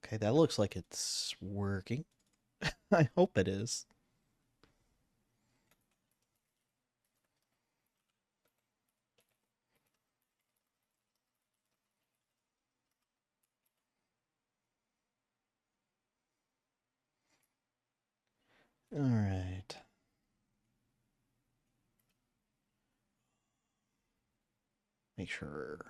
Okay, that looks like it's working. I hope it is. All right. Make sure.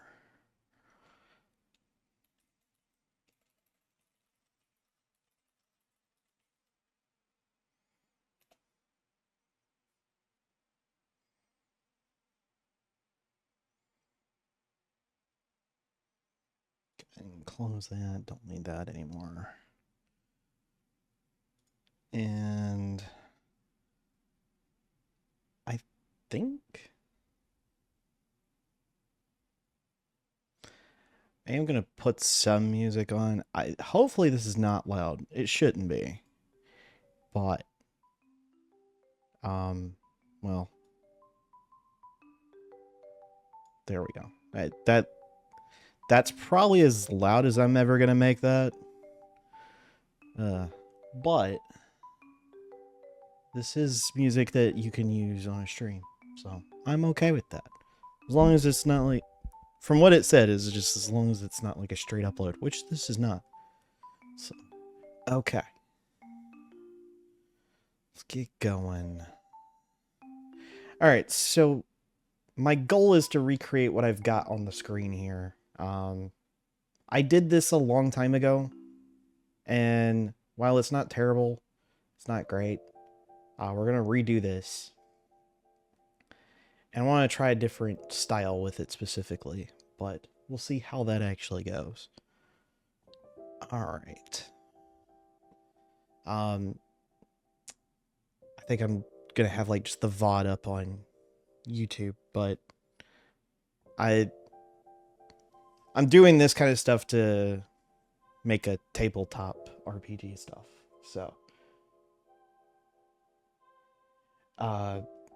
And close that. Don't need that anymore. And I think I am gonna put some music on. Hopefully this is not loud. It shouldn't be. But well, there we go. That's probably as loud as I'm ever gonna make that. But this is music that you can use on a stream, so I'm okay with that. As long as it's not like, from what it said, is just as long as it's not like a straight upload, which this is not. So, okay. Let's get going. Alright, so my goal is to recreate what I've got on the screen here. I did this a long time ago, and while it's not terrible, it's not great. We're going to redo this. And I want to try a different style with it specifically, but we'll see how that actually goes. Alright. I think I'm gonna have like just the VOD up on YouTube, but I'm doing this kind of stuff to make a tabletop RPG stuff. So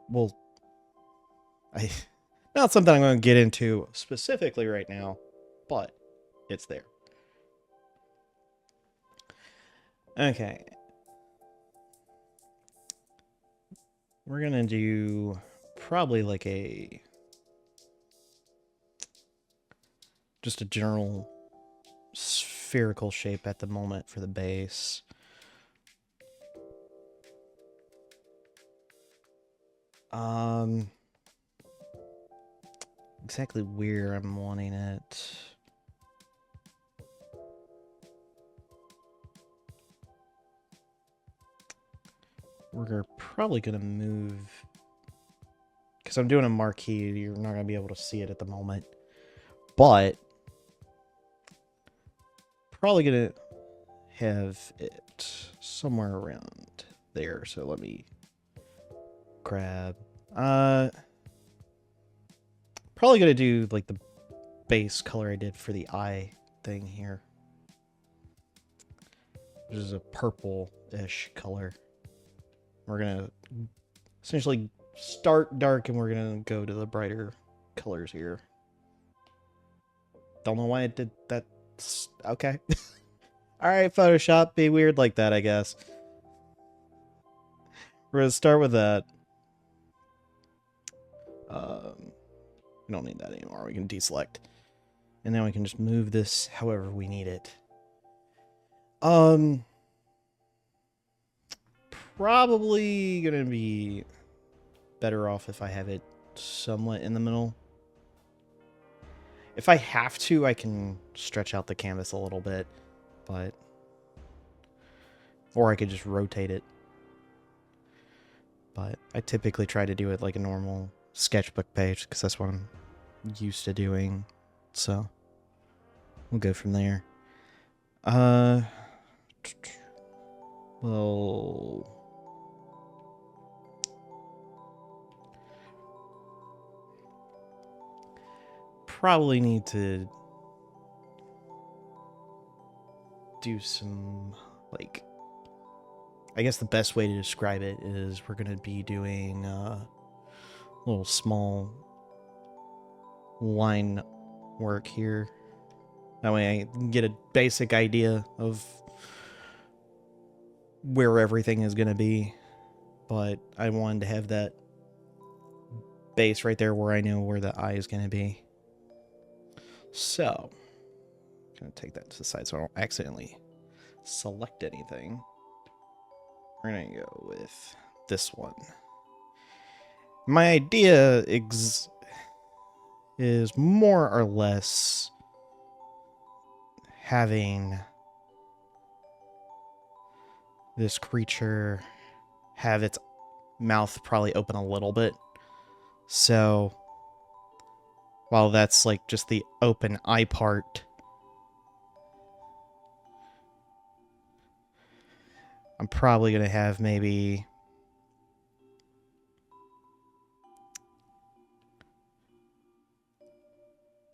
well, I not something I'm going to get into specifically right now, but it's there. Okay. We're going to do probably like just a general spherical shape at the moment for the base. Exactly where I'm wanting it. We're probably going to move, because I'm doing a marquee, you're not going to be able to see it at the moment, but probably going to have it somewhere around there. So let me grab, probably going to do like the base color I did for the eye thing here, which is a purple-ish color. We're going to essentially start dark and we're going to go to the brighter colors here. Don't know why it did that. Okay. Alright, Photoshop, be weird like that, I guess. We're going to start with that. We don't need that anymore. We can deselect. And then we can just move this however we need it. Probably going to be better off if I have it somewhat in the middle. If I have to, I can stretch out the canvas a little bit, but... Or I could just rotate it. But I typically try to do it like a normal sketchbook page, because that's what I'm used to doing. So, we'll go from there. Well... Probably need to do some, like, I guess the best way to describe it is we're going to be doing little small line work here That way I can get a basic idea of where everything is going to be. But I wanted to have that base right there where I know where the eye is going to be. So, I'm going to take that to the side so I don't accidentally select anything. We're going to go with this one. My idea is more or less having this creature have its mouth probably open a little bit. So, while that's like just the open eye part, I'm probably going to have maybe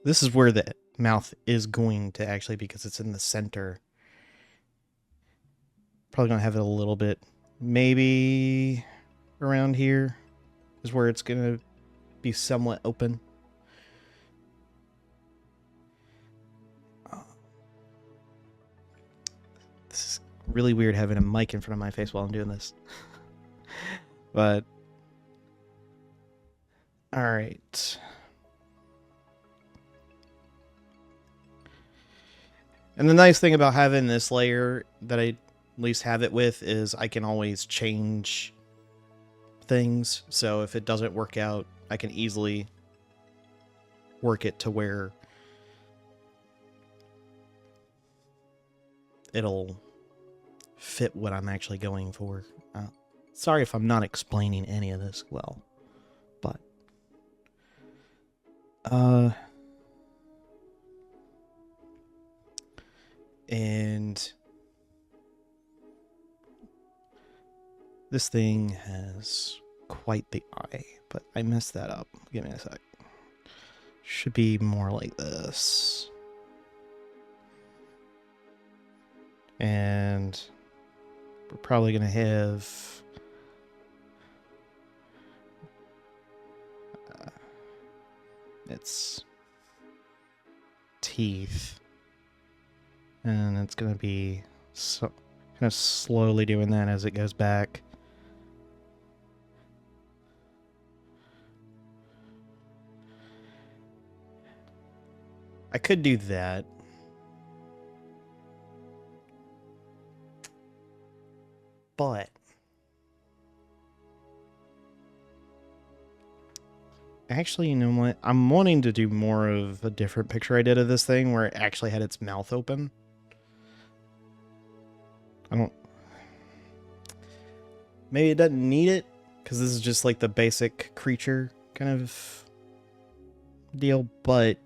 this is where the mouth is going to actually, because it's in the center. Probably going to have it a little bit, maybe around here is where it's going to be somewhat open. This is really weird having a mic in front of my face while I'm doing this. But, alright. And the nice thing about having this layer that I at least have it with is I can always change things. So if it doesn't work out, I can easily work it to where it'll fit what I'm actually going for. Sorry if I'm not explaining any of this well, but and this thing has quite the eye, but I messed that up. Give me a sec. Should be more like this. And we're probably going to have its teeth. And it's going to be so, kind of slowly doing that as it goes back. I could do that. But actually, you know what? I'm wanting to do more of a different picture I did of this thing where it actually had its mouth open. Maybe it doesn't need it, because this is just like the basic creature kind of deal, but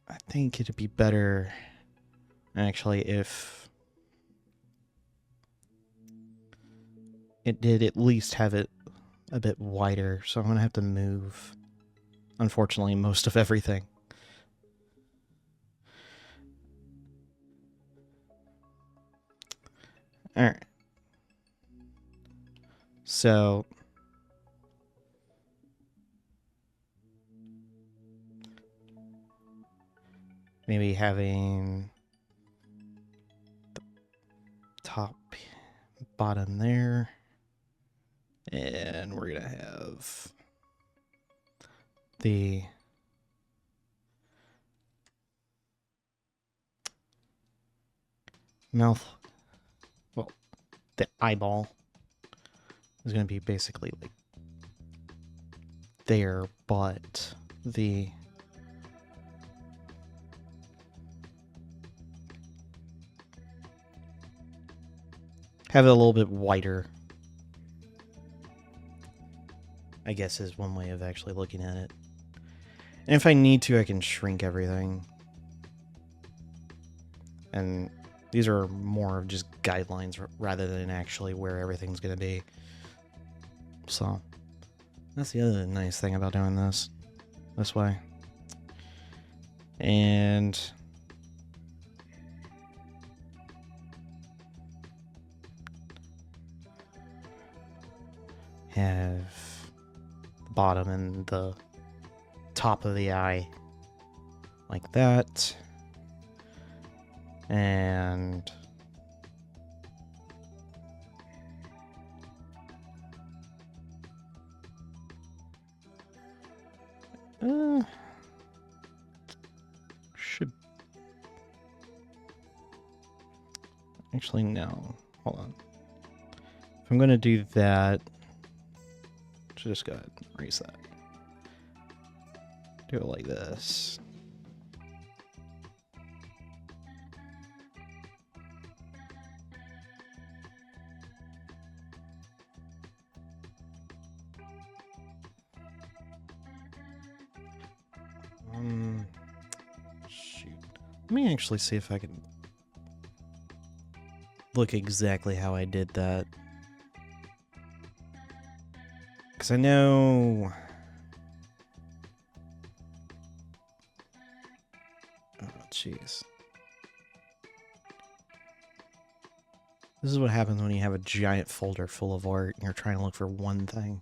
I think it'd be better actually if it did at least have it a bit wider, so I'm going to have to move, unfortunately, most of everything. Alright. So maybe having the top, bottom there. And we're going to have the mouth, well, the eyeball is going to be basically like there, but the have it a little bit wider, I guess, is one way of actually looking at it. And if I need to, I can shrink everything. And these are more of just guidelines rather than actually where everything's going to be. So that's the other nice thing about doing this way. And have the bottom and the top of the eye like that. And should actually no. Hold on. If I'm gonna do that, should just go ahead and erase that. Do it like this. Shoot. Let me actually see if I can look exactly how I did that. Because I know... Oh, jeez. This is what happens when you have a giant folder full of art and you're trying to look for one thing.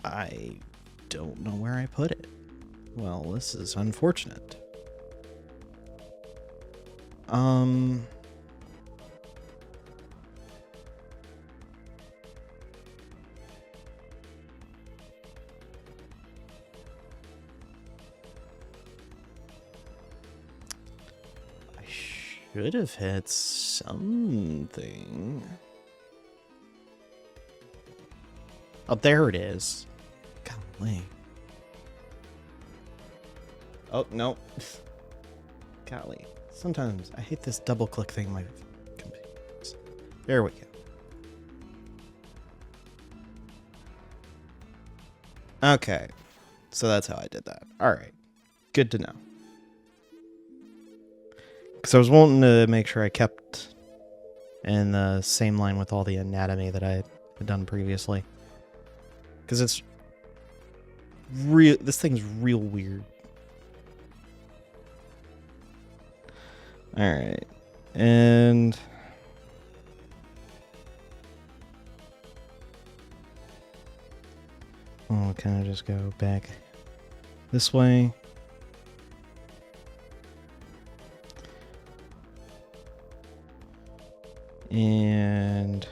I don't know where I put it. Well, this is unfortunate. I should have hit something. Oh, there it is. Golly. Oh, no. Golly. Sometimes I hate this double click thing on my computer. There we go. Okay. So that's how I did that. Alright. Good to know. Because I was wanting to make sure I kept in the same line with all the anatomy that I had done previously. Because it's real. This thing's real weird. Alright. And... I'll kind of just go back this way. And...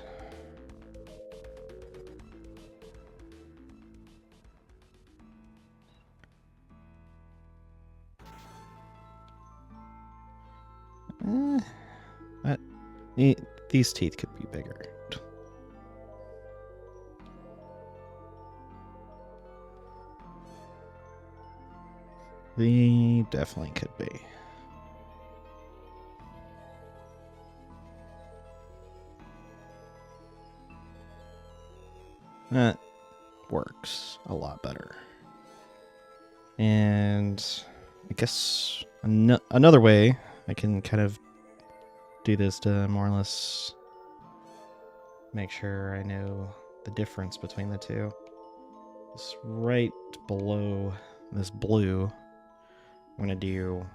these teeth could be bigger. They definitely could be. That works a lot better. And I guess another way I can kind of do this to more or less make sure I know the difference between the two. It's right below this blue. I'm going to do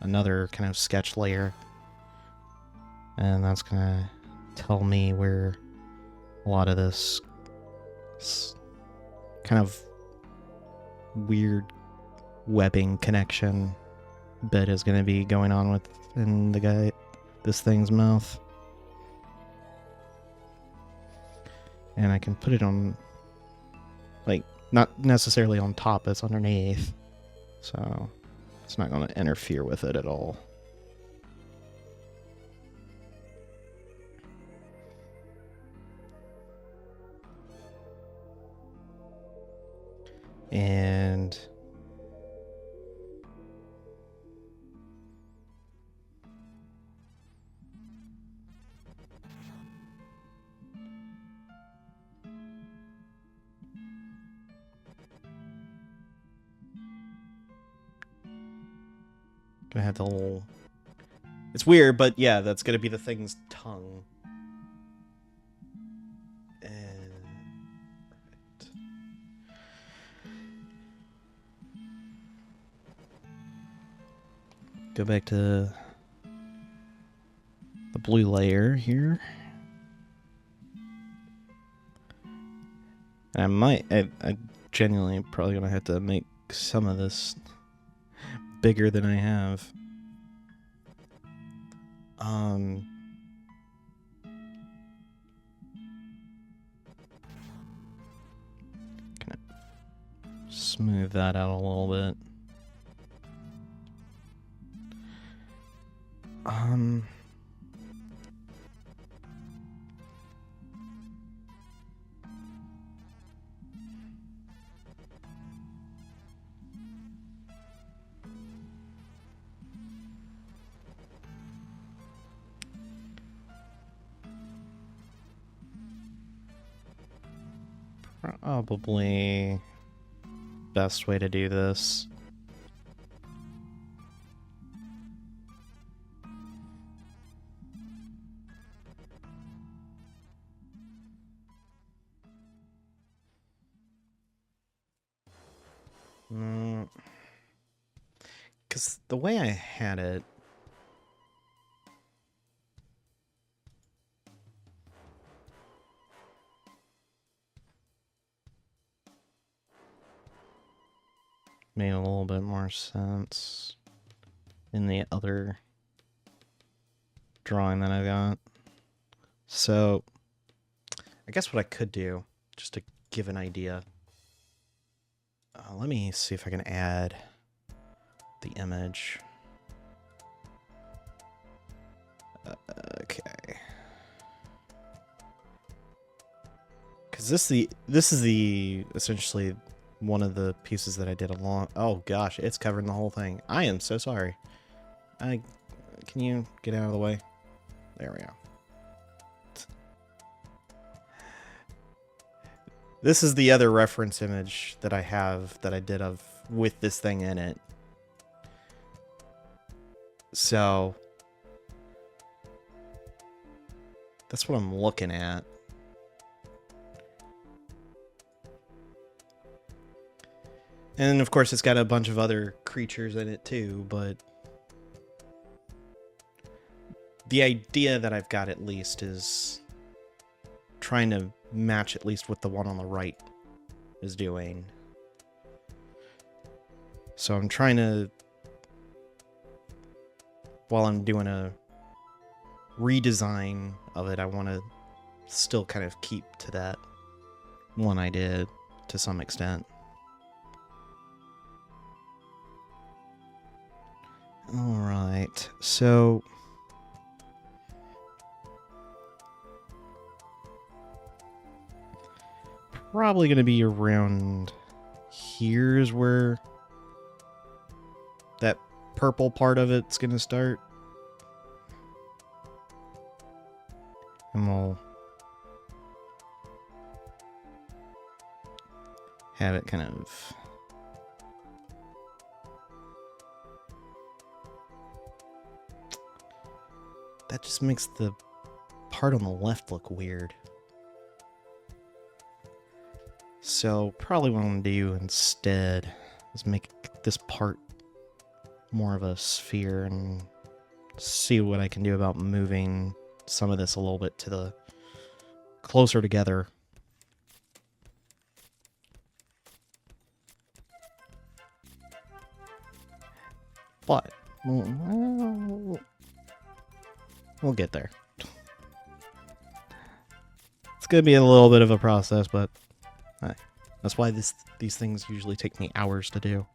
another kind of sketch layer. And that's going to tell me where a lot of this kind of weird webbing connection bit is going to be going on within this thing's mouth. And I can put it on, like, not necessarily on top, it's underneath. So it's not going to interfere with it at all. And gonna have the little... It's weird, but yeah, that's gonna be the thing's tongue. And... Go back to the blue layer here. I genuinely probably gonna have to make some of this bigger than I have. Gonna smooth that out a little bit. Probably best way to do this. Because the way I had it, made a little bit more sense in the other drawing that I got. So I guess what I could do, just to give an idea, let me see if I can add the image. Okay. Because this is the essentially one of the pieces that I did along. Oh gosh, it's covering the whole thing. I am so sorry. Can you get out of the way? There we go. This is the other reference image that I have that I did of with this thing in it. So that's what I'm looking at. And of course it's got a bunch of other creatures in it too, but the idea that I've got at least is trying to match at least what the one on the right is doing. So I'm trying to, while I'm doing a redesign of it, I want to still kind of keep to that one I did to some extent. Alright, so probably going to be around here is where that purple part of it's going to start. And we'll have it kind of that just makes the part on the left look weird. So probably what I'm going to do instead is make this part more of a sphere and see what I can do about moving some of this a little bit to the closer together. But we'll get there. It's going to be a little bit of a process, but that's why these things usually take me hours to do.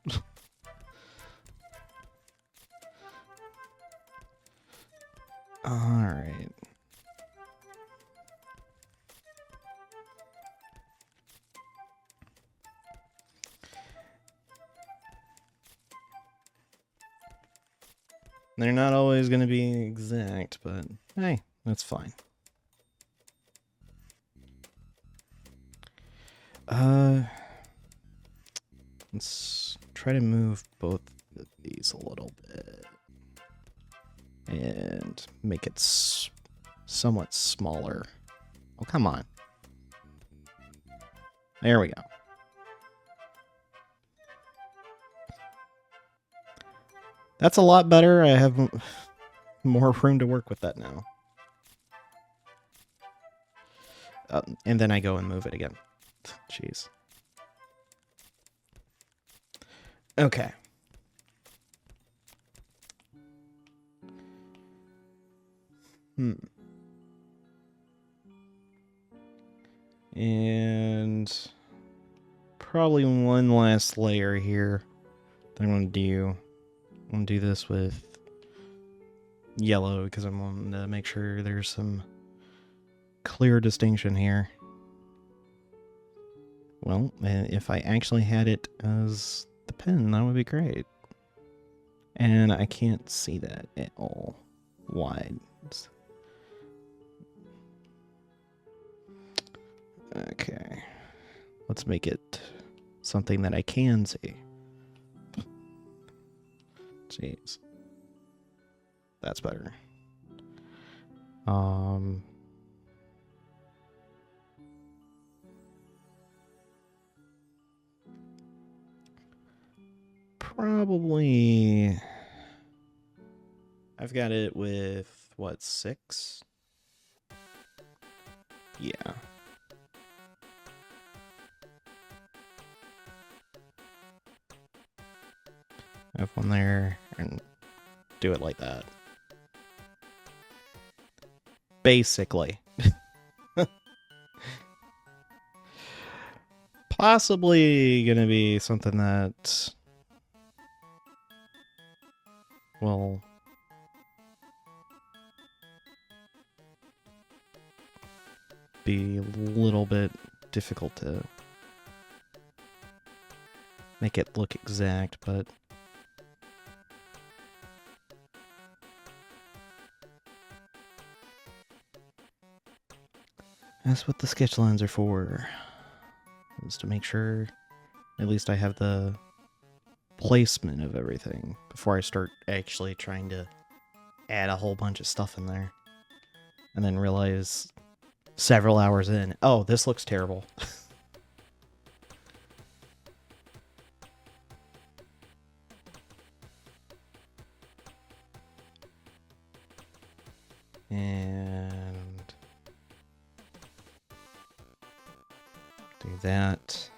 Alright. They're not always going to be exact, but hey, that's fine. Let's try to move both of these a little bit and make it somewhat smaller. Oh, come on. There we go. That's a lot better. I have more room to work with that now. And then I go and move it again. Jeez. Okay. And probably one last layer here that I'm going to do. I'm going to do this with yellow because I want to make sure there's some clear distinction here. Well, if I actually had it as the pen, that would be great. And I can't see that at all. Wide. Okay. Let's make it something that I can see. Jeez. That's better. Probably... I've got it with, what, 6? Yeah. I have one there, and do it like that. Basically. Possibly gonna be something that will be a little bit difficult to make it look exact, but that's what the sketch lines are for. Is to make sure at least I have the placement of everything before I start actually trying to add a whole bunch of stuff in there. And then realize several hours in, oh, this looks terrible. And do that.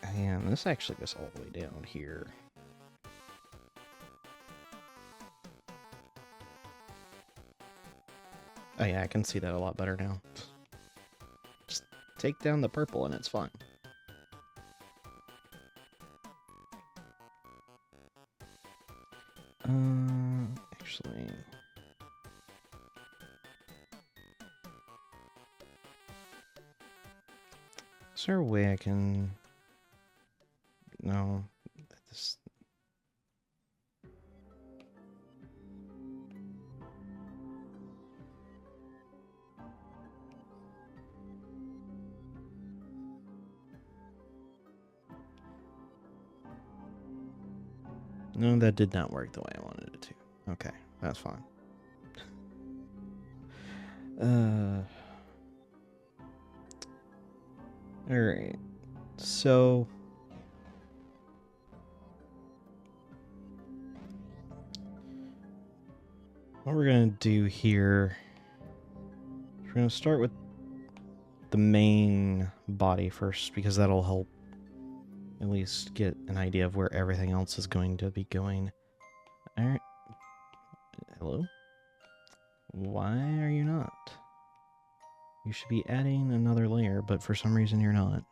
And this actually goes all the way down here. Oh yeah, I can see that a lot better now. Just take down the purple and it's fine. Actually... Is there a way I can... No. This... No, that did not work the way I wanted it to. Okay, that's fine. Alright. So... what we're going to do here... We're going to start with the main body first, because that'll help at least get an idea of where everything else is going to be going. Alright. Hello? Why are you not? You should be adding another layer, but for some reason you're not.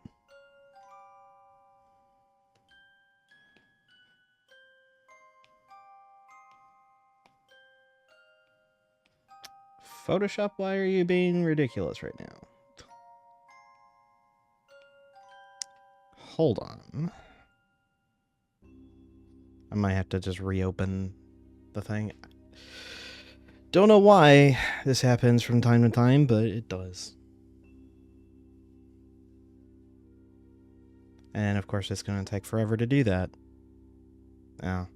Photoshop, why are you being ridiculous right now? Hold on. I might have to just reopen the thing. Don't know why this happens from time to time, but it does. And of course it's going to take forever to do that. Oh.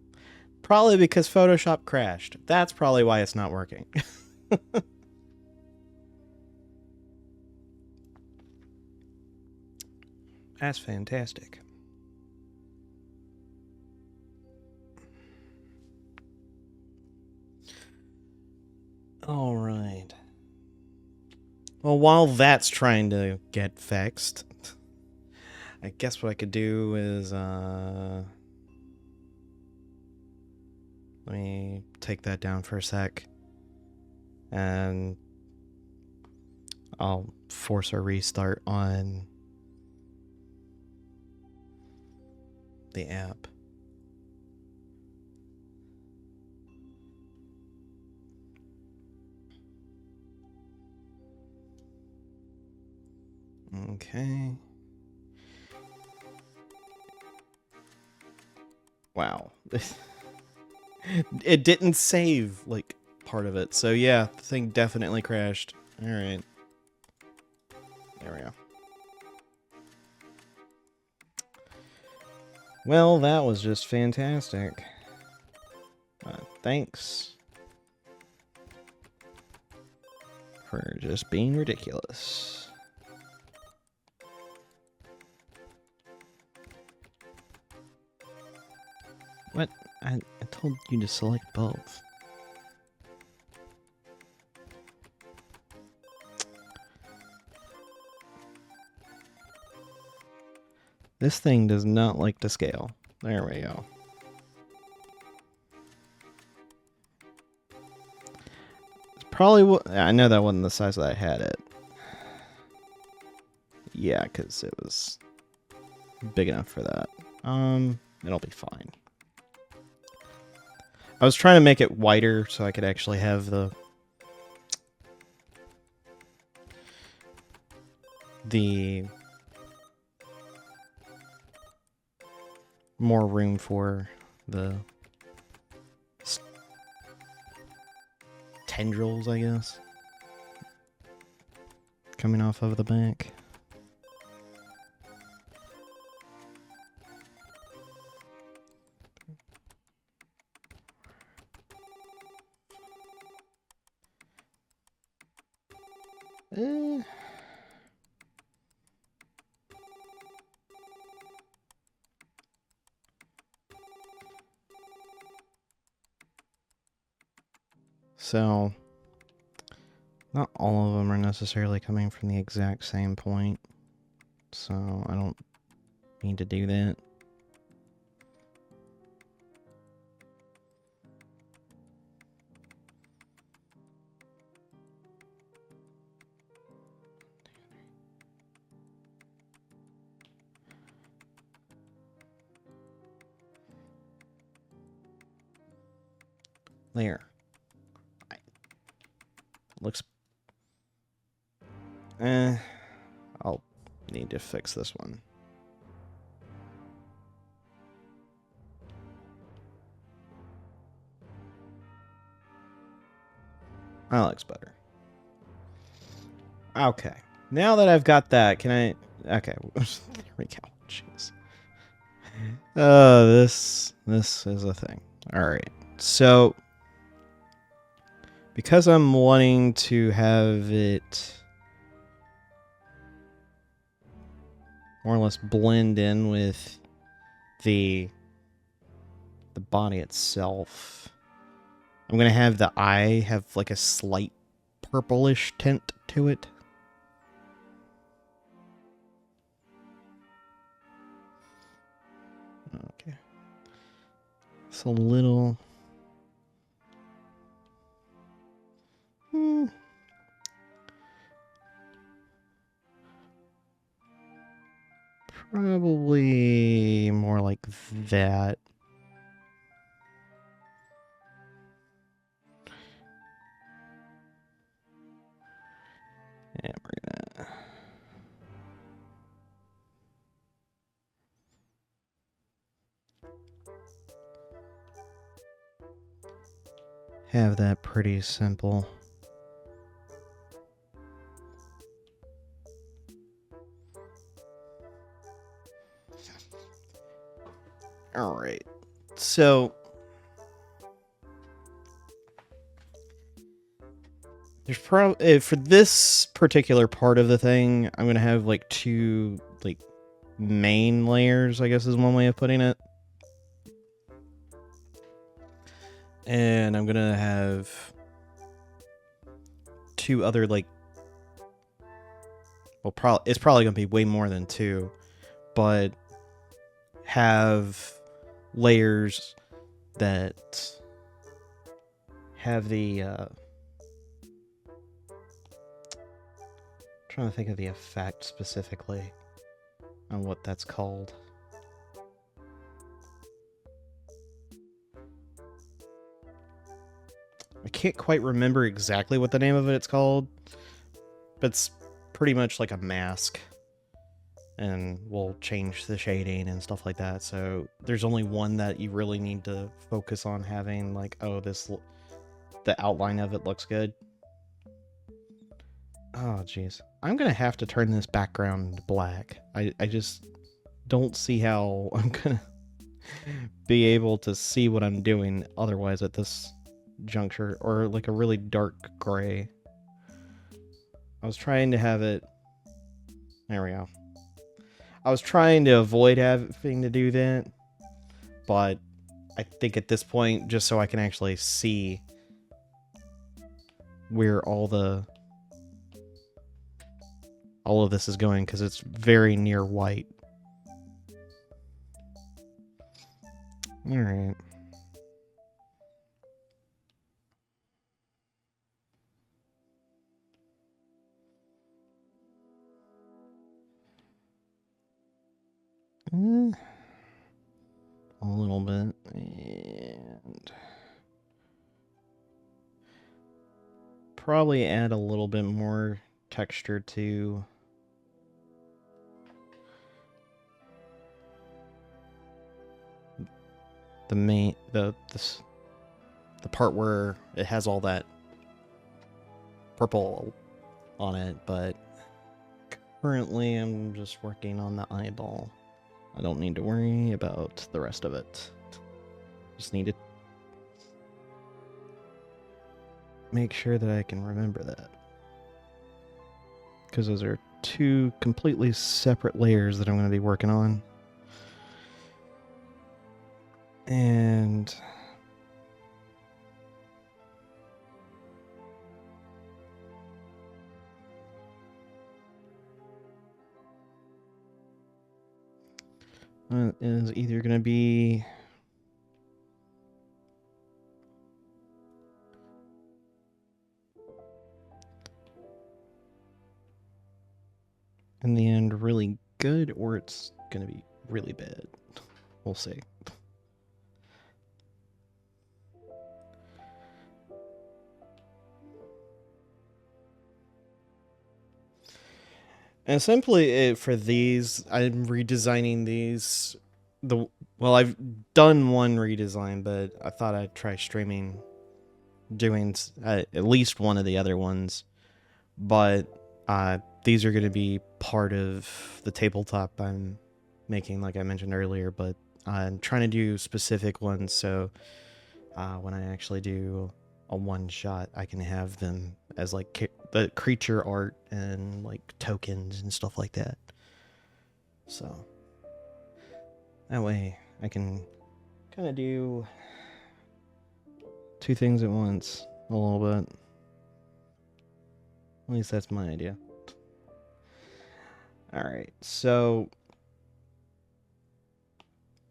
Probably because Photoshop crashed. That's probably why it's not working. That's fantastic. All right. Well, while that's trying to get fixed, I guess what I could do is, let me take that down for a sec. And I'll force a restart on the app. Okay. Wow. It didn't save, like, part of it. So yeah, the thing definitely crashed. Alright. There we go. Well, that was just fantastic. Thanks for just being ridiculous. What? I told you to select both. This thing does not like to scale. There we go. It's probably I know that wasn't the size that I had it. Yeah, because it was big enough for that. It'll be fine. I was trying to make it wider so I could actually have the more room for the tendrils, I guess, coming off of the back. So, not all of them are necessarily coming from the exact same point, so I don't need to do that. There. Looks... I'll need to fix this one. That looks better. Okay. Now that I've got that, can I... Okay. There we go. Jeez. This is a thing. Alright. So... because I'm wanting to have it more or less blend in with the body itself, I'm going to have the eye have like a slight purplish tint to it. Okay. It's a little... Probably more like that. And we're gonna... have that pretty simple. Alright, so there's probably, for this particular part of the thing, I'm going to have like two like main layers, I guess is one way of putting it. And I'm going to have two other like well, it's probably going to be way more than 2, but have layers that have the trying to think of the effect specifically on what that's called. I can't quite remember exactly what the name of it's called, but it's pretty much like a mask, and we'll change the shading and stuff like that. So there's only one that you really need to focus on having, like, oh, the outline of it looks good. Oh, jeez. I'm gonna have to turn this background black. I just don't see how I'm gonna be able to see what I'm doing otherwise at this juncture, or like a really dark gray. I was trying to have it... There we go. I was trying to avoid having to do that, but I think at this point, just so I can actually see where all of this is going, because it's very near white. Alright. A little bit, and probably add a little bit more texture to the part where it has all that purple on it, but currently I'm just working on the eyeball. I don't need to worry about the rest of it. Just need to make sure that I can remember that, because those are 2 completely separate layers that I'm going to be working on. And it is either going to be in the end really good, or it's going to be really bad. We'll see. And simply for these, I'm redesigning these. Well, I've done one redesign, but I thought I'd try streaming, doing at least one of the other ones. But these are going to be part of the tabletop I'm making, like I mentioned earlier. But I'm trying to do specific ones, so when I actually do a one shot, I can have them as like the creature art and like tokens and stuff like that. So that way I can kind of do 2 things at once a little bit. At least that's my idea. Alright, so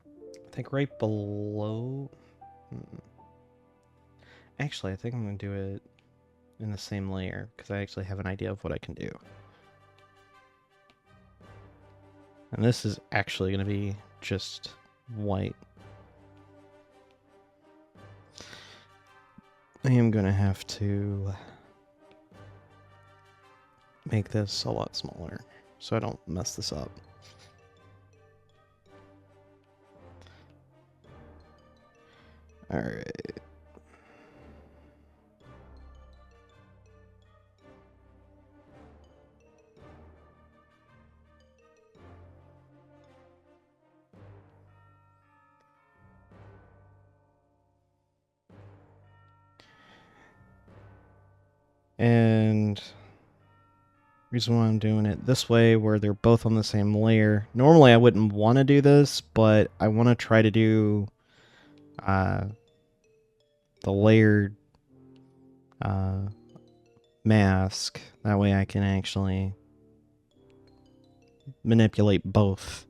I think right below... Actually, I think I'm going to do it in the same layer, because I actually have an idea of what I can do. And this is actually going to be just white. I am going to have to make this a lot smaller so I don't mess this up. Alright. And reason why I'm doing it this way, where they're both on the same layer. Normally I wouldn't want to do this, but I want to try to do the layered mask. That way I can actually manipulate both.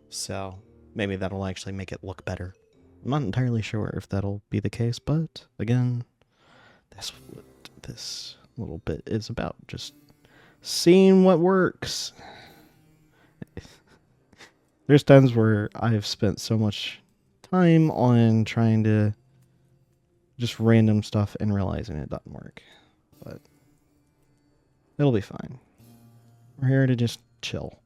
So maybe that'll actually make it look better. I'm not entirely sure if that'll be the case, but again, that's what this little bit is about. Just seeing what works. There's times where I've spent so much time on trying to just random stuff and realizing it doesn't work. But it'll be fine. We're here to just chill.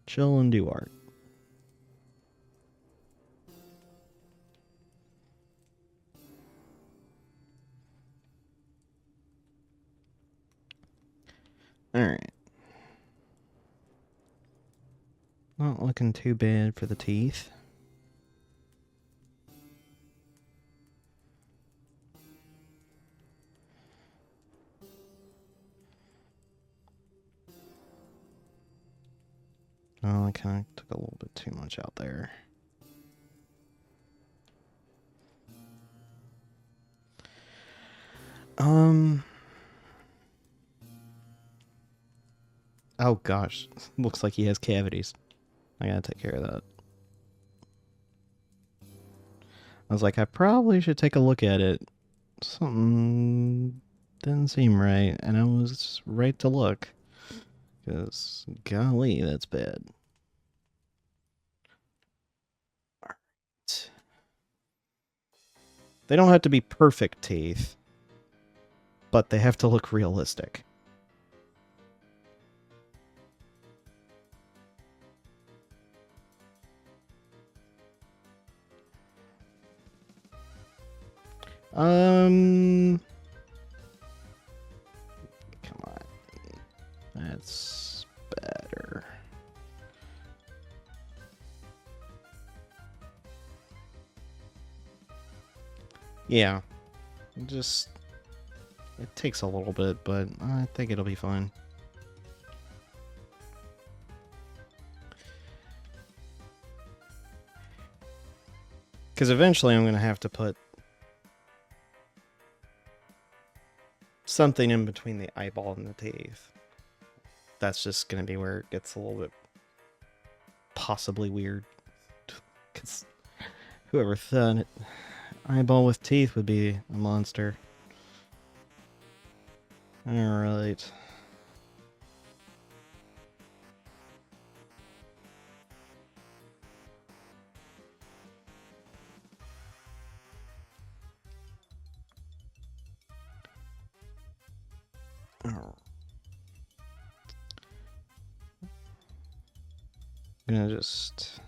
Chill and do art. Alright. Not looking too bad for the teeth. Oh, I kind of took a little bit too much out there. Oh gosh, looks like he has cavities. I gotta take care of that. I was like, I probably should take a look at it. Something didn't seem right, and I was right to look. Because, golly, that's bad. Alright. They don't have to be perfect teeth, but they have to look realistic. Come on. That's better. Yeah. Just... It takes a little bit, but I think it'll be fine. Because eventually I'm going to have to put something in between the eyeball and the teeth. That's just going to be where it gets a little bit possibly weird. Because whoever thought it, eyeball with teeth would be a monster. Alright. Oh. I'm gonna just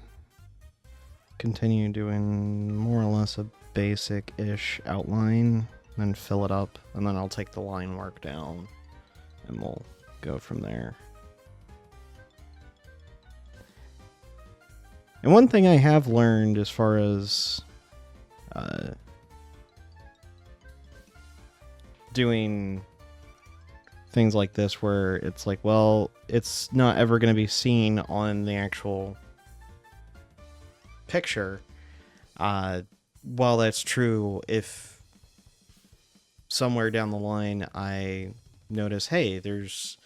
continue doing more or less a basic-ish outline, then fill it up, and then I'll take the line work down, and we'll go from there. And one thing I have learned as far as doing things like this where it's like, well, it's not ever going to be seen on the actual picture. While that's true, if somewhere down the line I notice, hey, there's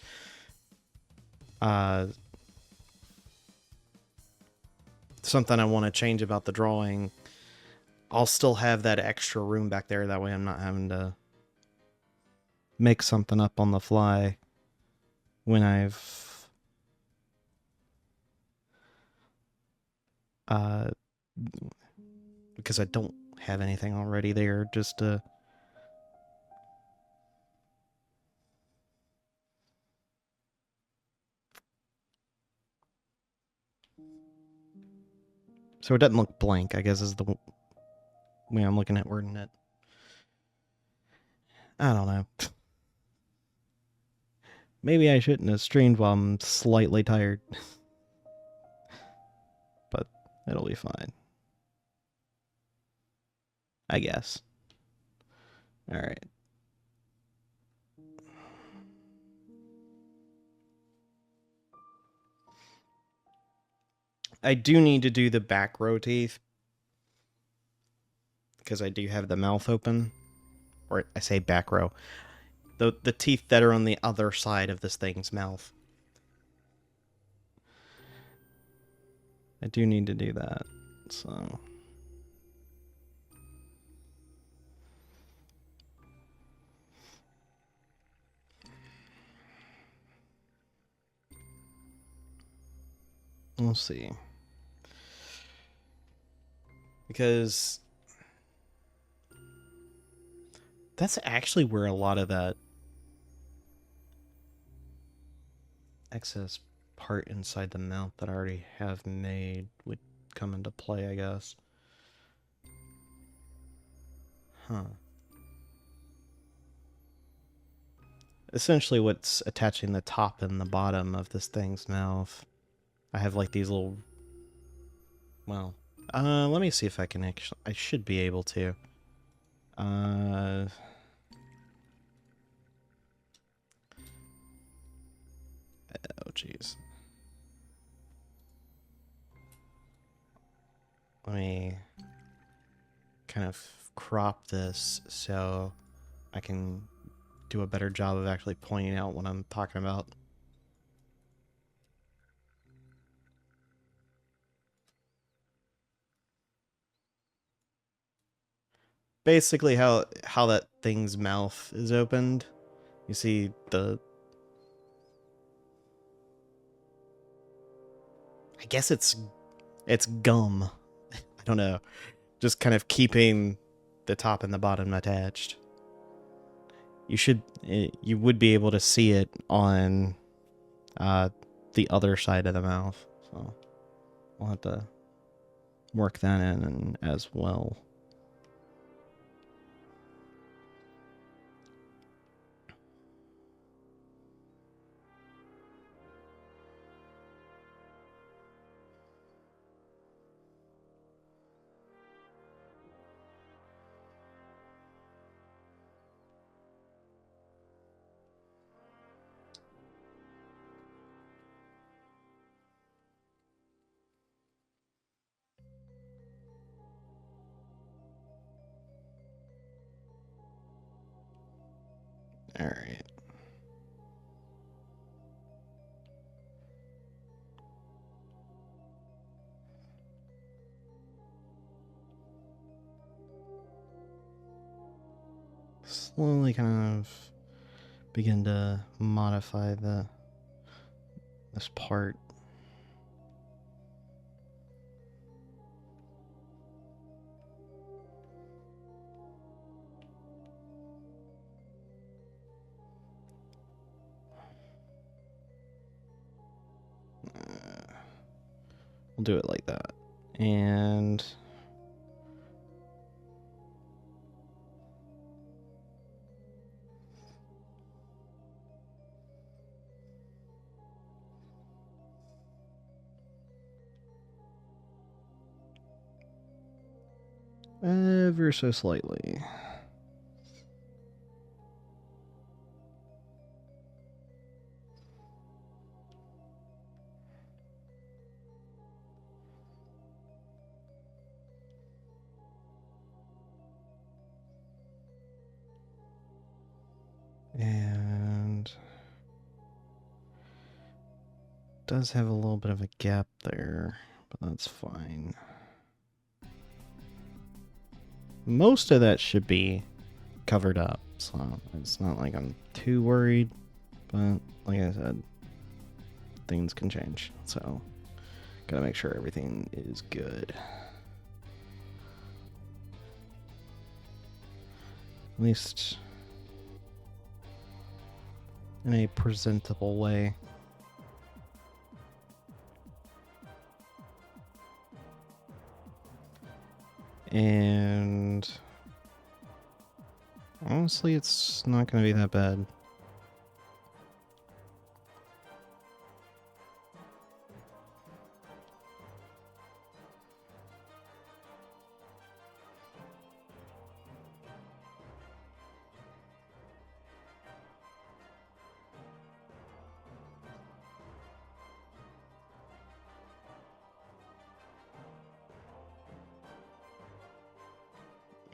something I want to change about the drawing, I'll still have that extra room back there. That way I'm not having to make something up on the fly when I've because I don't have anything already there just to so it doesn't look blank, I guess is the way I'm looking at wording it. I don't know. Maybe I shouldn't have streamed while I'm slightly tired. But it'll be fine. I guess. Alright. I do need to do the back row teeth, because I do have the mouth open. Or I say back row. the teeth that are on the other side of this thing's mouth. I do need to do that, so... We'll see. Because... that's actually where a lot of that excess part inside the mouth that I already have made would come into play, I guess. Huh. Essentially what's attaching the top and the bottom of this thing's mouth. I have like these little... well... let me see if I can actually... I should be able to. Oh, jeez. Let me kind of crop this so I can do a better job of actually pointing out what I'm talking about. Basically how that thing's mouth is opened. You see the... I guess it's gum. I don't know. Just kind of keeping the top and the bottom attached. You would be able to see it on the other side of the mouth. So we'll have to work that in as well. All right. Slowly kind of begin to modify this part. We'll do it like that. And ever so slightly. And does have a little bit of a gap there, but that's fine. Most of that should be covered up, so it's not like I'm too worried, but like I said, things can change, so gotta make sure everything is good. At least in a presentable way. And honestly, it's not going to be that bad.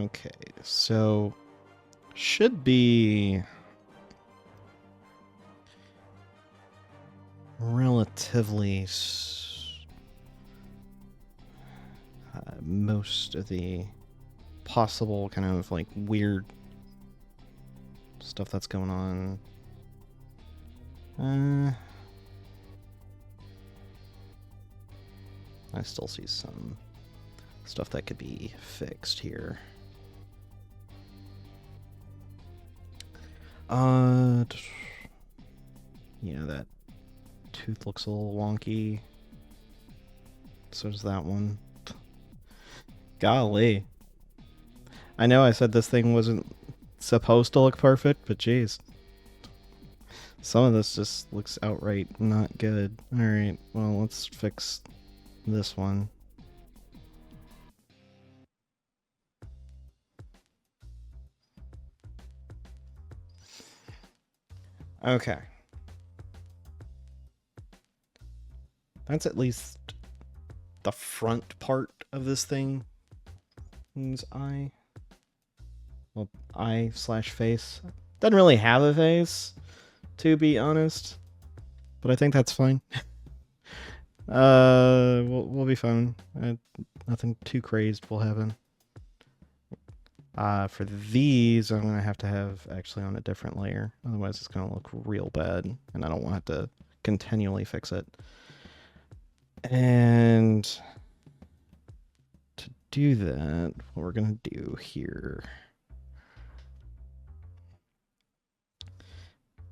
Okay, so should be relatively most of the possible kind of like weird stuff that's going on. I still see some stuff that could be fixed here. Yeah, that tooth looks a little wonky. So does that one. Golly. I know I said this thing wasn't supposed to look perfect, but geez. Some of this just looks outright not good. Alright, well, let's fix this one. Okay. That's at least the front part of this thing. His eye. Well, eye/face. Doesn't really have a face, to be honest. But I think that's fine. We'll be fine. Nothing too crazed will happen. For these, I'm gonna have to have actually on a different layer. Otherwise, it's gonna look real bad, and I don't want to continually fix it. And to do that, what we're gonna do here.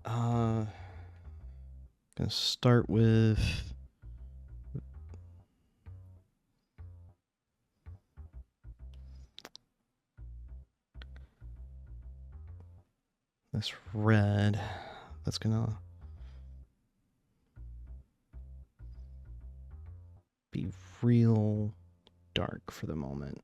Gonna start with this red. That's gonna be real dark for the moment.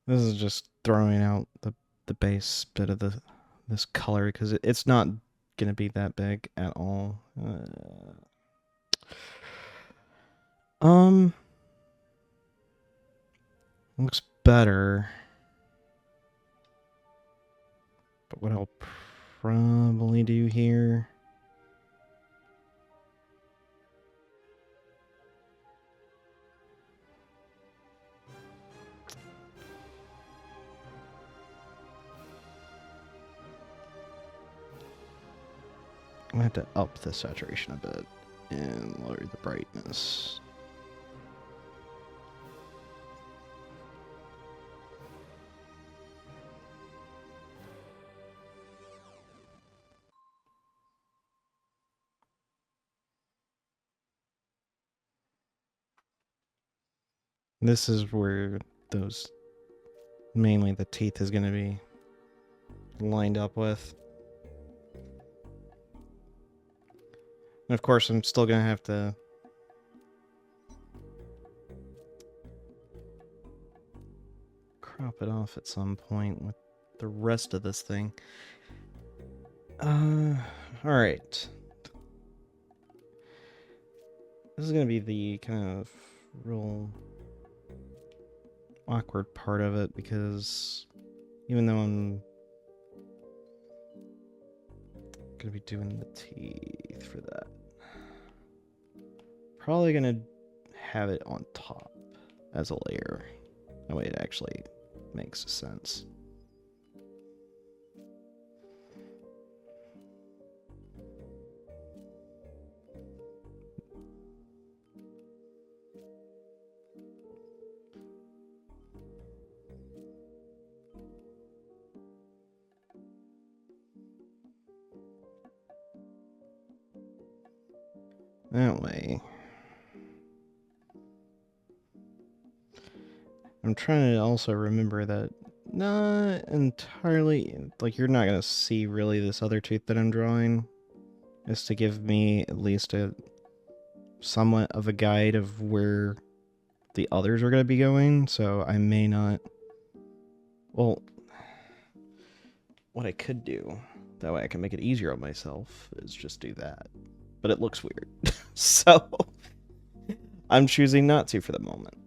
This is just throwing out the base bit of this color because it's not gonna be that big at all. Looks better. But what I'll probably do here. I'm gonna have to up the saturation a bit and lower the brightness. This is where those, mainly the teeth, is going to be lined up with. And of course, I'm still going to have to crop it off at some point with the rest of this thing. Alright. This is going to be the kind of real awkward part of it, because even though I'm going to be doing the teeth for that, probably going to have it on top as a layer. That way it actually makes sense. That way. I'm trying to also remember that not entirely, like, you're not going to see really this other tooth that I'm drawing, is to give me at least a somewhat of a guide of where the others are going to be going, so I may not... Well, what I could do, that way I can make it easier on myself, is just do that. but it looks weird. So I'm choosing not to for the moment.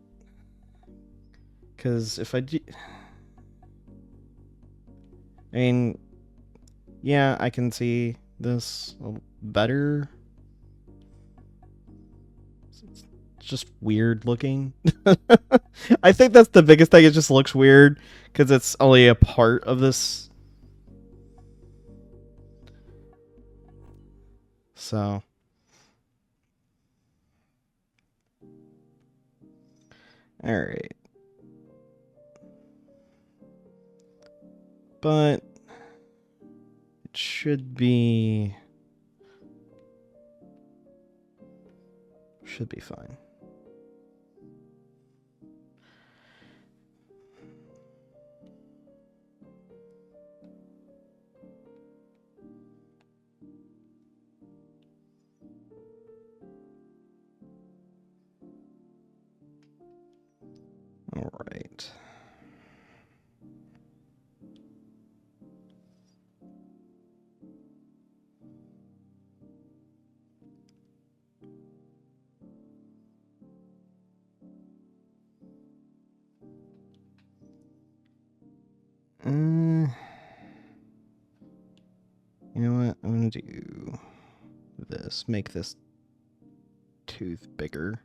Because if I do... I mean, yeah, I can see this better. It's just weird looking. I think that's the biggest thing. It just looks weird because it's only a part of this. So... Alright. But it should be fine. All right. You know what? I'm gonna do this. Make this tooth bigger.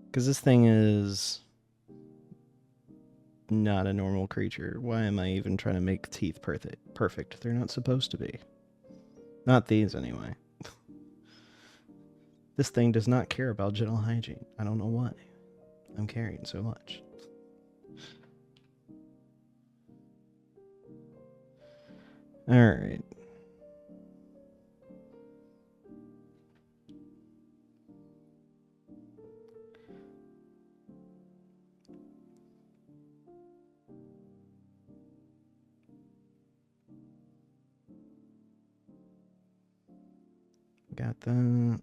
Because this thing is not a normal creature. Why am I even trying to make teeth perfect? They're not supposed to be. Not these, anyway. This thing does not care about dental hygiene. I don't know why I'm caring so much. Alright. Got that.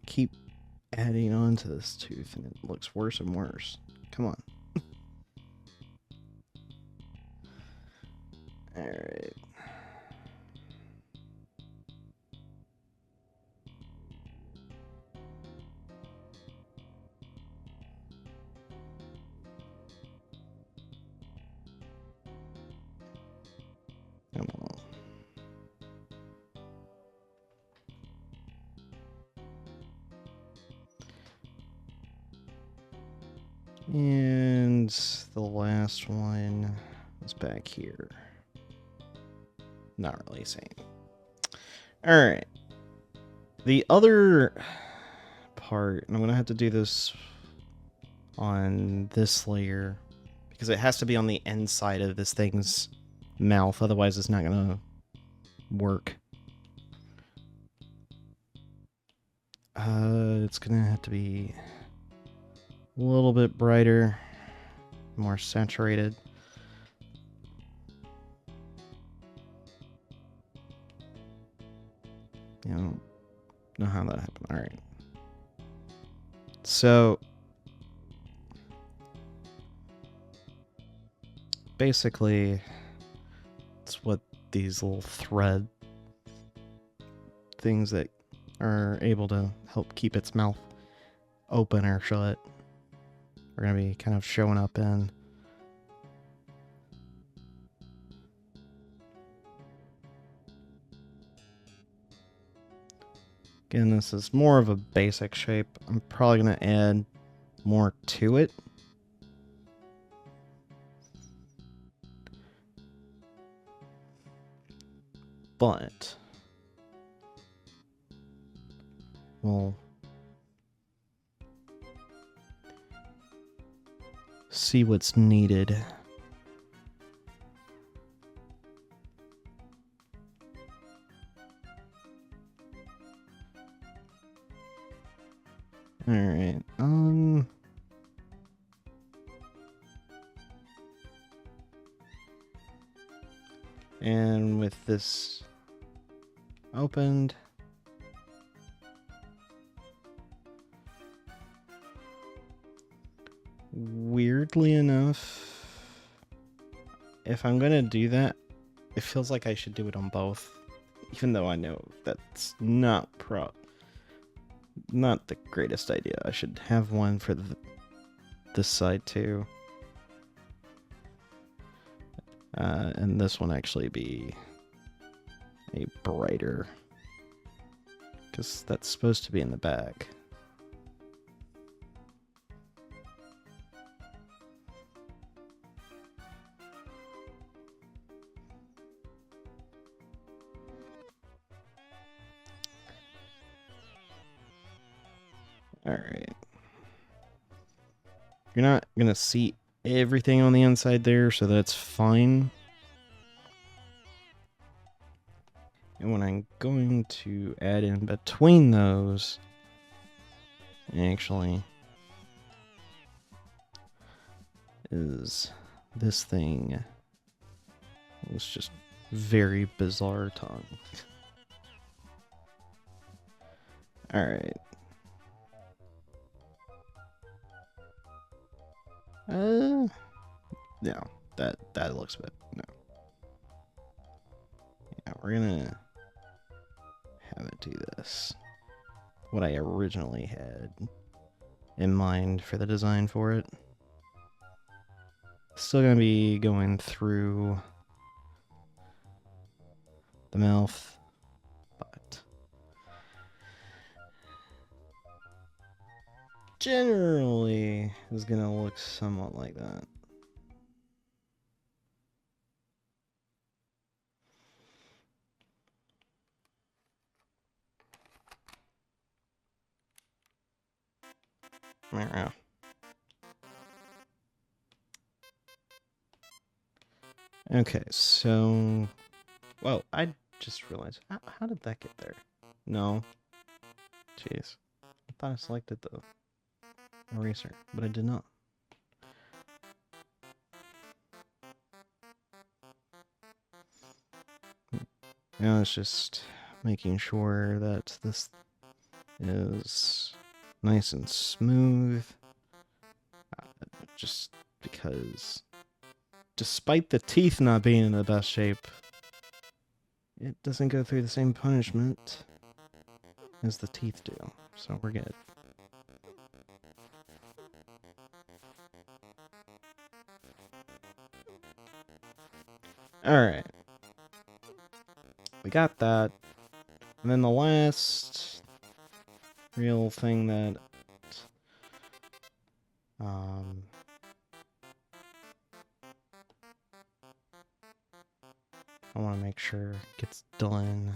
Keep adding on to this tooth and it looks worse and worse. Come on. Alright. Come on. And the last one is back here. Not really same. Alright. The other part, and I'm going to have to do this on this layer, because it has to be on the inside of this thing's mouth, otherwise it's not going to work. It's going to have to be a little bit brighter, more saturated. I don't know how that happened. Alright. So, basically, it's what these little thread things that are able to help keep its mouth open or shut are going to be kind of showing up in. Again, this is more of a basic shape. I'm probably going to add more to it. But we'll see what's needed. Alright, And with this opened, weirdly enough, if I'm gonna do that, it feels like I should do it on both, even though I know that's not the greatest idea. I should have one for this side too. And this one actually be a brighter, because that's supposed to be in the back. Alright. You're not gonna see everything on the inside there, so that's fine. And when I'm going to add in between those, actually, is this thing. It's just very bizarre tongue. Alright. No, that looks bad. No. Yeah, we're gonna have it do this. What I originally had in mind for the design for it. Still gonna be going through the mouth, but generally is gonna look somewhat like that. Okay, so... Well, I just realized... How did that get there? No. Jeez. I thought I selected the eraser, but I did not. Now it's just making sure that this is nice and smooth. Just because, despite the teeth not being in the best shape, it doesn't go through the same punishment as the teeth do. So we're good. Alright. We got that. And then the last real thing that I want to make sure gets done.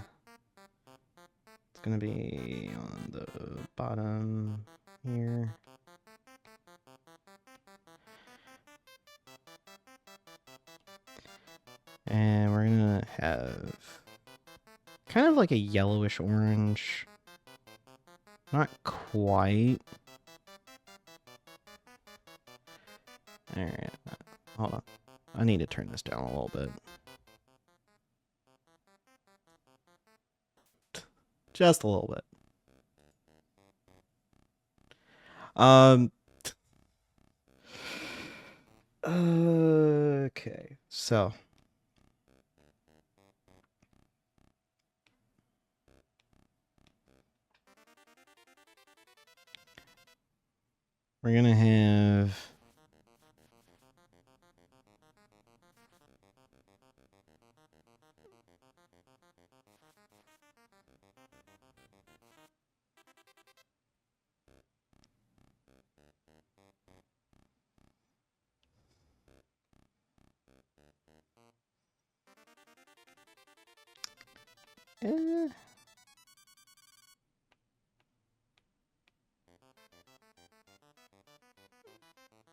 It's gonna be on the bottom here. And we're gonna have kind of like a yellowish orange. Not quite. Alright, hold on. I need to turn this down a little bit. Just a little bit. Okay, so we're gonna have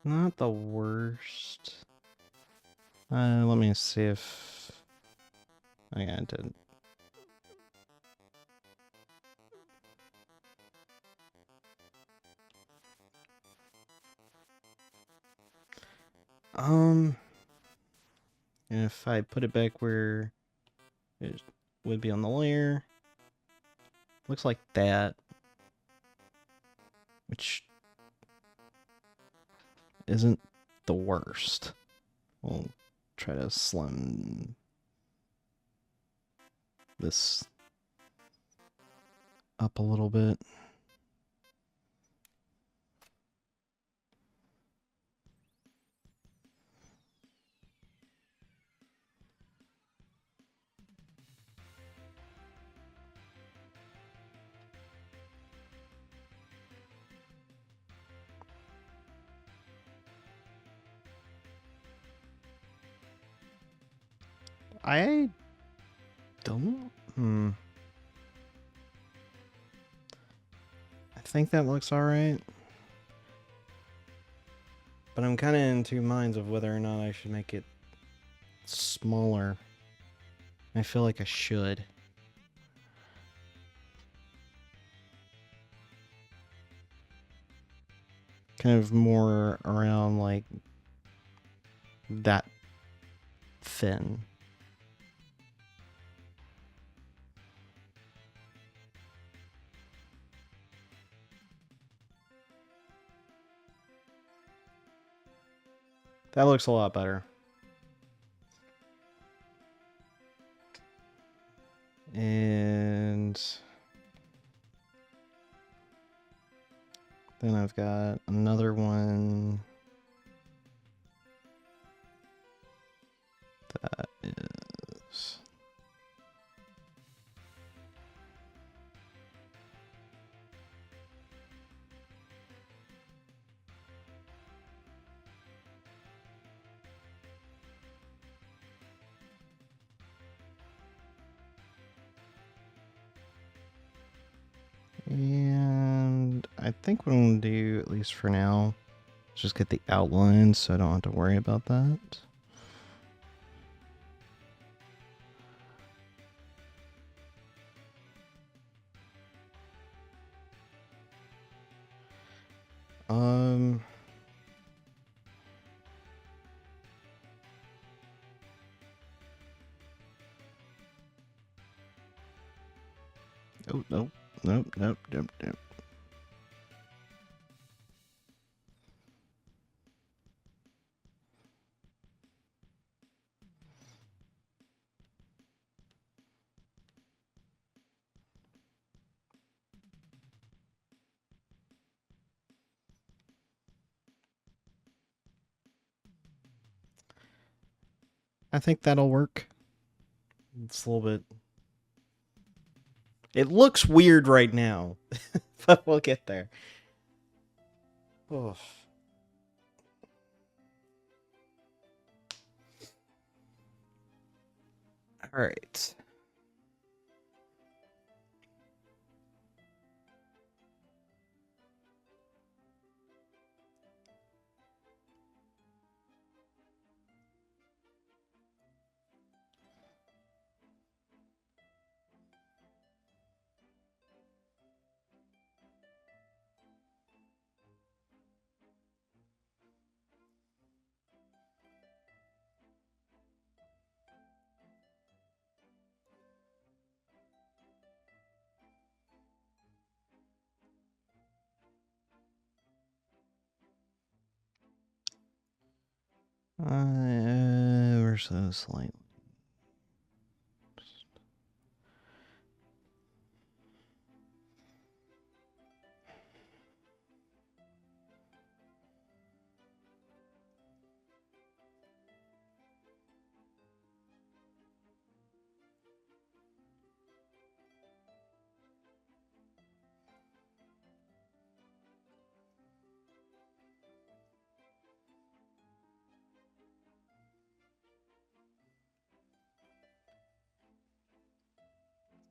not the worst. Let me see if I did. And if I put it back where It would be on the layer. Looks like that. Which isn't the worst. We'll try to slim this up a little bit. I don't... I think that looks alright. But I'm kind of in two minds of whether or not I should make it smaller. I feel like I should. Kind of more around like that thin. That looks a lot better. And then I've got another one that is... And I think what I'm going to do, at least for now, is just get the outlines so I don't have to worry about that. Oh, nope, nope, nope, nope, nope. I think that'll work. It's a little bit... It looks weird right now, but we'll get there. Oh. All right. Ever so slightly.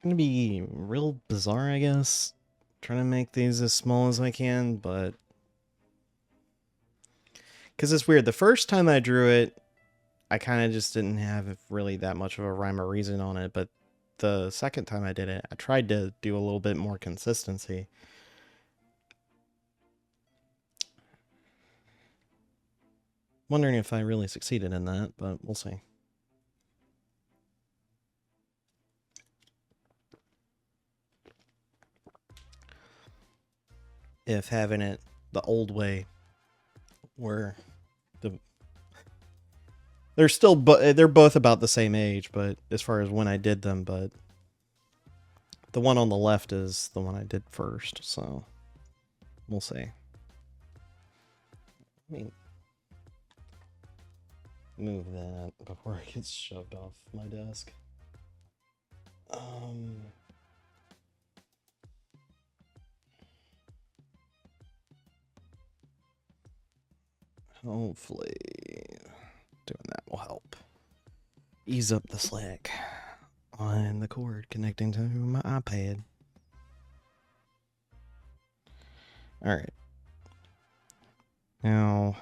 Gonna be real bizarre, I guess. Trying to make these as small as I can, but... Because it's weird. The first time I drew it, I kind of just didn't have really that much of a rhyme or reason on it, but the second time I did it, I tried to do a little bit more consistency. Wondering if I really succeeded in that, but we'll see. if having it the old way, where they're still they're both about the same age, but as far as when I did them, but the one on the left is the one I did first, so we'll see. Let me move that before it gets shoved off my desk. Hopefully doing that will help ease up the slack on the cord connecting to my iPad. All right. Now,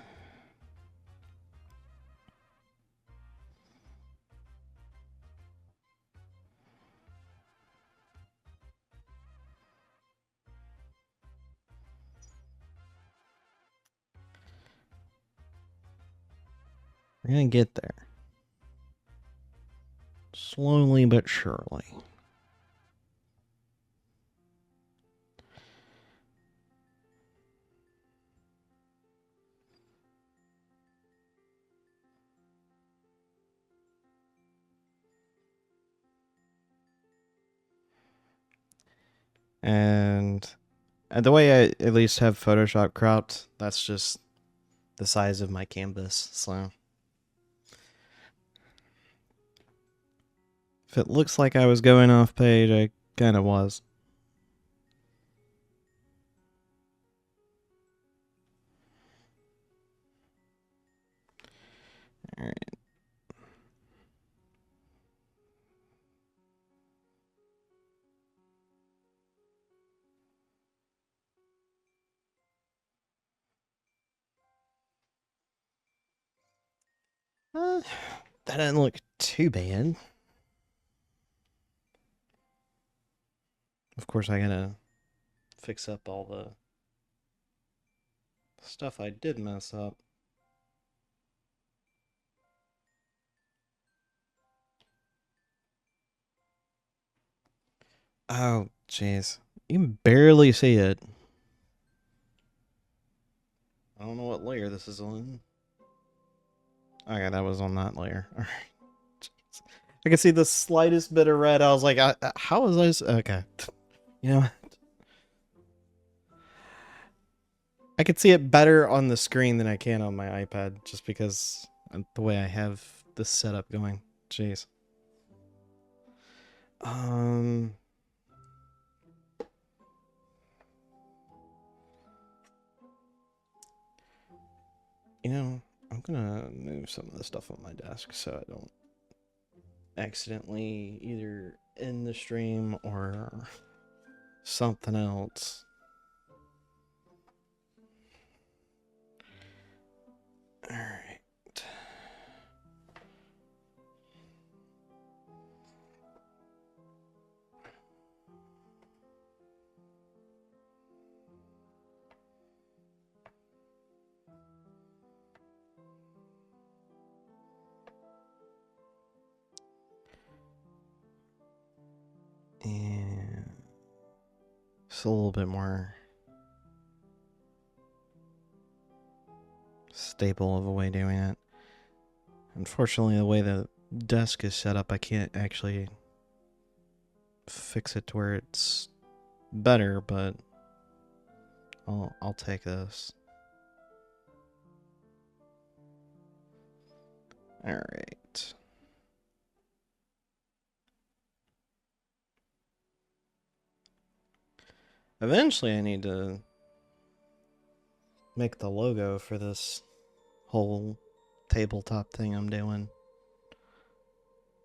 we're going to get there. Slowly but surely. And the way I at least have Photoshop cropped, that's just the size of my canvas, so if it looks like I was going off page, I kind of was. All right. That doesn't look too bad. Of course, I gotta fix up all the stuff I did mess up. Oh, jeez. You can barely see it. I don't know what layer this is on. Okay, that was on that layer. All right. I can see the slightest bit of red. I was like, how was I? Okay. You know, I could see it better on the screen than I can on my iPad just because of the way I have this setup going. Jeez. You know, I'm gonna move some of the stuff on my desk so I don't accidentally either end the stream or something else. All right. And just a little bit more stable of a way doing it. Unfortunately, the way the desk is set up, I can't actually fix it to where it's better, but I'll take this. All right. Eventually, I need to make the logo for this whole tabletop thing I'm doing.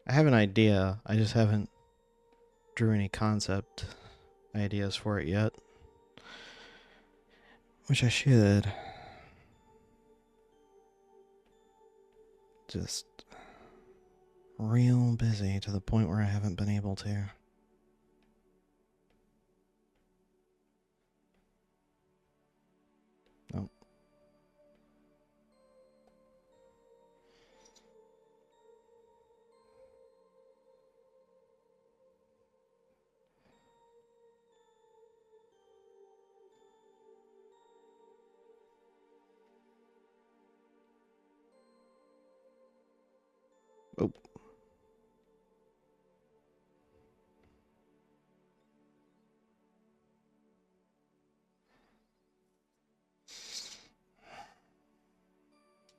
I have an idea, I just haven't drew any concept ideas for it yet. Which I should. Just real busy to the point where I haven't been able to. Oh. Oh.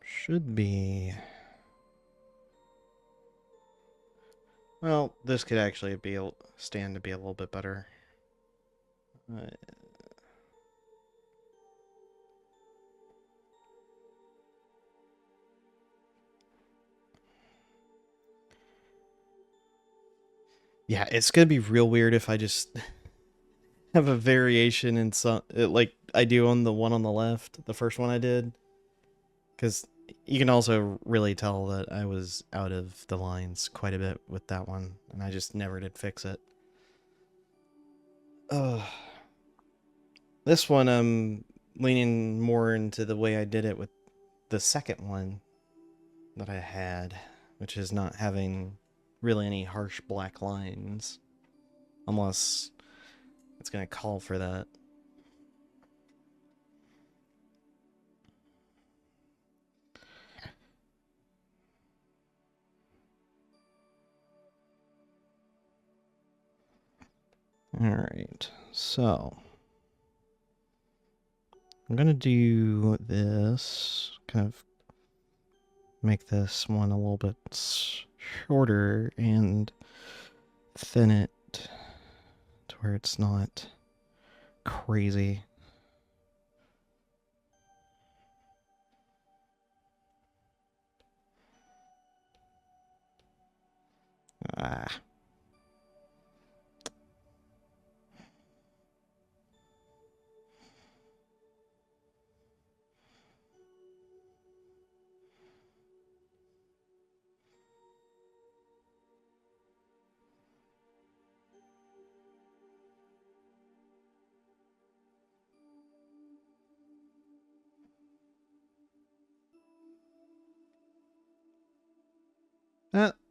Should be. Well, this could actually stand to be a little bit better. Yeah, it's gonna be real weird if I just have a variation in some, like I do on the one on the left, the first one I did, because you can also really tell that I was out of the lines quite a bit with that one, and I just never did fix it. This one I'm leaning more into the way I did it with the second one that I had, which is not having really any harsh black lines, unless it's gonna call for that. Alright, so I'm gonna do this, kind of make this one a little bit shorter and thin it to where it's not crazy. Ah.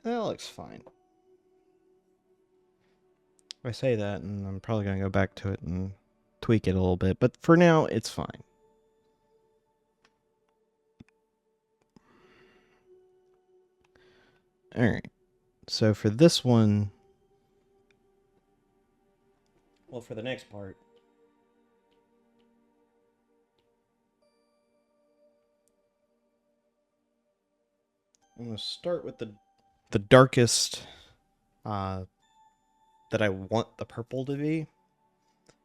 That looks fine. I say that, and I'm probably gonna go back to it and tweak it a little bit, but for now, it's fine. Alright, so for this one, well, for the next part, I'm gonna start with the darkest that I want the purple to be,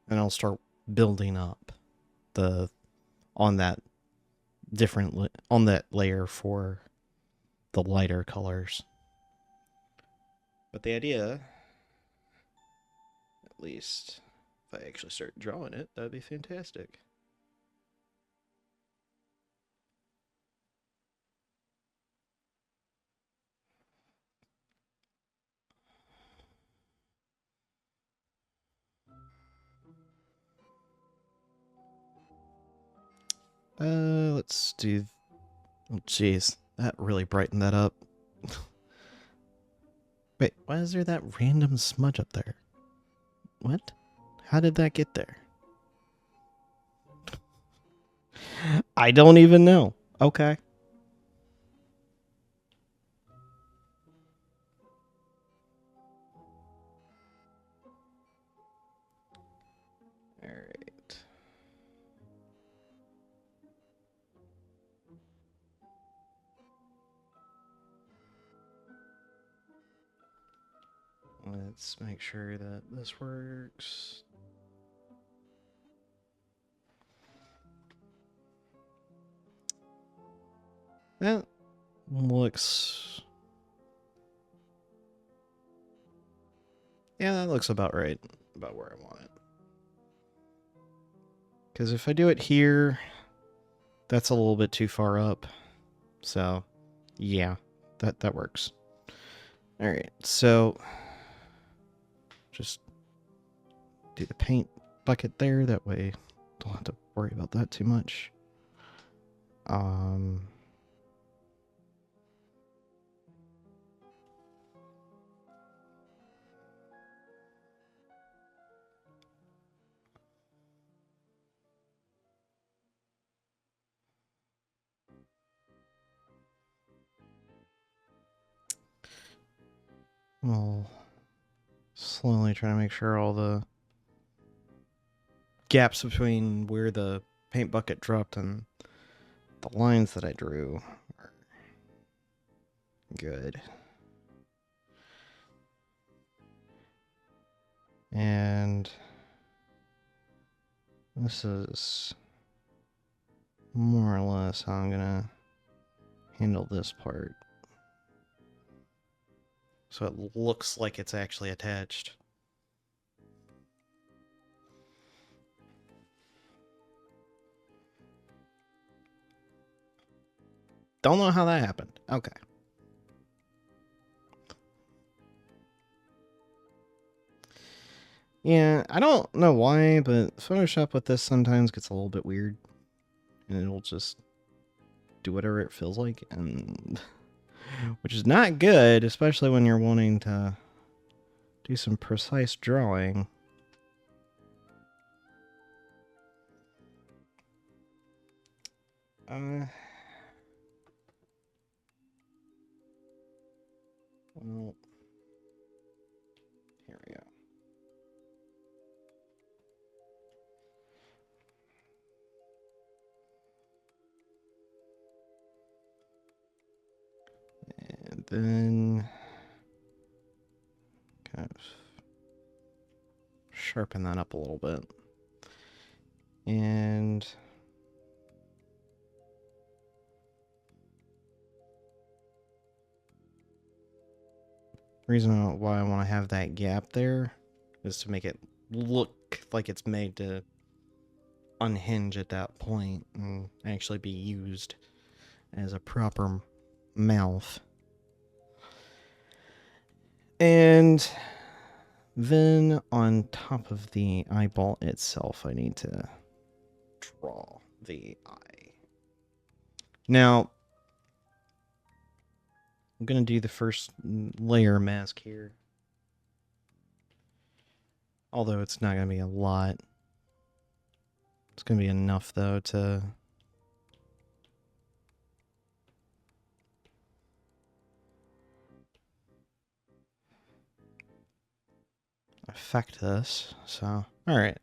and I'll start building up the on that on that layer for the lighter colors. But the idea, at least if I actually start drawing it, that'd be fantastic. Let's do. Oh, jeez, that really brightened that up. Wait, why is there that random smudge up there? What? How did that get there? I don't even know. Okay. Alright. Let's make sure that this works. That looks... Yeah, that looks about right. About where I want it. Because if I do it here, that's a little bit too far up. So, yeah, that works. Alright, so... Just do the paint bucket there. That way, don't have to worry about that too much. We'll slowly try to make sure all the gaps between where the paint bucket dropped and the lines that I drew are good. And this is more or less how I'm gonna handle this part. So it looks like it's actually attached. Don't know how that happened. Okay. Yeah, I don't know why, but Photoshop with this sometimes gets a little bit weird. And it'll just do whatever it feels like, and which is not good, especially when you're wanting to do some precise drawing. Well, here we go. And then kind of sharpen that up a little bit. And the reason why I want to have that gap there is to make it look like it's made to unhinge at that point and actually be used as a proper mouth. And then on top of the eyeball itself, I need to draw the eye. Now, I'm going to do the first layer mask here. Although it's not going to be a lot. It's going to be enough, though, to affect this. So, alright.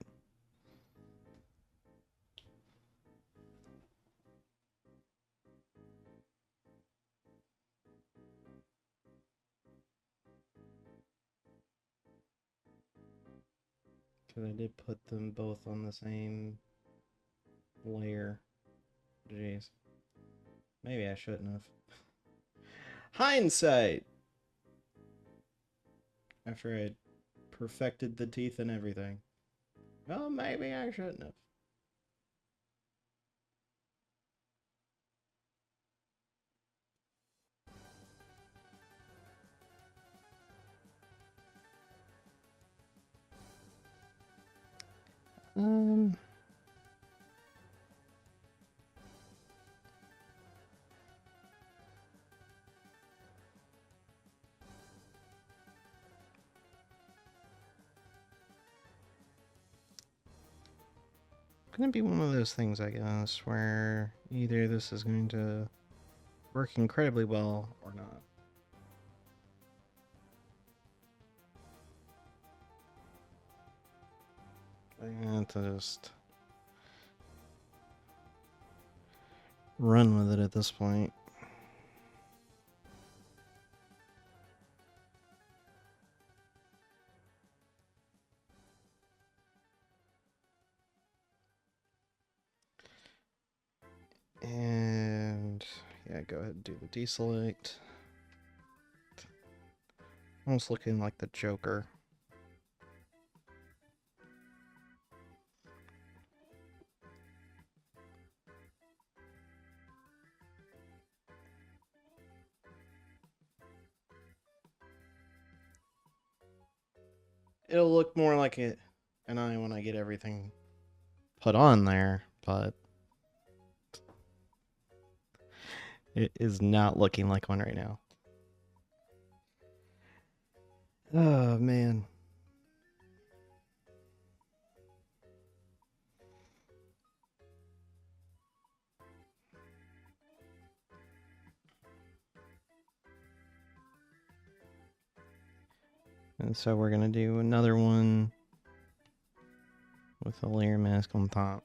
Because I did put them both on the same layer. Jeez. Maybe I shouldn't have. Hindsight! After I had perfected the teeth and everything. Well, maybe I shouldn't have. Gonna be one of those things, I guess, where either this is going to work incredibly well or not. I have to just run with it at this point. And yeah, go ahead and do the deselect. Almost looking like the Joker. It'll look more like an eye when I get everything put on there, but it is not looking like one right now. Oh, man. And so we're going to do another one with a layer mask on top.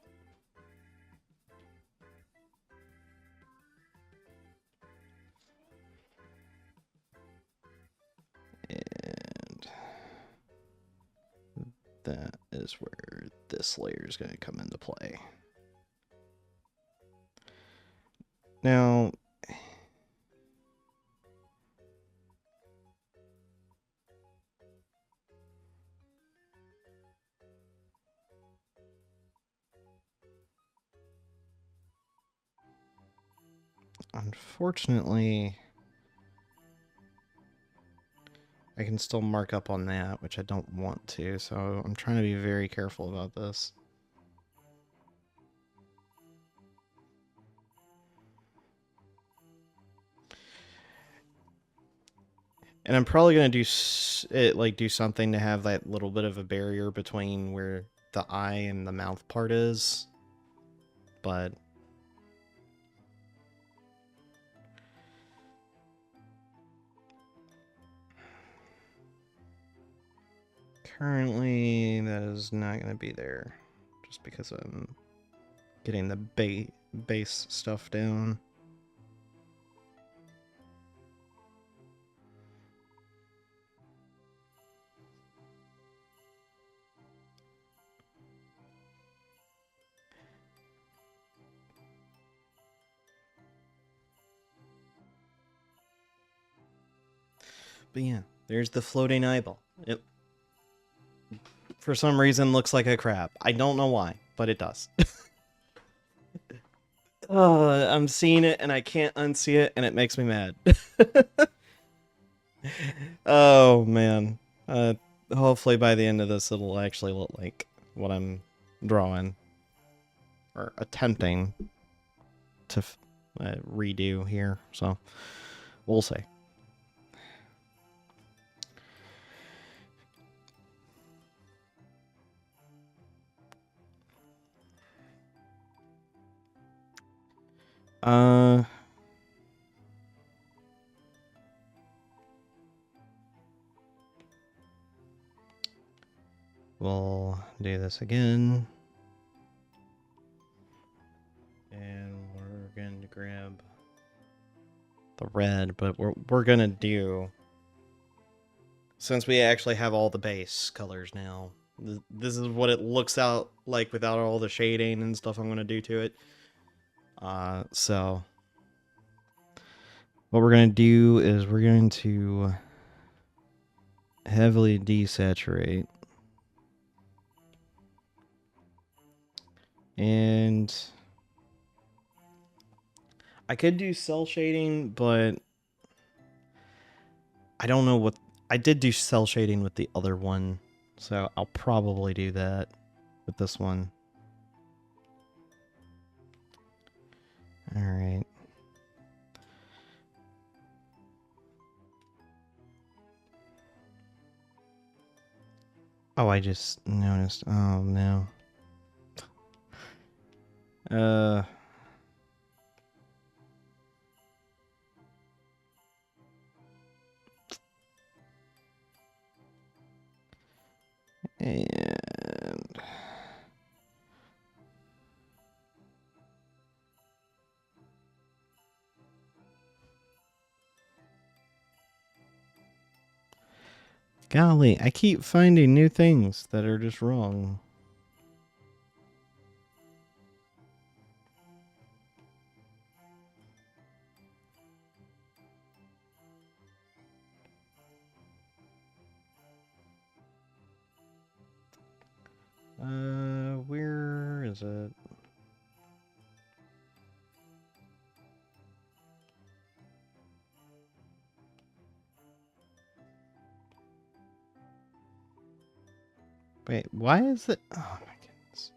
And that is where this layer is going to come into play. Now, unfortunately, I can still mark up on that, which I don't want to, so I'm trying to be very careful about this. And I'm probably gonna do do something to have that little bit of a barrier between where the eye and the mouth part is, but currently that is not gonna be there, just because I'm getting the base stuff down. But yeah, there's the floating eyeball. It, for some reason, looks like a crab. I don't know why, but it does. I'm seeing it and I can't unsee it, and it makes me mad. Oh man. Hopefully by the end of this, it'll actually look like what I'm drawing or attempting to redo here. So we'll see. We'll do this again. And we're going to grab the red, but we're going to do, since we actually have all the base colors now, this is what it looks out like without all the shading and stuff I'm going to do to it. So what we're going to do is we're going to heavily desaturate. And I could do cell shading, but I don't know what... I did do cell shading with the other one, so I'll probably do that with this one. Alright. Oh, I just noticed. Oh, no. And... golly, I keep finding new things that are just wrong. Where is it? Wait, why is it? Oh my goodness.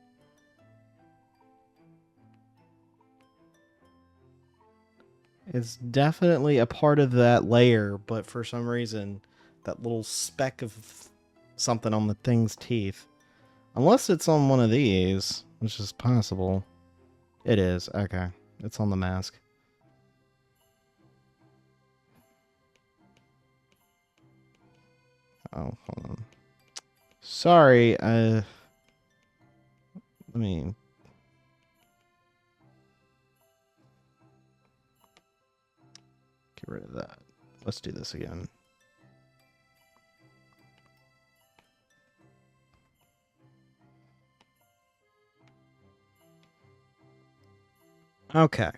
It's definitely a part of that layer, but for some reason, that little speck of something on the thing's teeth. Unless it's on one of these, which is possible. It is, okay. It's on the mask. Oh, hold on. Sorry, let me... Get rid of that. Let's do this again. Okay.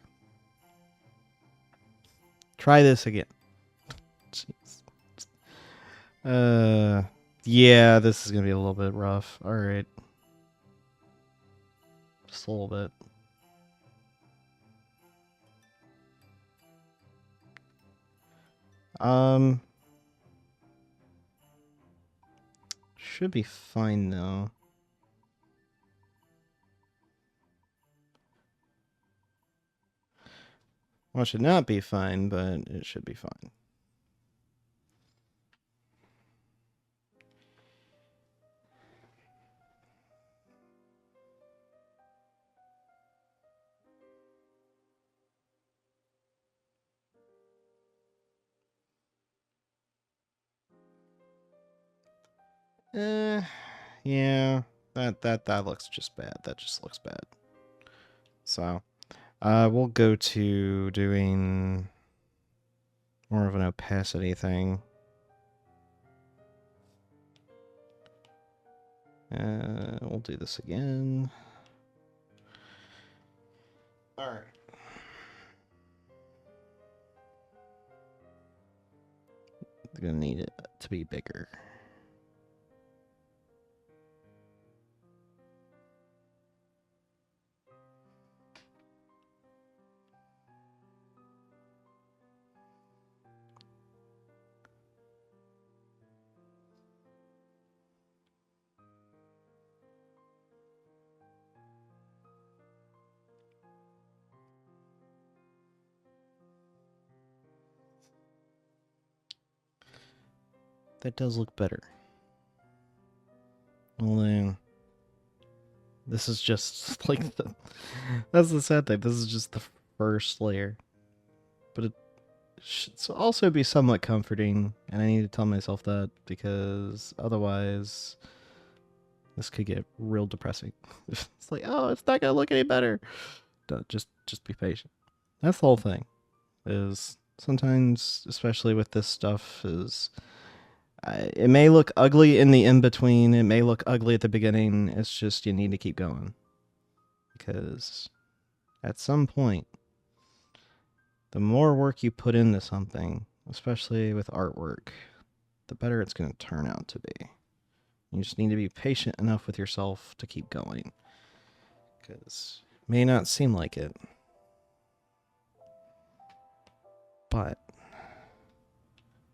Try this again. Jeez. Yeah, this is gonna be a little bit rough. Alright. Just a little bit. Should be fine though. Well, it should not be fine, but it should be fine. Yeah, that looks just bad. That just looks bad. So, we'll go to doing more of an opacity thing. We'll do this again. All right. Gonna need it to be bigger. That does look better. Well then, this is just like the... That's the sad thing. This is just the first layer. But it should also be somewhat comforting, and I need to tell myself that, because otherwise this could get real depressing. It's like, oh, it's not gonna look any better. Just be patient. That's the whole thing. Is sometimes, especially with this stuff, is it may look ugly in the in-between, it may look ugly at the beginning, it's just you need to keep going. Because at some point, the more work you put into something, especially with artwork, the better it's going to turn out to be. You just need to be patient enough with yourself to keep going. Because it may not seem like it, but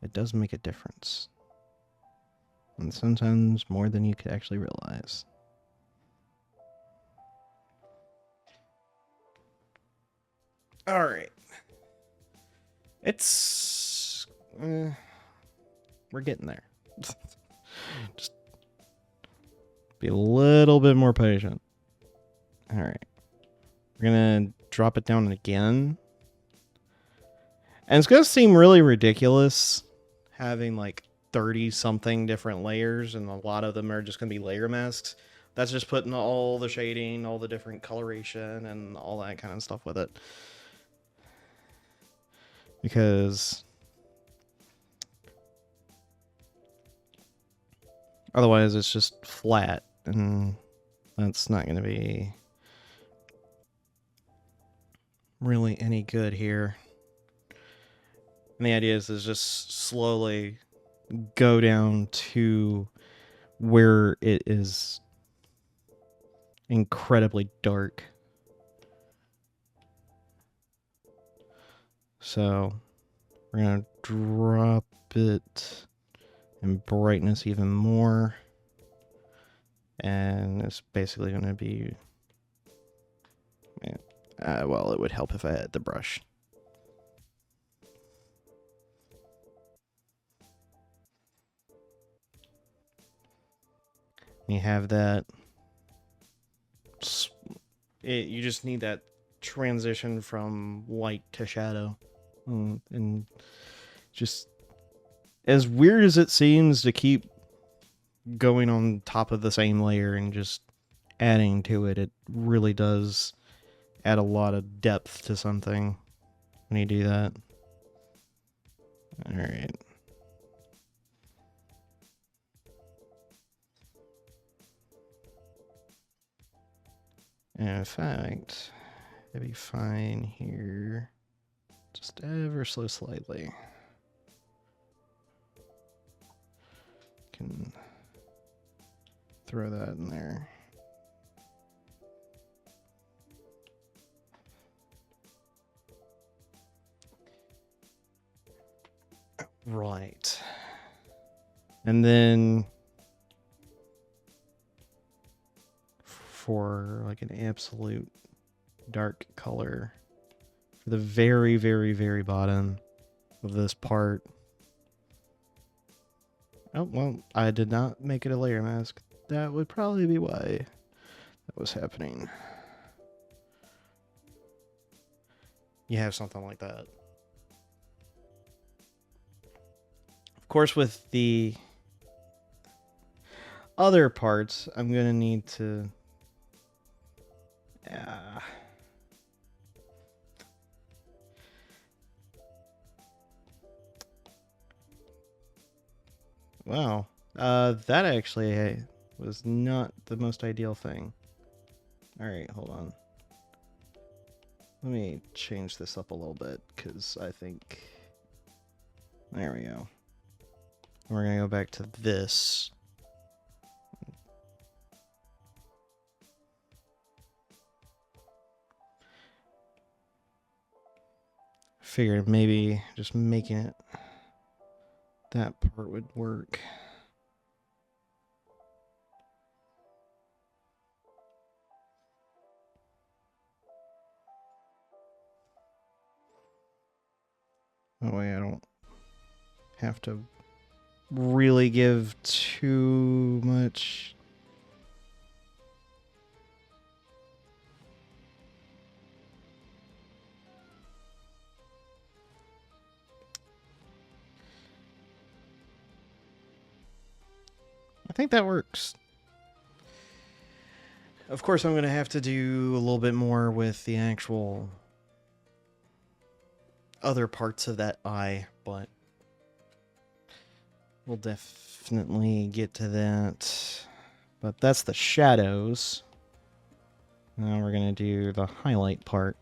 it does make a difference. And sometimes more than you could actually realize. Alright. It's... we're getting there. Just be a little bit more patient. Alright. We're gonna drop it down again. And it's gonna seem really ridiculous having like 30-something different layers, and a lot of them are just going to be layer masks. That's just putting all the shading, all the different coloration, and all that kind of stuff with it. Because otherwise it's just flat, and that's not going to be really any good here. And the idea is just slowly go down to where it is incredibly dark. So we're going to drop it in brightness even more. And it's basically going to be... well, it would help if I had the brush. You have that. You just need that transition from light to shadow. And just... As weird as it seems to keep going on top of the same layer and just adding to it, it really does add a lot of depth to something when you do that. Alright. In fact, it'd be fine here. Just ever so slightly. Can throw that in there. Right. And then for like an absolute dark color for the very, very, very bottom of this part. Oh, well, I did not make it a layer mask. That would probably be why that was happening. You have something like that. Of course, with the other parts, I'm going to need to... Wow. That actually was not the most ideal thing. Alright, hold on. Let me change this up a little bit, because I think... There we go. We're going to go back to this. Figured maybe just making it that part would work. That way I don't have to really give too much. I think that works. Of course, I'm going to have to do a little bit more with the actual other parts of that eye, but we'll definitely get to that. But that's the shadows. Now we're going to do the highlight part.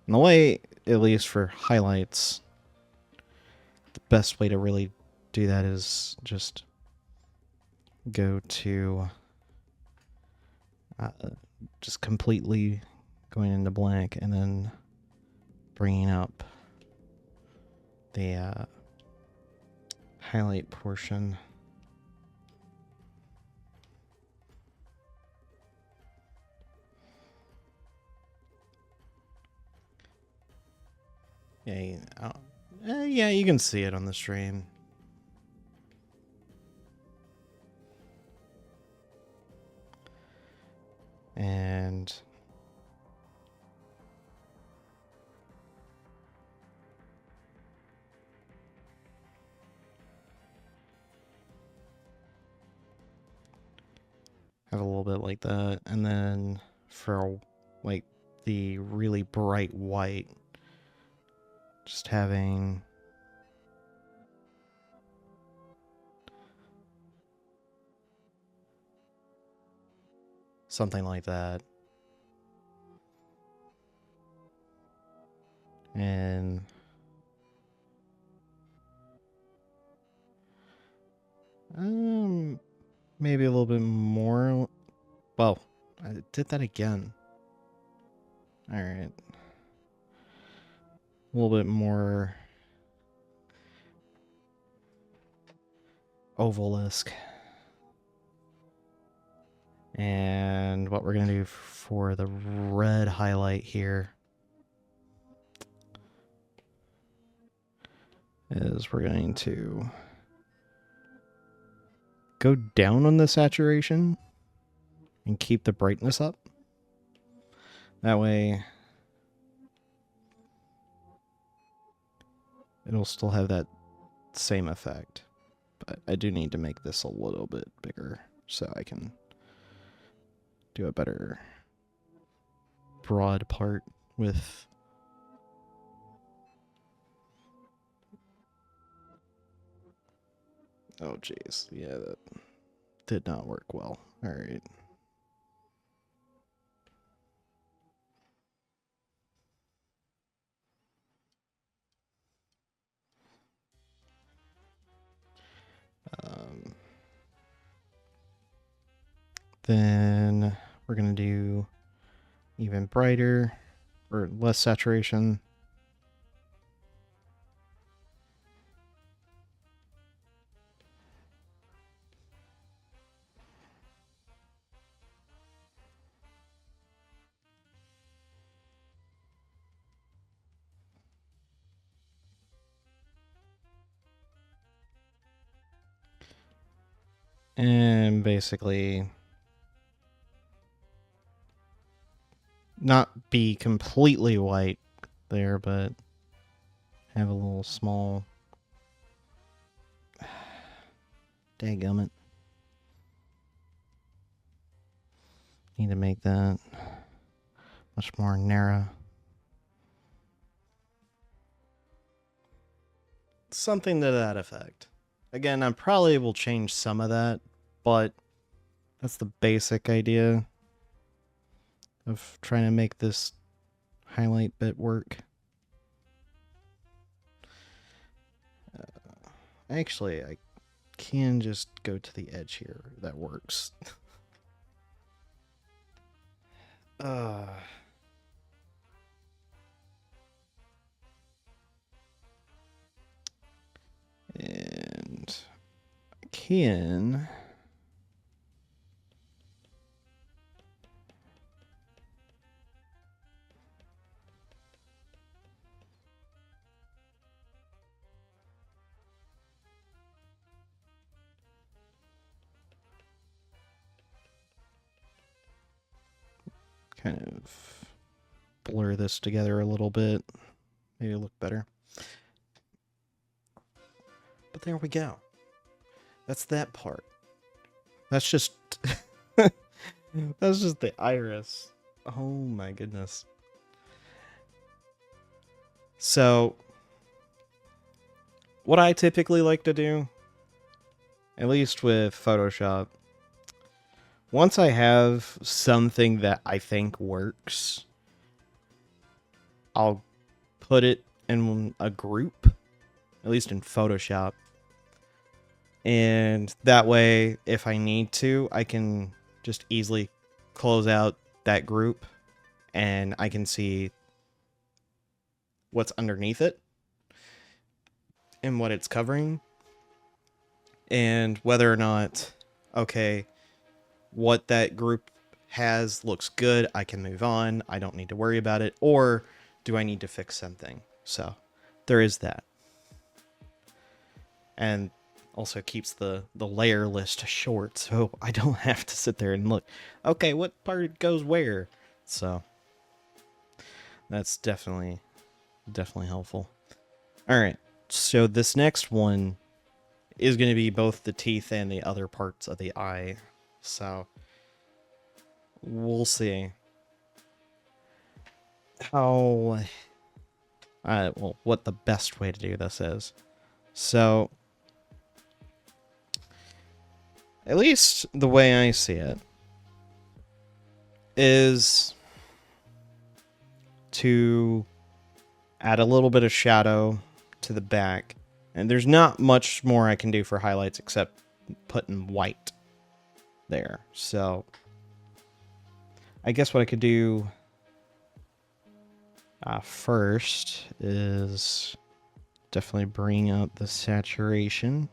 And the way, at least for highlights, the best way to really do that is just go to just completely going into blank and then bringing up the highlight portion. Yeah, you can see it on the stream. And have a little bit like that. And then for like the really bright white, just having something like that. And maybe a little bit more. Well, I did that again. All right. A little bit more oval-esque. And what we're going to do for the red highlight here is we're going to go down on the saturation and keep the brightness up. That way it'll still have that same effect. But I do need to make this a little bit bigger so I can do a better broad part with... Oh, jeez. Yeah, that did not work well. All right. Then we're going to do even brighter or less saturation. And basically not be completely white there, but have a little small... Dadgummit. Need to make that much more narrow. Something to that effect. Again, I probably will change some of that, but that's the basic idea of trying to make this highlight bit work. Actually, I can just go to the edge here. That works. And I can... kind of blur this together a little bit. Maybe look better. But there we go. That's that part. That's just... that's just the iris. Oh my goodness. So, what I typically like to do, at least with Photoshop, once I have something that I think works, I'll put it in a group, at least in Photoshop. And that way, if I need to, I can just easily close out that group and I can see what's underneath it and what it's covering. And whether or not, okay, what that group has looks good, I can move on, I don't need to worry about it, or do I need to fix something? So there is that. And also keeps the layer list short, so I don't have to sit there and look, okay, what part goes where? So that's definitely helpful. All right, so this next one is going to be both the teeth and the other parts of the eye. So we'll see how, well, what the best way to do this is. So, at least the way I see it is to add a little bit of shadow to the back. And there's not much more I can do for highlights except putting white there. So, I guess what I could do first is definitely bring out the saturation.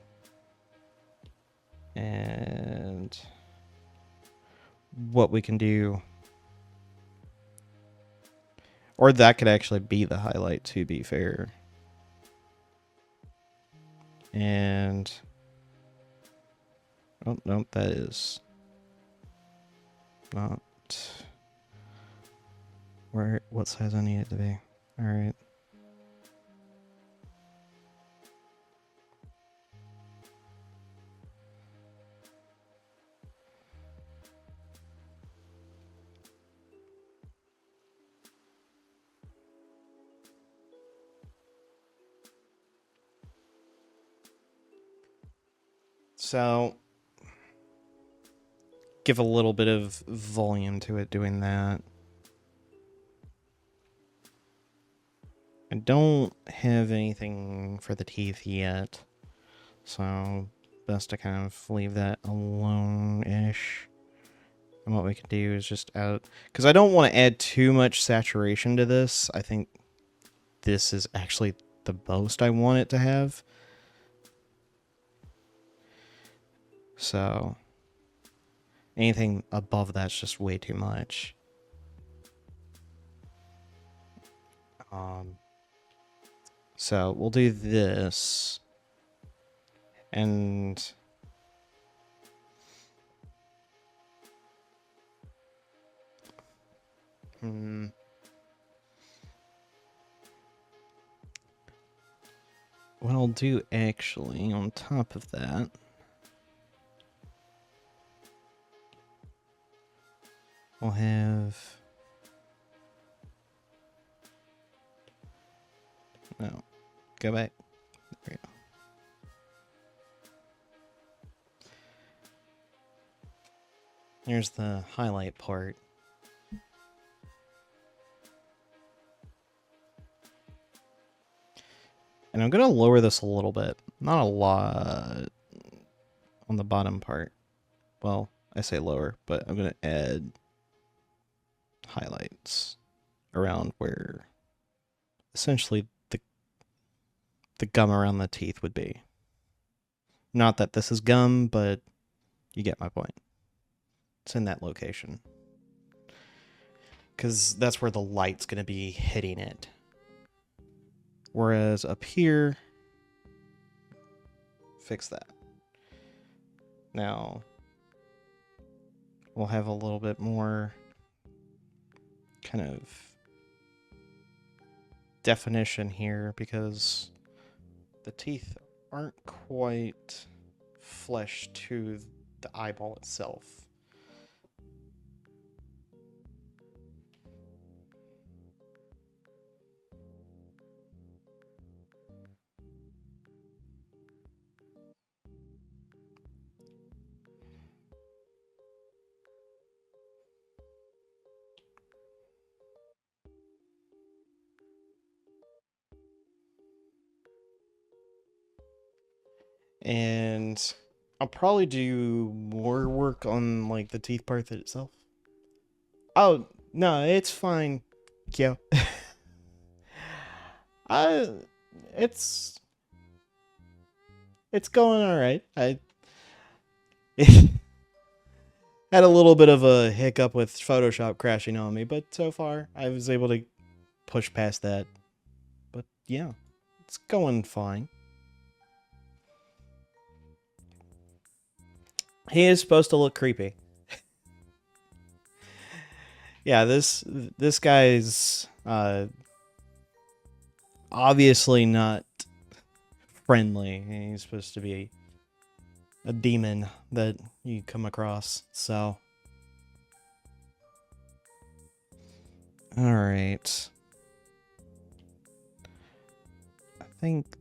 And what we can do, or that could actually be the highlight, to be fair. And oh no, that is not where, what size I need it to be. All right. So, give a little bit of volume to it doing that. I don't have anything for the teeth yet, so best to kind of leave that alone-ish. And what we can do is just add... Because I don't want to add too much saturation to this. I think this is actually the most I want it to have. So, anything above that's just way too much. So, we'll do this. And... what I'll do, actually, on top of that... we'll have... No. Go back. There we go. Here's the highlight part. And I'm going to lower this a little bit. Not a lot on the bottom part. Well, I say lower, but I'm going to add highlights around where essentially the gum around the teeth would be. Not that this is gum, but you get my point. It's in that location. Because that's where the light's going to be hitting it. Whereas up here, fix that. Now, we'll have a little bit more kind of definition here because the teeth aren't quite flesh to the eyeball itself. And I'll probably do more work on like the teeth part itself. Oh, no, it's fine. Yeah. It's going all right. I had a little bit of a hiccup with Photoshop crashing on me, but so far I was able to push past that. But yeah, it's going fine. He is supposed to look creepy. Yeah, this guy's obviously not friendly. He's supposed to be a demon that you come across, so... Alright. I think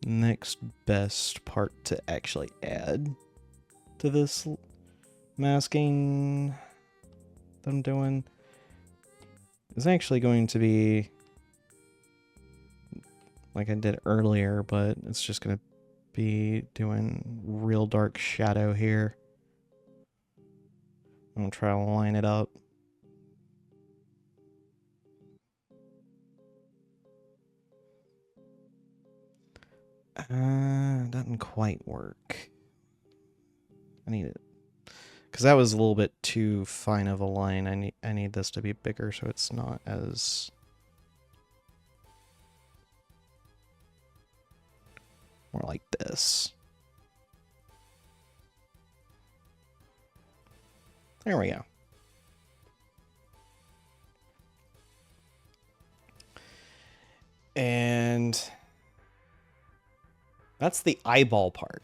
next best part to actually add to this masking that I'm doing is actually going to be like I did earlier, but it's just going to be doing real dark shadow here. I'm going to try to line it up. Doesn't quite work. I need it. Because that was a little bit too fine of a line. I need this to be bigger so it's not as... more like this. There we go. And that's the eyeball part.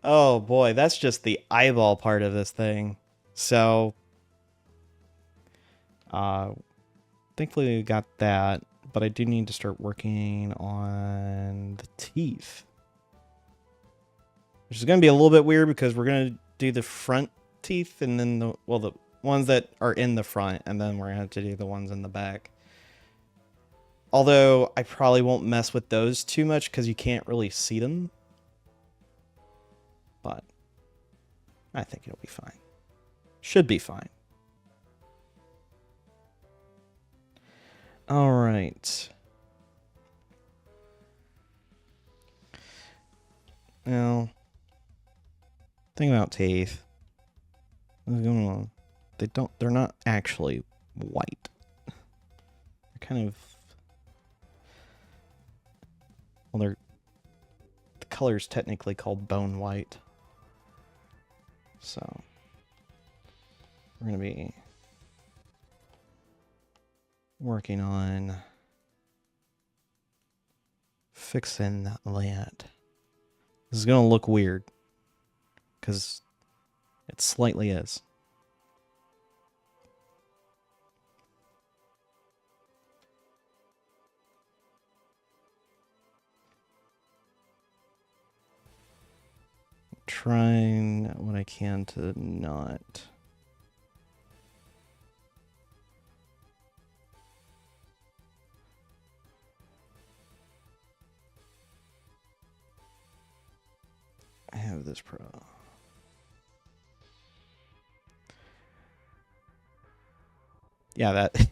Oh boy, that's just the eyeball part of this thing. So, thankfully we got that, but I do need to start working on the teeth. Which is going to be a little bit weird because we're going to do the front teeth and then the ones that are in the front, and then we're going to have to do the ones in the back. Although I probably won't mess with those too much because you can't really see them. But I think it'll be fine. Should be fine. All right. Now, thing about teeth. They're not actually white. They're kind of, well, the color's technically called bone white. So, we're going to be working on fixing that. This is going to look weird, because it slightly is. Trying what I can to not. I have this pro. Yeah, that.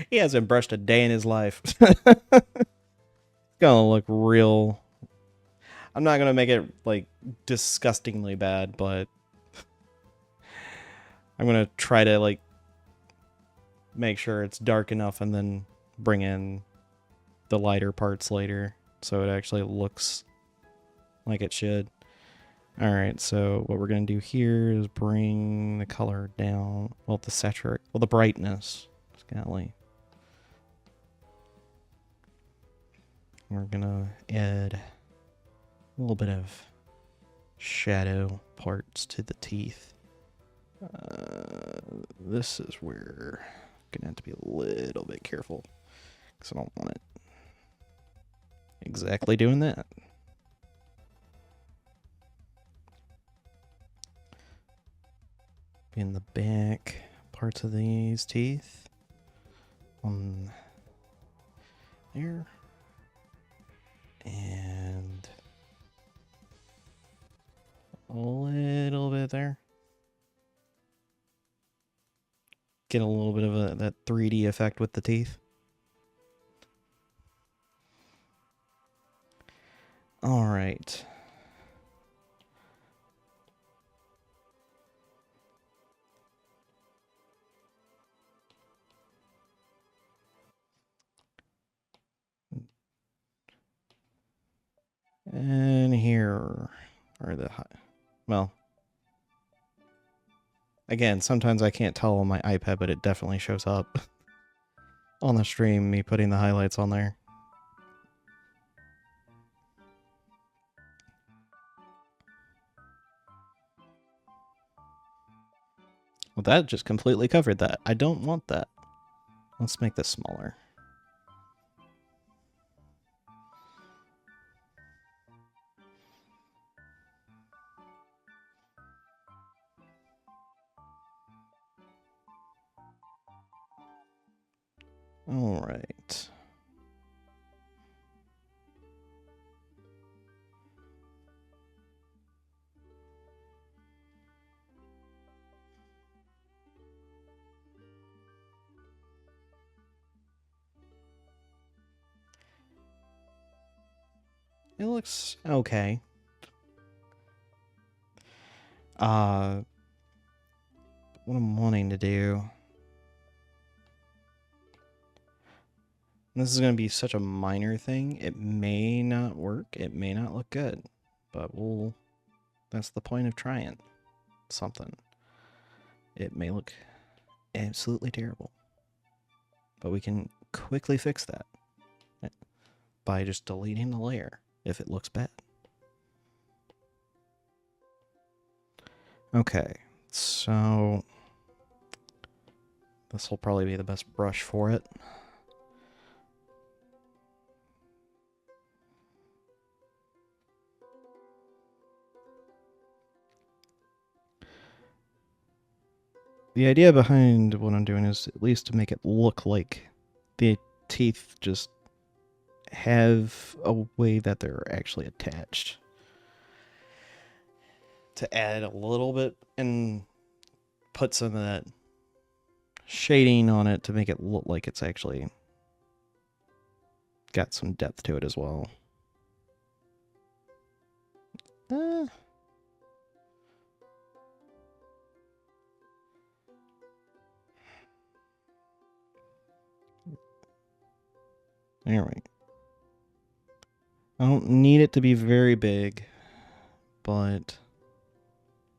He hasn't brushed a day in his life. It's gonna look real. I'm not gonna make it like disgustingly bad, but I'm gonna try to like make sure it's dark enough and then bring in the lighter parts later so it actually looks like it should. Alright, so what we're going to do here is bring the color down. Well, the brightness. Golly. We're going to add a little bit of shadow parts to the teeth. This is where I'm going to have to be a little bit careful because I don't want it exactly doing that. In the back parts of these teeth. On there. And a little bit there. Get a little bit of that 3D effect with the teeth. All right. And here are the, well, again, sometimes I can't tell on my iPad, but it definitely shows up on the stream, me putting the highlights on there. Well, that just completely covered that. I don't want that. Let's make this smaller. All right. It looks okay. What I'm wanting to do. This is going to be such a minor thing. It may not work. It may not look good. But that's the point of trying something. It may look absolutely terrible. But we can quickly fix that by just deleting the layer if it looks bad. Okay, so this will probably be the best brush for it. the idea behind what I'm doing is at least to make it look like the teeth just have a way that they're actually attached. To add a little bit and put some of that shading on it to make it look like it's actually got some depth to it as well. Anyway, I don't need it to be very big, but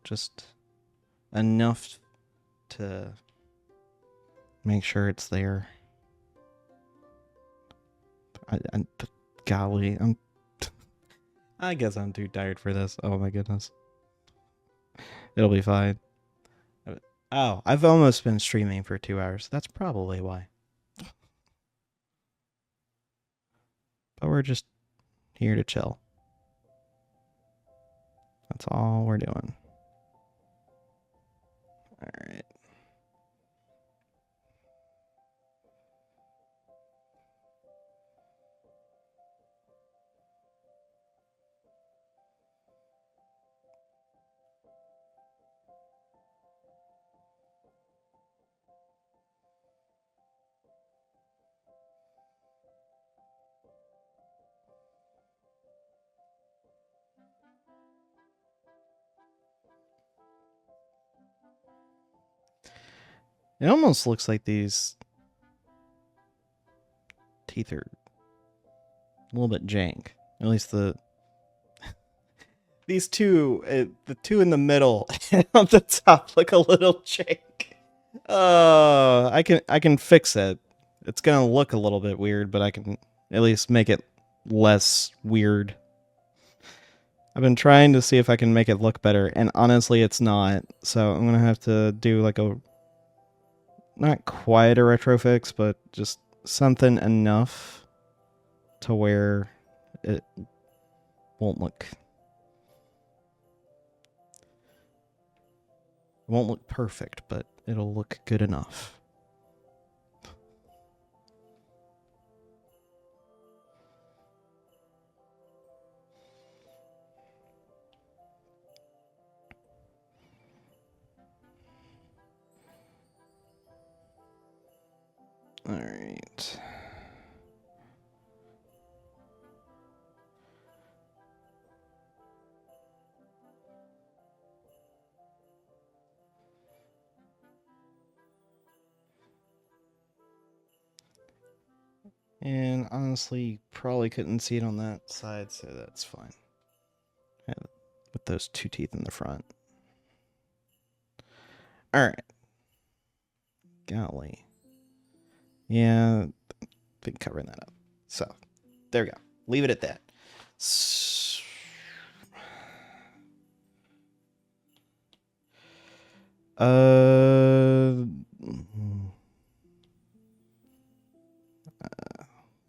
just enough to make sure it's there. Golly, I guess I'm too tired for this. Oh my goodness. It'll be fine. Oh, I've almost been streaming for 2 hours. That's probably why. But we're just here to chill. That's all we're doing. Alright. It almost looks like these teeth are a little bit jank. At least these two, the two in the middle and on the top look a little jank. I can fix it. It's gonna look a little bit weird, but I can at least make it less weird. I've been trying to see if I can make it look better, and honestly, it's not. So I'm gonna have to do like a not quite a retro fix, but just something enough to where it won't look perfect, but it'll look good enough. All right. And honestly, probably couldn't see it on that side, so that's fine. With those two teeth in the front. Alright. Golly. Yeah, been covering that up. So, there we go. Leave it at that.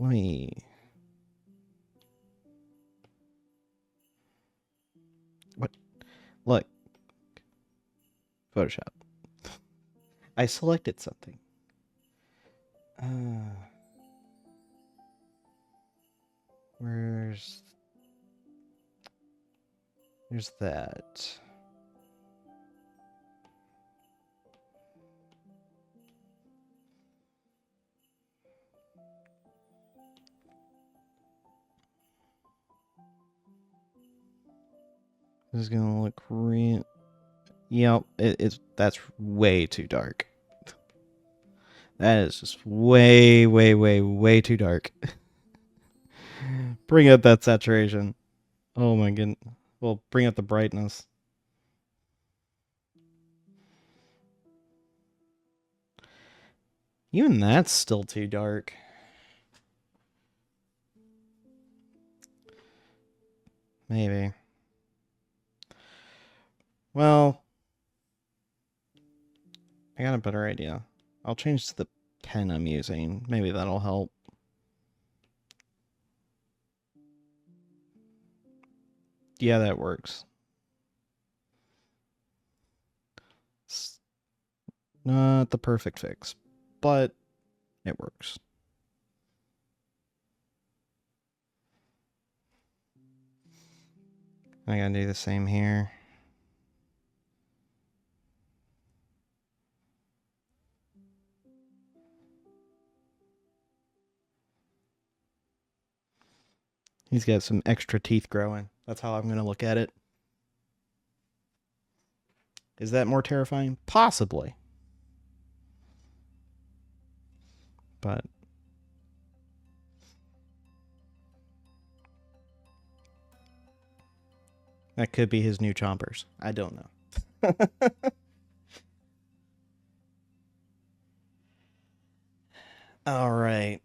Let me... What? Look. Photoshop. I selected something. Where's that? This is gonna look real. Yep, that's way too dark. That is just way, way, way, way too dark. Bring up that saturation. Oh my goodness. Well, bring up the brightness. Even that's still too dark. Maybe. Well, I got a better idea. I'll change to the pen I'm using. Maybe that'll help. Yeah, that works. Not the perfect fix, but it works. I gotta do the same here. He's got some extra teeth growing. That's how I'm going to look at it. Is that more terrifying? Possibly. But that could be his new chompers. I don't know. All right.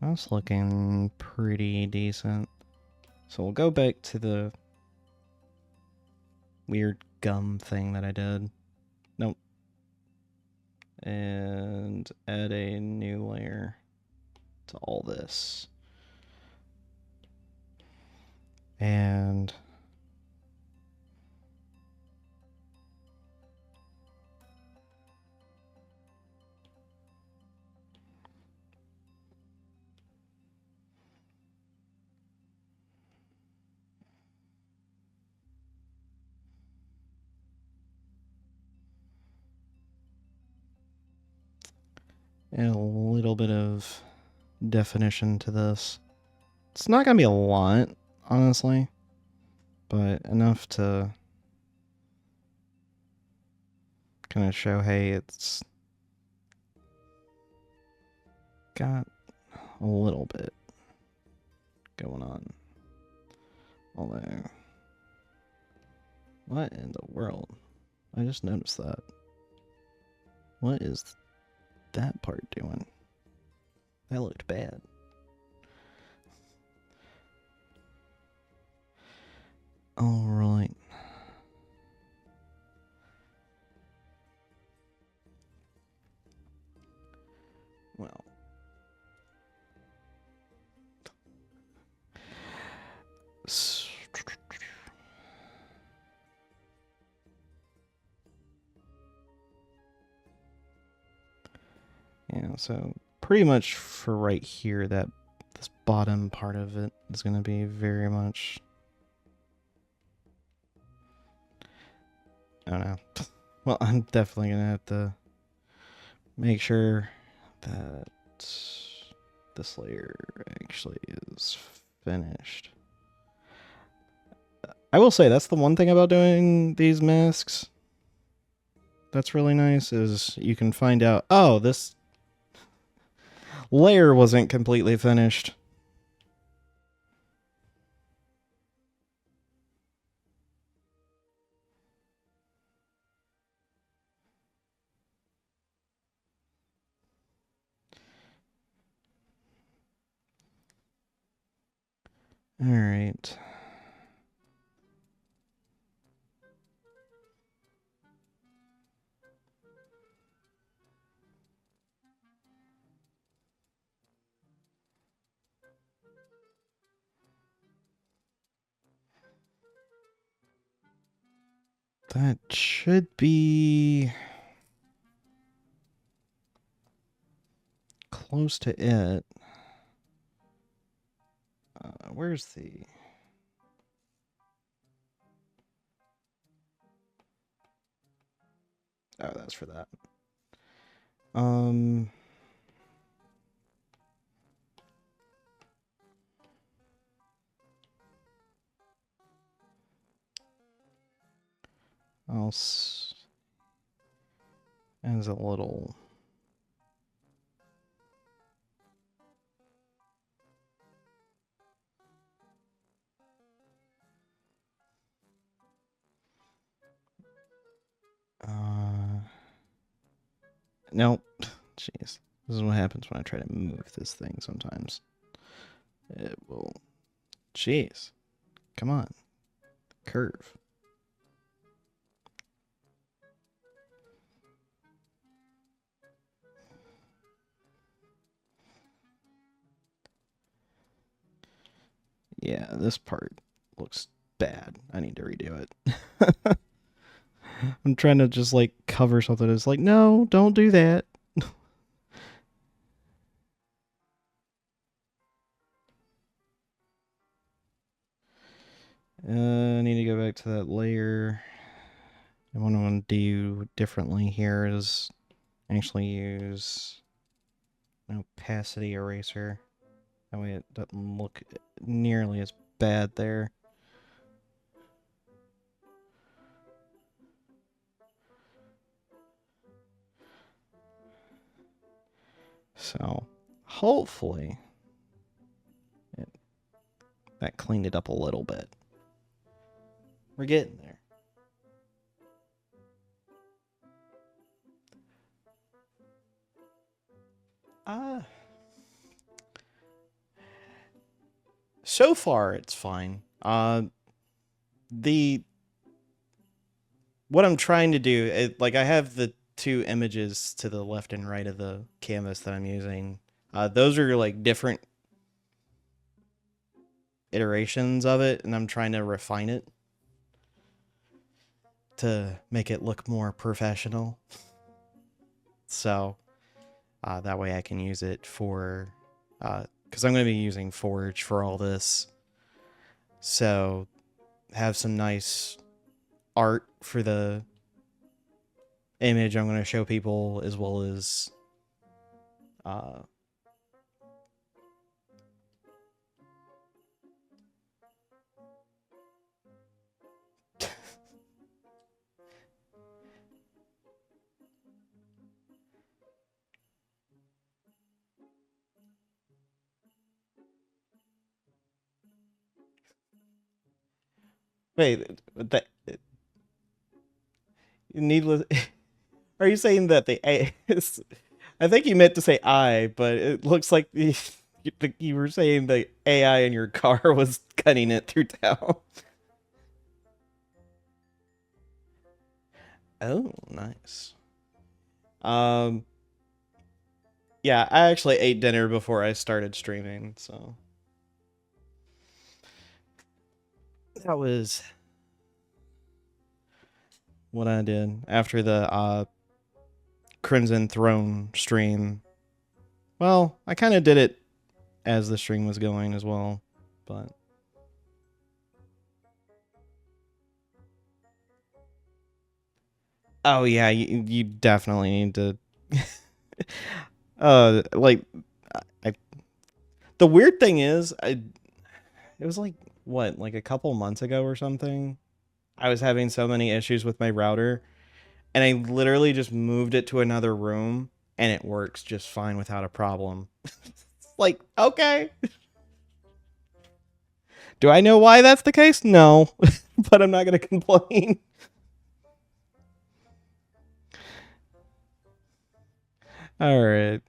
That's looking pretty decent. So we'll go back to the weird gum thing that I did. Nope. And add a new layer to all this. And a little bit of definition to this. It's not going to be a lot, honestly, but enough to kind of show, hey, it's got a little bit going on. Although, what in the world? I just noticed that. What is that part doing? That looked bad. All right. Well. Yeah, so pretty much for right here, that this bottom part of it is going to be very much... I don't know. Well, I'm definitely going to have to make sure that this layer actually is finished. I will say that's the one thing about doing these masks that's really nice, is you can find out, oh, this layer wasn't completely finished. All right. That should be close to it. Where's the... Oh, that's for that. As a little... Nope. Jeez. This is what happens when I try to move this thing sometimes. It will... Jeez. Come on. Curve. Yeah, this part looks bad. I need to redo it. I'm trying to just like cover something. It's like, no, don't do that. I need to go back to that layer. And what I'm going to do differently here is actually use an opacity eraser. That way it doesn't look nearly as bad there. So hopefully that cleaned it up a little bit. We're getting there. So far it's fine. The what I'm trying to do, like I have the two images to the left and right of the canvas that I'm using. Those are like different iterations of it, and I'm trying to refine it to make it look more professional. So that way I can use it for, because I'm going to be using Forge for all this. So have some nice art for the image I'm going to show people, as well as wait, that needless. Are you saying that the A? I think you meant to say I, but it looks like you were saying the AI in your car was cutting it through town. Oh, nice. Um, yeah, I actually ate dinner before I started streaming, so that was what I did after the Crimson Throne stream. Well, I kind of did it as the stream was going as well, but oh yeah, you definitely need to. Like, I. The weird thing is, it was like what, like a couple months ago or something. I was having so many issues with my router, and I literally just moved it to another room, and it works just fine without a problem. Like, okay. Do I know why that's the case? No, but I'm not going to complain. All right.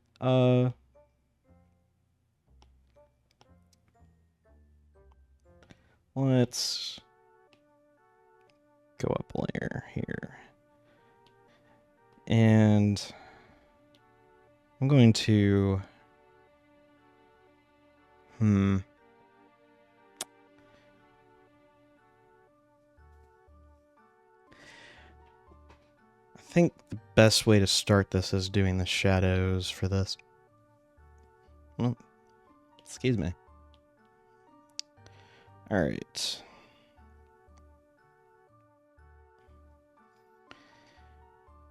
Let's go up a layer here. And I'm going to I think the best way to start this is doing the shadows for this. Well, excuse me. All right.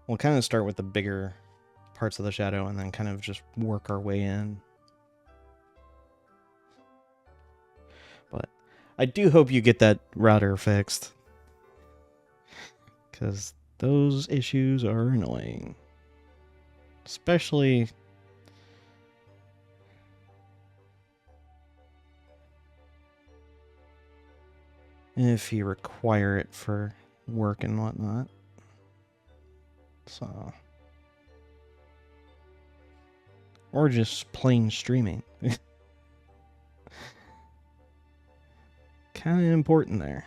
We'll kind of start with the bigger parts of the shadow and then kind of just work our way in. But I do hope you get that router fixed, because those issues are annoying. Especially if you require it for work and whatnot. So, or just plain streaming. Kind of important there.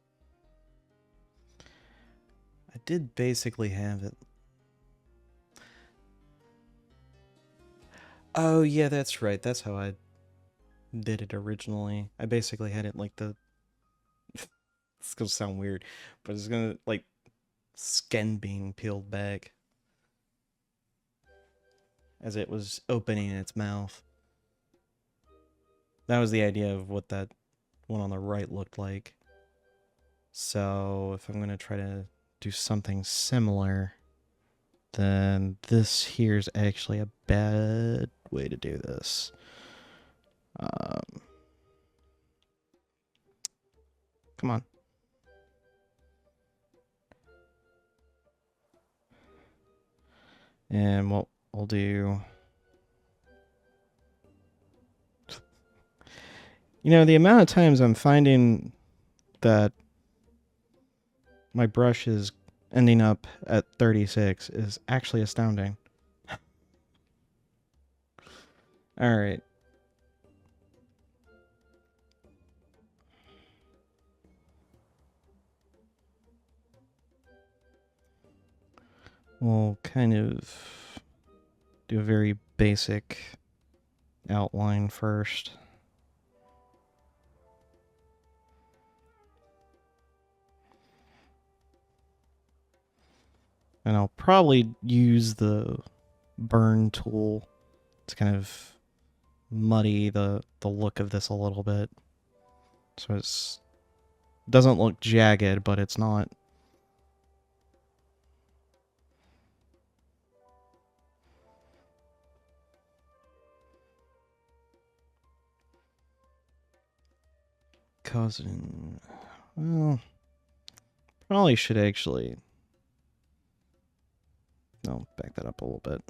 did basically have it. Oh, yeah, that's right. That's how I did it originally. I basically had it like the... It's gonna sound weird, but it's gonna, like, skin being peeled back as it was opening its mouth. That was the idea of what that one on the right looked like. So if I'm going to try to do something similar, then this here's actually a bad way to do this. Come on. And what we'll do... You know, the amount of times I'm finding that my brush is ending up at 36 is actually astounding. Alright. We'll kind of do a very basic outline first. And I'll probably use the burn tool to kind of muddy the look of this a little bit. So it doesn't look jagged, but it's not. Causing... Well, probably should actually... No, back that up a little bit.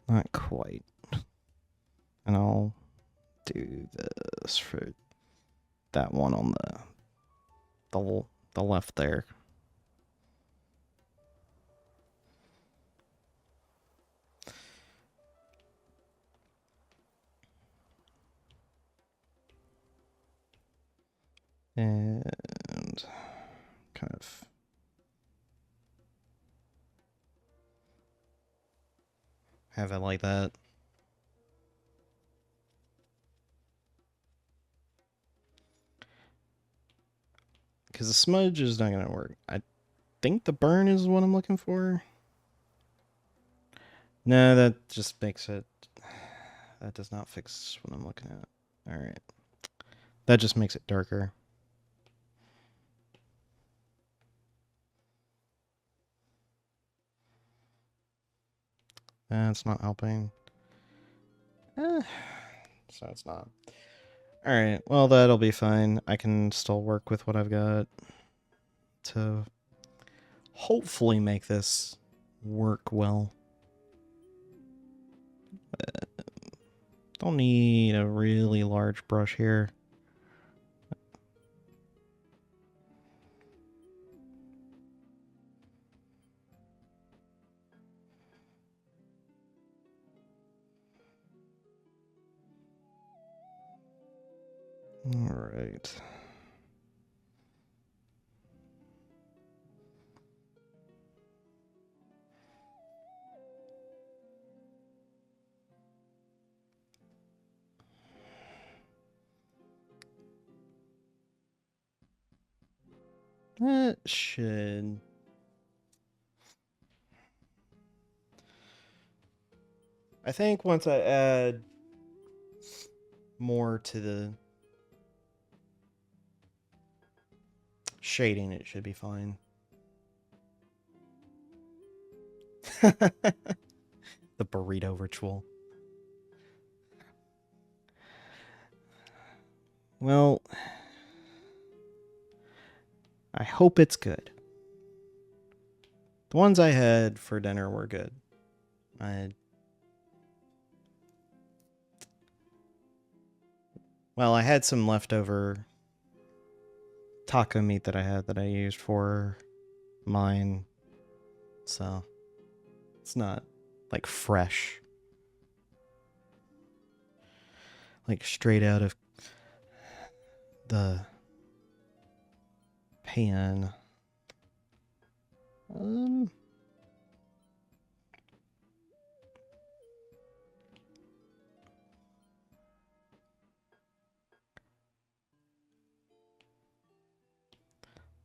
Not quite. And I'll do this for that one on the left there. And kind of have it like that. Because the smudge is not going to work. I think the burn is what I'm looking for. No, that just makes it... That does not fix what I'm looking at. Alright. That just makes it darker. That's not helping. So it's not. Alright, well that'll be fine. I can still work with what I've got to hopefully make this work well. Don't need a really large brush here. Alright. That should... I think once I add more to the shading, it should be fine. The burrito ritual. Well, I hope it's good. The ones I had for dinner were good. Well, I had some leftover taco meat that I had that I used for mine. So, it's not, like, fresh. like straight out of the pan.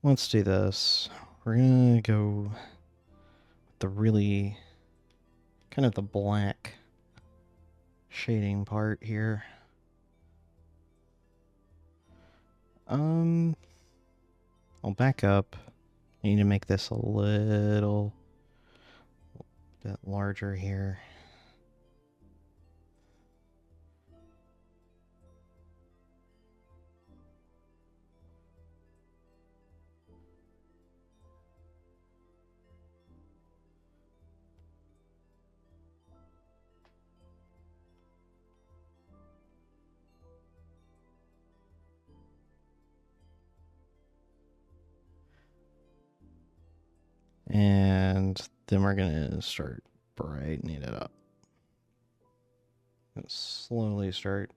Let's do this. We're gonna go with the really kind of the black shading part here. I'll back up. I need to make this a little bit larger here. And then we're gonna start brightening it up. Slowly start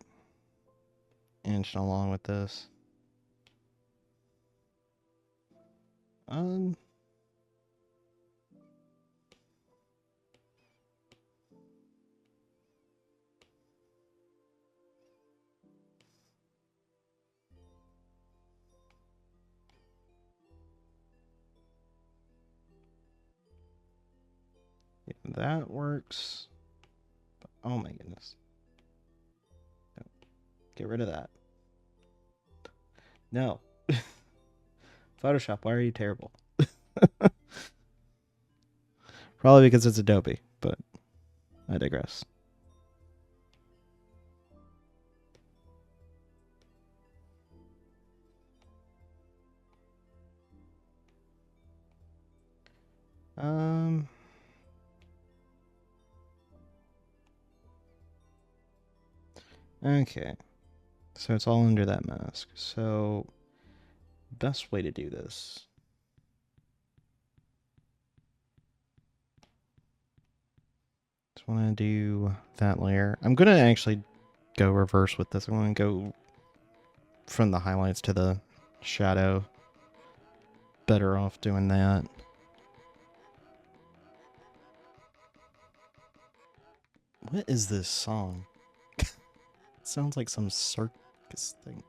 inching along with this. Yeah, that works. Oh my goodness. Get rid of that. No. Photoshop, why are you terrible? Probably because it's Adobe, but I digress. Okay. So it's all under that mask. So, best way to do this. Just want to do that layer. I'm going to actually go reverse with this. I'm going to go from the highlights to the shadow. Better off doing that. What is this song? It sounds like some circus thing.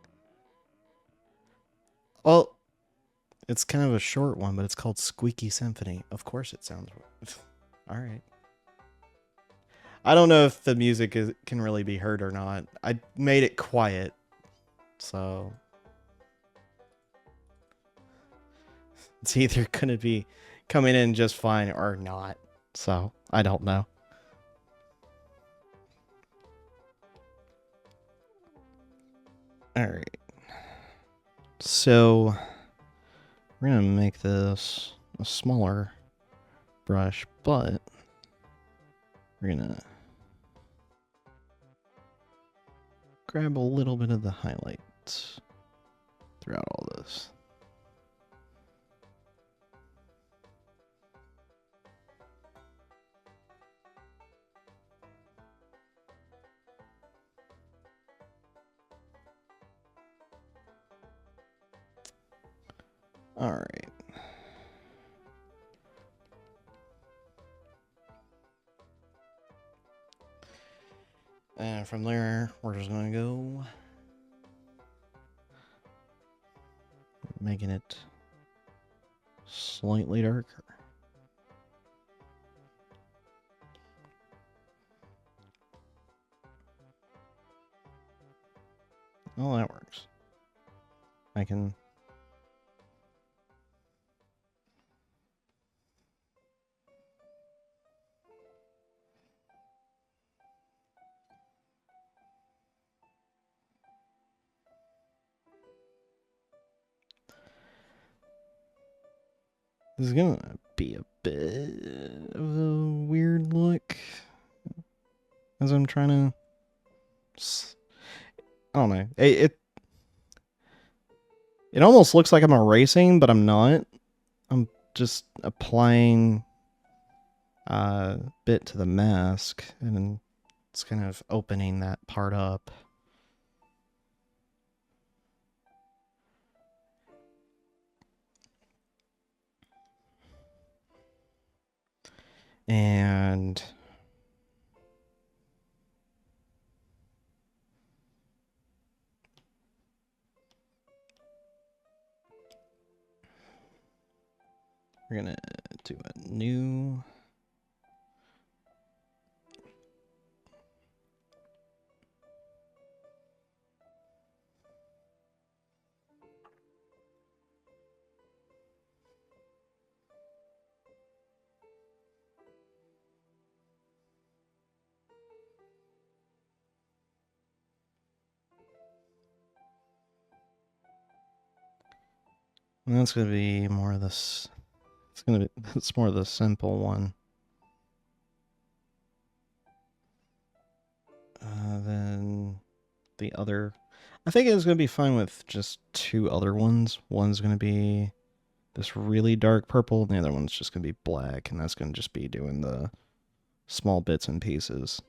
Well, it's kind of a short one, but it's called Squeaky Symphony. Of course it sounds... Alright. I don't know if the music can really be heard or not. I made it quiet, so... It's either going to be coming in just fine or not. So, I don't know. Alright. So, we're going to make this a smaller brush, but we're going to grab a little bit of the highlights throughout all this. Alright. And from there, we're just going to go making it slightly darker. Oh, that works. I can... This is gonna be a bit of a weird look as I'm trying to... I don't know. It almost looks like I'm erasing, but I'm not. I'm just applying a bit to the mask, and it's kind of opening that part up. And we're gonna do a new. And that's gonna be more of this. It's more of the simple one. Then the other, I think it's gonna be fine with just two other ones. One's gonna be this really dark purple, and the other one's just gonna be black, and that's gonna just be doing the small bits and pieces.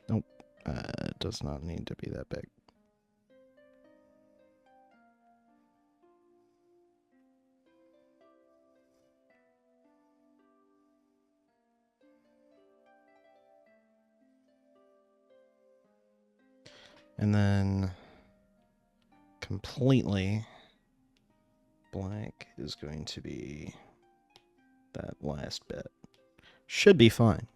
Nope, it does not need to be that big. And then completely black is going to be that last bit. Should be fine.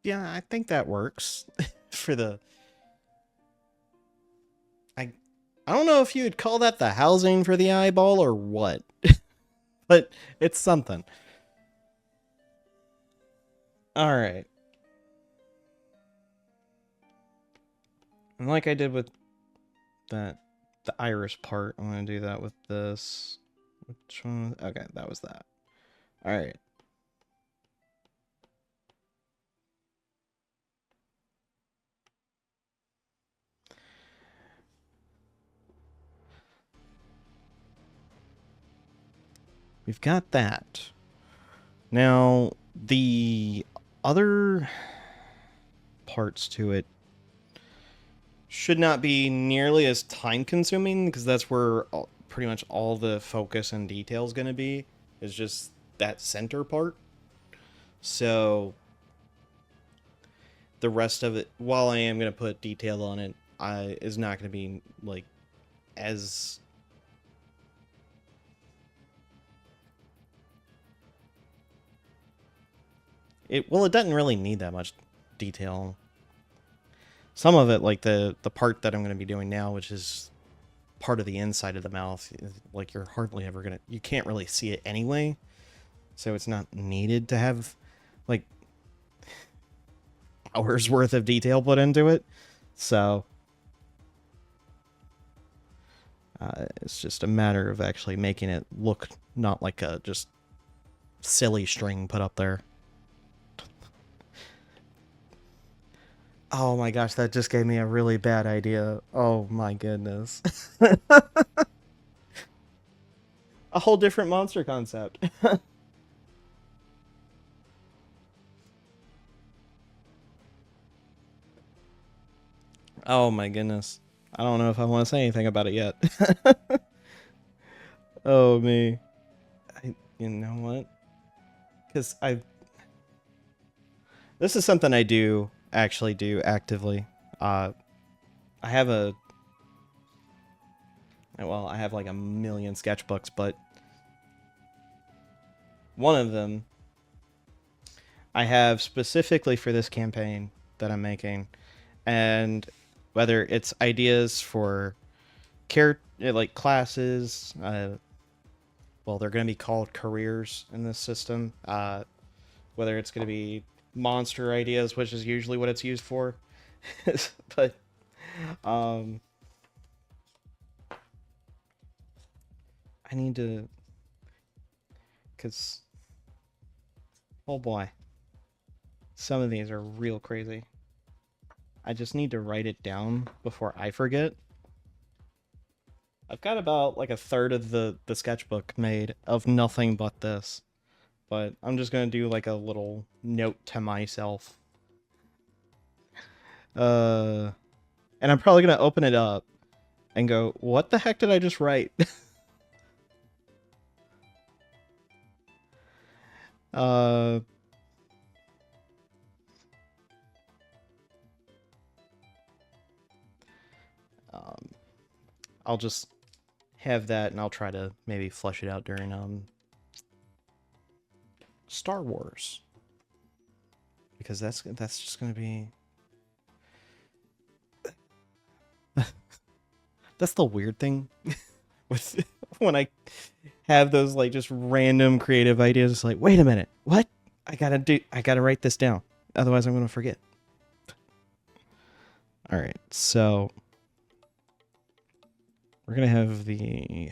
Yeah, I think that works for the. I don't know if you would call that the housing for the eyeball or what, but it's something. All right. And like I did with that, the iris part, I'm going to do that with this. Which one? Okay, that was that. All right. We've got that. Now, the other parts to it should not be nearly as time consuming because that's where pretty much all the focus and detail is going to be, is just that center part. So the rest of it, while I am going to put detail on it, is not going to be like as it doesn't really need that much detail. Some of it, like the part that I'm going to be doing now, which is part of the inside of the mouth, like you're hardly ever going to, you can't really see it anyway, so it's not needed to have like hours worth of detail put into it. So it's just a matter of actually making it look not like a just silly string put up there. Oh my gosh, that just gave me a really bad idea. Oh my goodness. A whole different monster concept. Oh my goodness. I don't know if I want to say anything about it yet. Oh me. You know what? Because this is something I do actually do actively. I have I have like a million sketchbooks, but one of them I have specifically for this campaign that I'm making, and whether it's ideas for like classes, well, they're going to be called careers in this system. Whether it's going to be monster ideas, which is usually what it's used for, but um, I need to, because oh boy, some of these are real crazy. I just need to write it down before I forget. I've got about like a third of the sketchbook made of nothing but this. But I'm just gonna do like a little note to myself. And I'm probably gonna open it up and go, what the heck did I just write? uh, um, I'll just have that, and I'll try to maybe flesh it out during Star Wars, because that's just gonna be. That's the weird thing with when I have those like just random creative ideas. It's like, wait a minute, what? I gotta write this down, otherwise I'm gonna forget. All right, so we're gonna have the.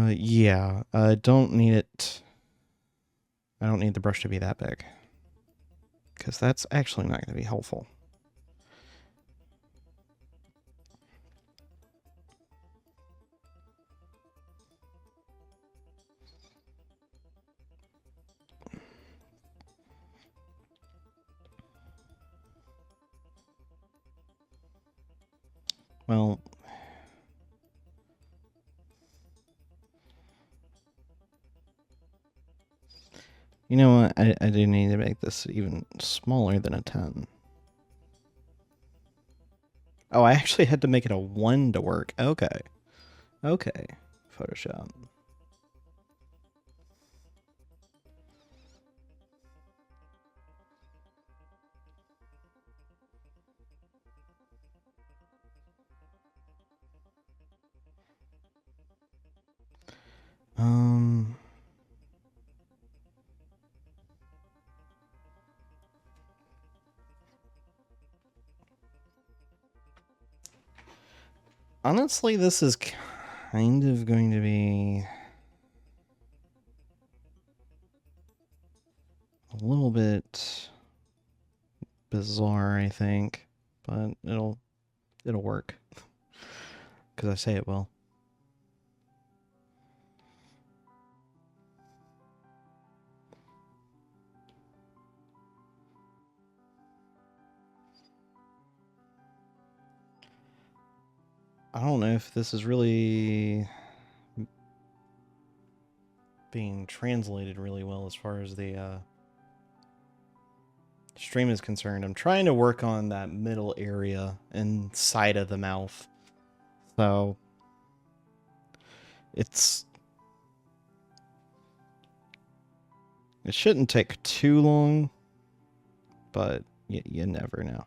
Yeah, I don't need it. I don't need the brush to be that big, because that's actually not going to be helpful. Well, you know what? I do need to make this even smaller than a 10. Oh, I actually had to make it a 1 to work. Okay. Okay. Photoshop. Honestly, this is kind of going to be a little bit bizarre, I think, but it'll work, because I say it will. I don't know if this is really being translated really well as far as the stream is concerned. I'm trying to work on that middle area inside of the mouth. So it shouldn't take too long, but you never know.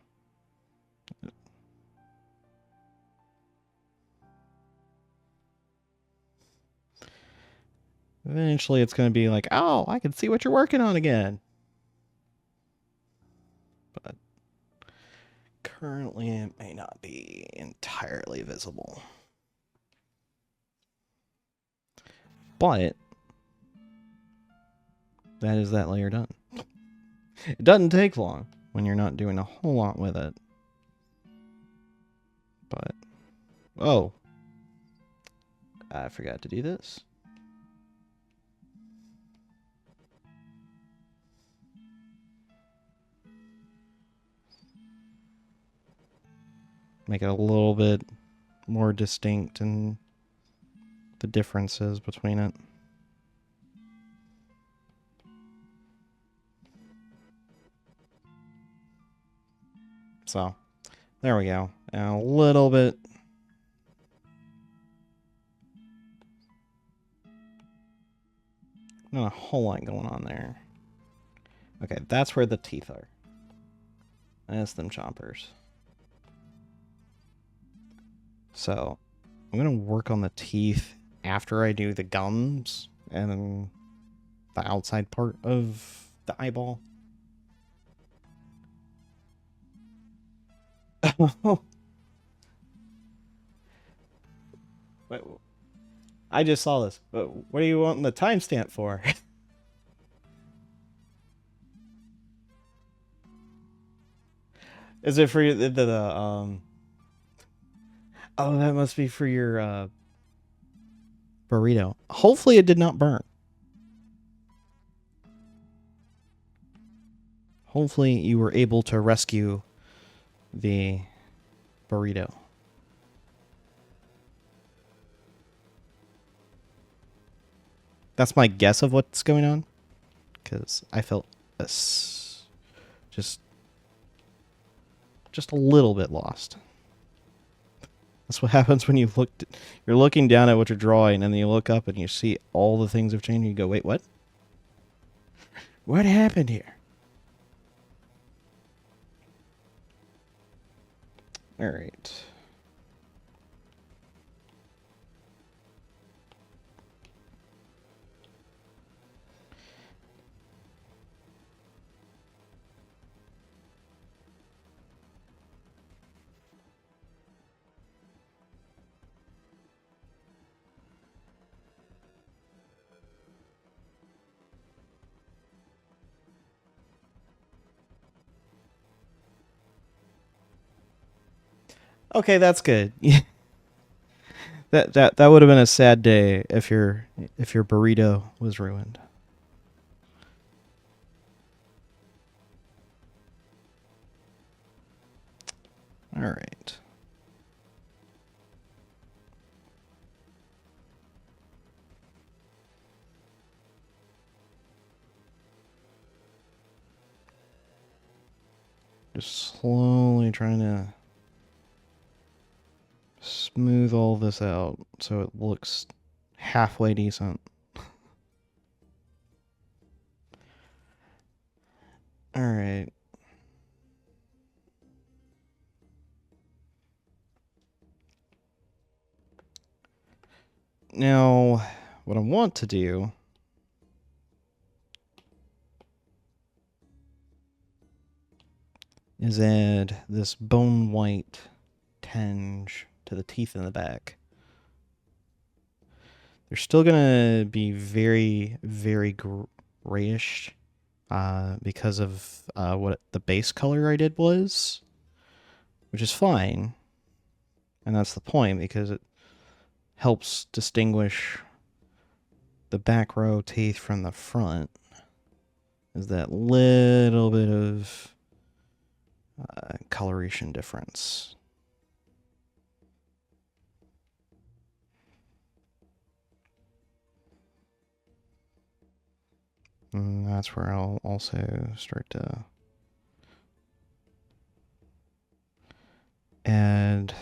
Eventually it's going to be like, oh, I can see what you're working on again. But currently it may not be entirely visible. But that is that layer done. It doesn't take long when you're not doing a whole lot with it. But, oh, I forgot to do this. Make it a little bit more distinct and the differences between it. So, there we go. And a little bit. Not a whole lot going on there. Okay, that's where the teeth are. That's them chompers. So, I'm going to work on the teeth after I do the gums and the outside part of the eyeball. Wait, I just saw this. But what are you wanting the timestamp for? Is it for Oh, that must be for your burrito. Hopefully it did not burn. Hopefully you were able to rescue the burrito. That's my guess of what's going on, because I felt just a little bit lost. That's what happens when you're looking down at what you're drawing, and then you look up and you see all the things have changed, and you go, wait, what? What happened here? All right. Okay, that's good. that would have been a sad day if your burrito was ruined. All right. Just slowly trying to smooth all this out so it looks halfway decent. All right. Now, what I want to do is add this bone white tinge to the teeth in the back. They're still gonna be very, very grayish because of what the base color I did was, which is fine, and that's the point because it helps distinguish the back row teeth from the front. Is that little bit of coloration difference. And that's where I'll also start to add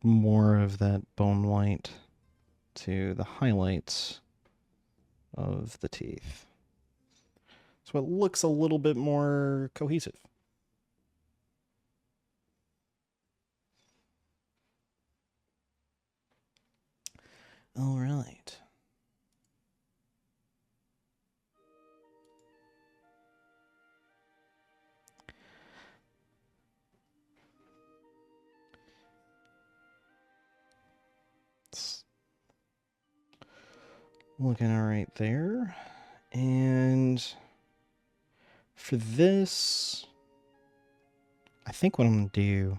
more of that bone white to the highlights of the teeth. So it looks a little bit more cohesive. All right. It's looking all right there. And for this, I think what I'm going to do,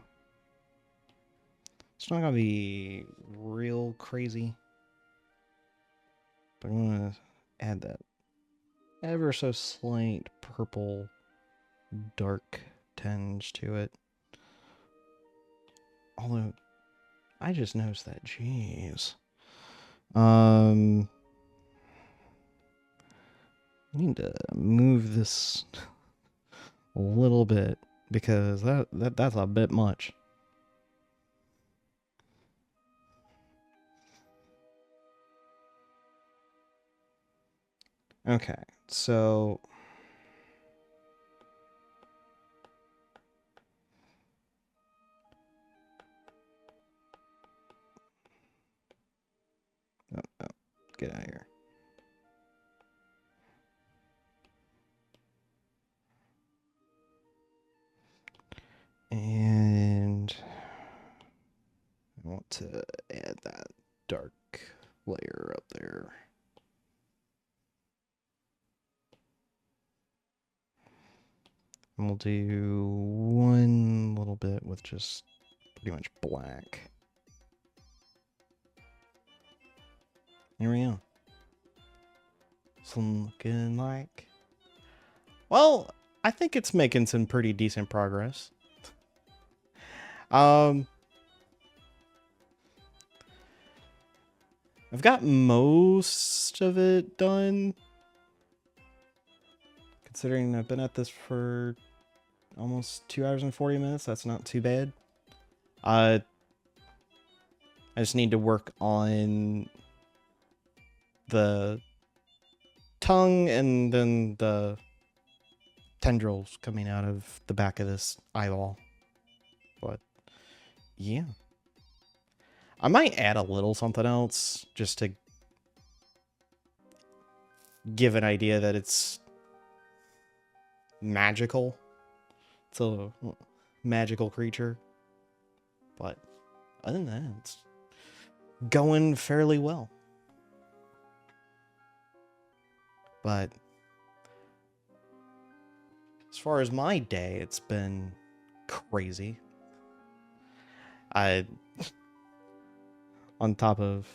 it's not going to be real crazy, but I'm going to add that ever so slight purple dark tinge to it. Although, I just noticed that, jeez. I need to move this a little bit because that's a bit much. Okay, so oh, get out of here. And I want to add that dark layer up there. And we'll do one little bit with just pretty much black. Here we go. It's looking like... Well, I think it's making some pretty decent progress. I've got most of it done. Considering I've been at this for almost 2 hours and 40 minutes, that's not too bad. I just need to work on the tongue and then the tendrils coming out of the back of this eyeball. But yeah, I might add a little something else just to give an idea that it's magical. It's a magical creature. But other than that, it's going fairly well. But as far as my day, it's been crazy. On top of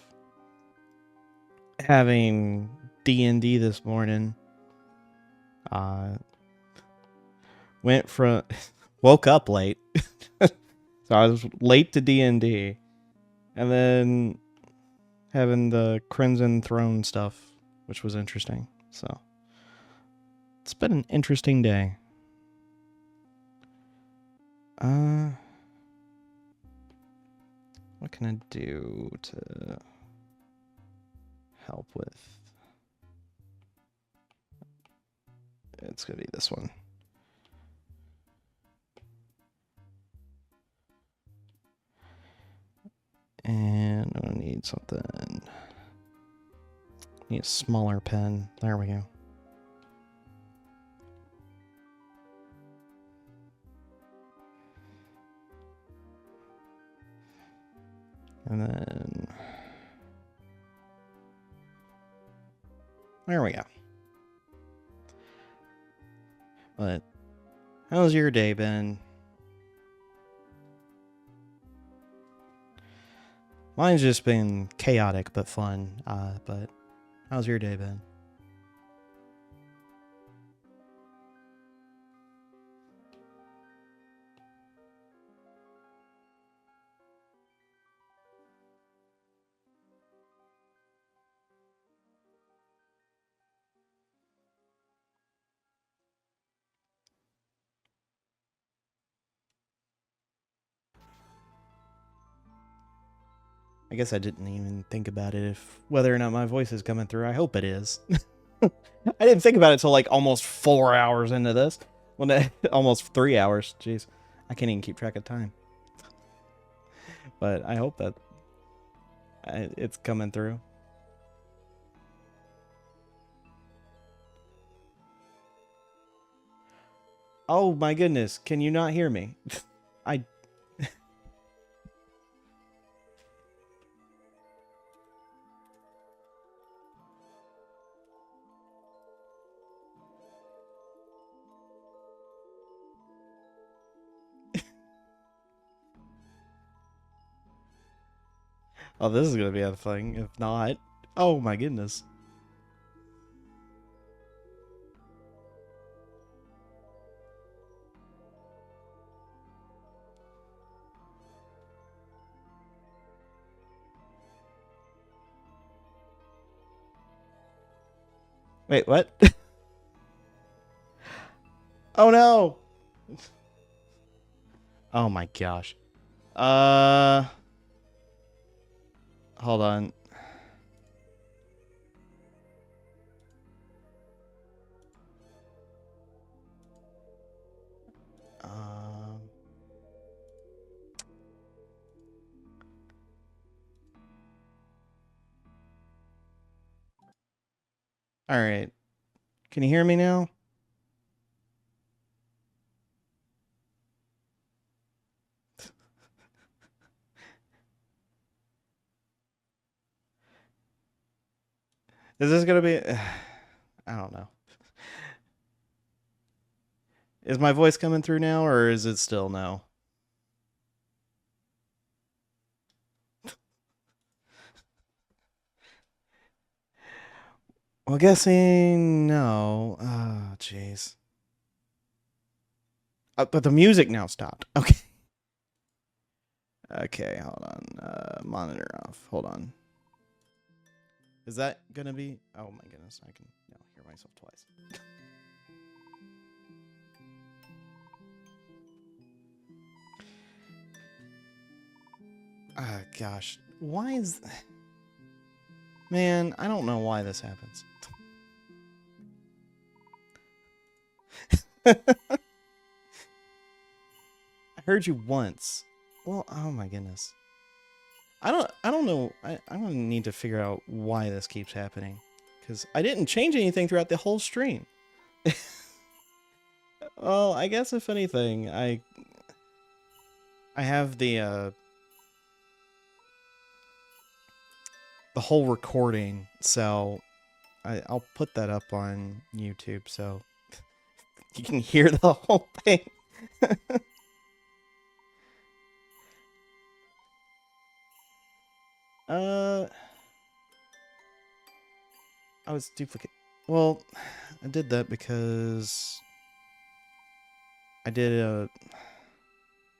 having D&D this morning, woke up late. So I was late to D&D. And then having the Crimson Throne stuff, which was interesting. So it's been an interesting day. What can I do to help with? It's gonna be this one. And I need something. Need a smaller pen. There we go. And then there we go. But how's your day been? Mine's just been chaotic but fun. But how's your day been? I guess I didn't even think about it if whether or not my voice is coming through. I hope it is. I didn't think about it till like almost 4 hours into this. Well, almost 3 hours. Jeez, I can't even keep track of time. But I hope that it's coming through. Oh my goodness, can you not hear me? I... Oh, this is gonna be a thing. If not, oh my goodness. Wait, what? Oh no! Oh my gosh. Hold on. All right. Can you hear me now? Is this gonna be? I don't know. Is my voice coming through now, or is it still no? Well, guessing no. Oh, jeez. But the music now stopped. Okay. Okay, hold on. Monitor off. Hold on. Is that gonna be? Oh my goodness, I can now hear myself twice. Ah, gosh. Why is... Man, I don't know why this happens. I heard you once. Well, oh my goodness. I don't know. I'm gonna need to figure out why this keeps happening. Because I didn't change anything throughout the whole stream. Well, I guess if anything, I have the whole recording, so I'll put that up on YouTube so you can hear the whole thing. I was duplicate. Well, I did that because I did a...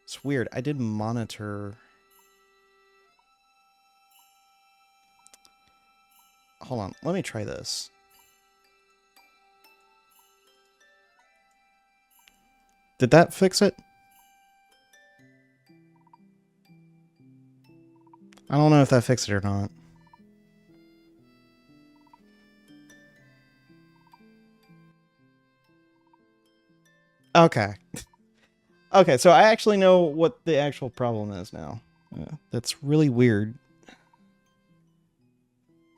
It's weird. I did monitor... Hold on. Let me try this. Did that fix it? I don't know if that fixed it or not. Okay. Okay, so I actually know what the actual problem is now. That's really weird.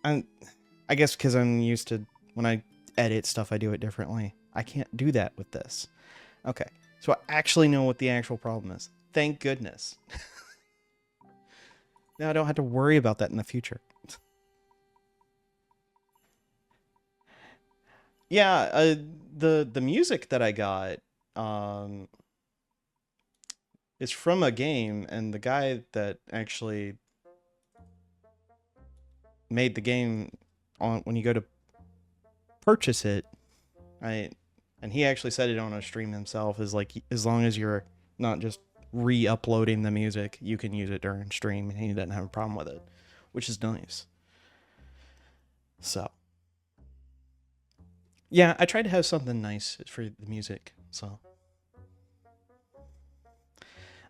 I guess because I'm used to when I edit stuff, I do it differently. I can't do that with this. Okay, so I actually know what the actual problem is. Thank goodness. Now I don't have to worry about that in the future. Yeah, the music that I got is from a game, and the guy that actually made the game on when you go to purchase it, and he actually said it on a stream himself, is like as long as you're not just re-uploading the music, you can use it during stream, and he doesn't have a problem with it, which is nice. So yeah, I tried to have something nice for the music, so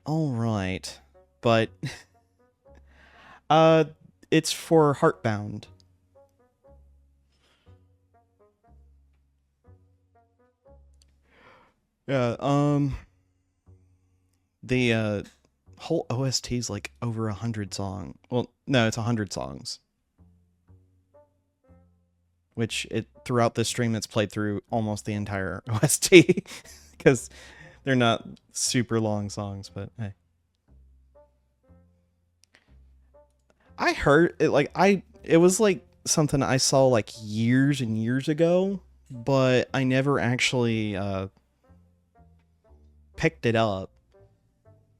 all right, but uh it's for Heartbound. Yeah, the whole OST is like over 100 songs. Well, no, it's 100 songs. Which it throughout this stream it's played through almost the entire OST because they're not super long songs, but hey. I heard it it was like something I saw like years and years ago, but I never actually picked it up.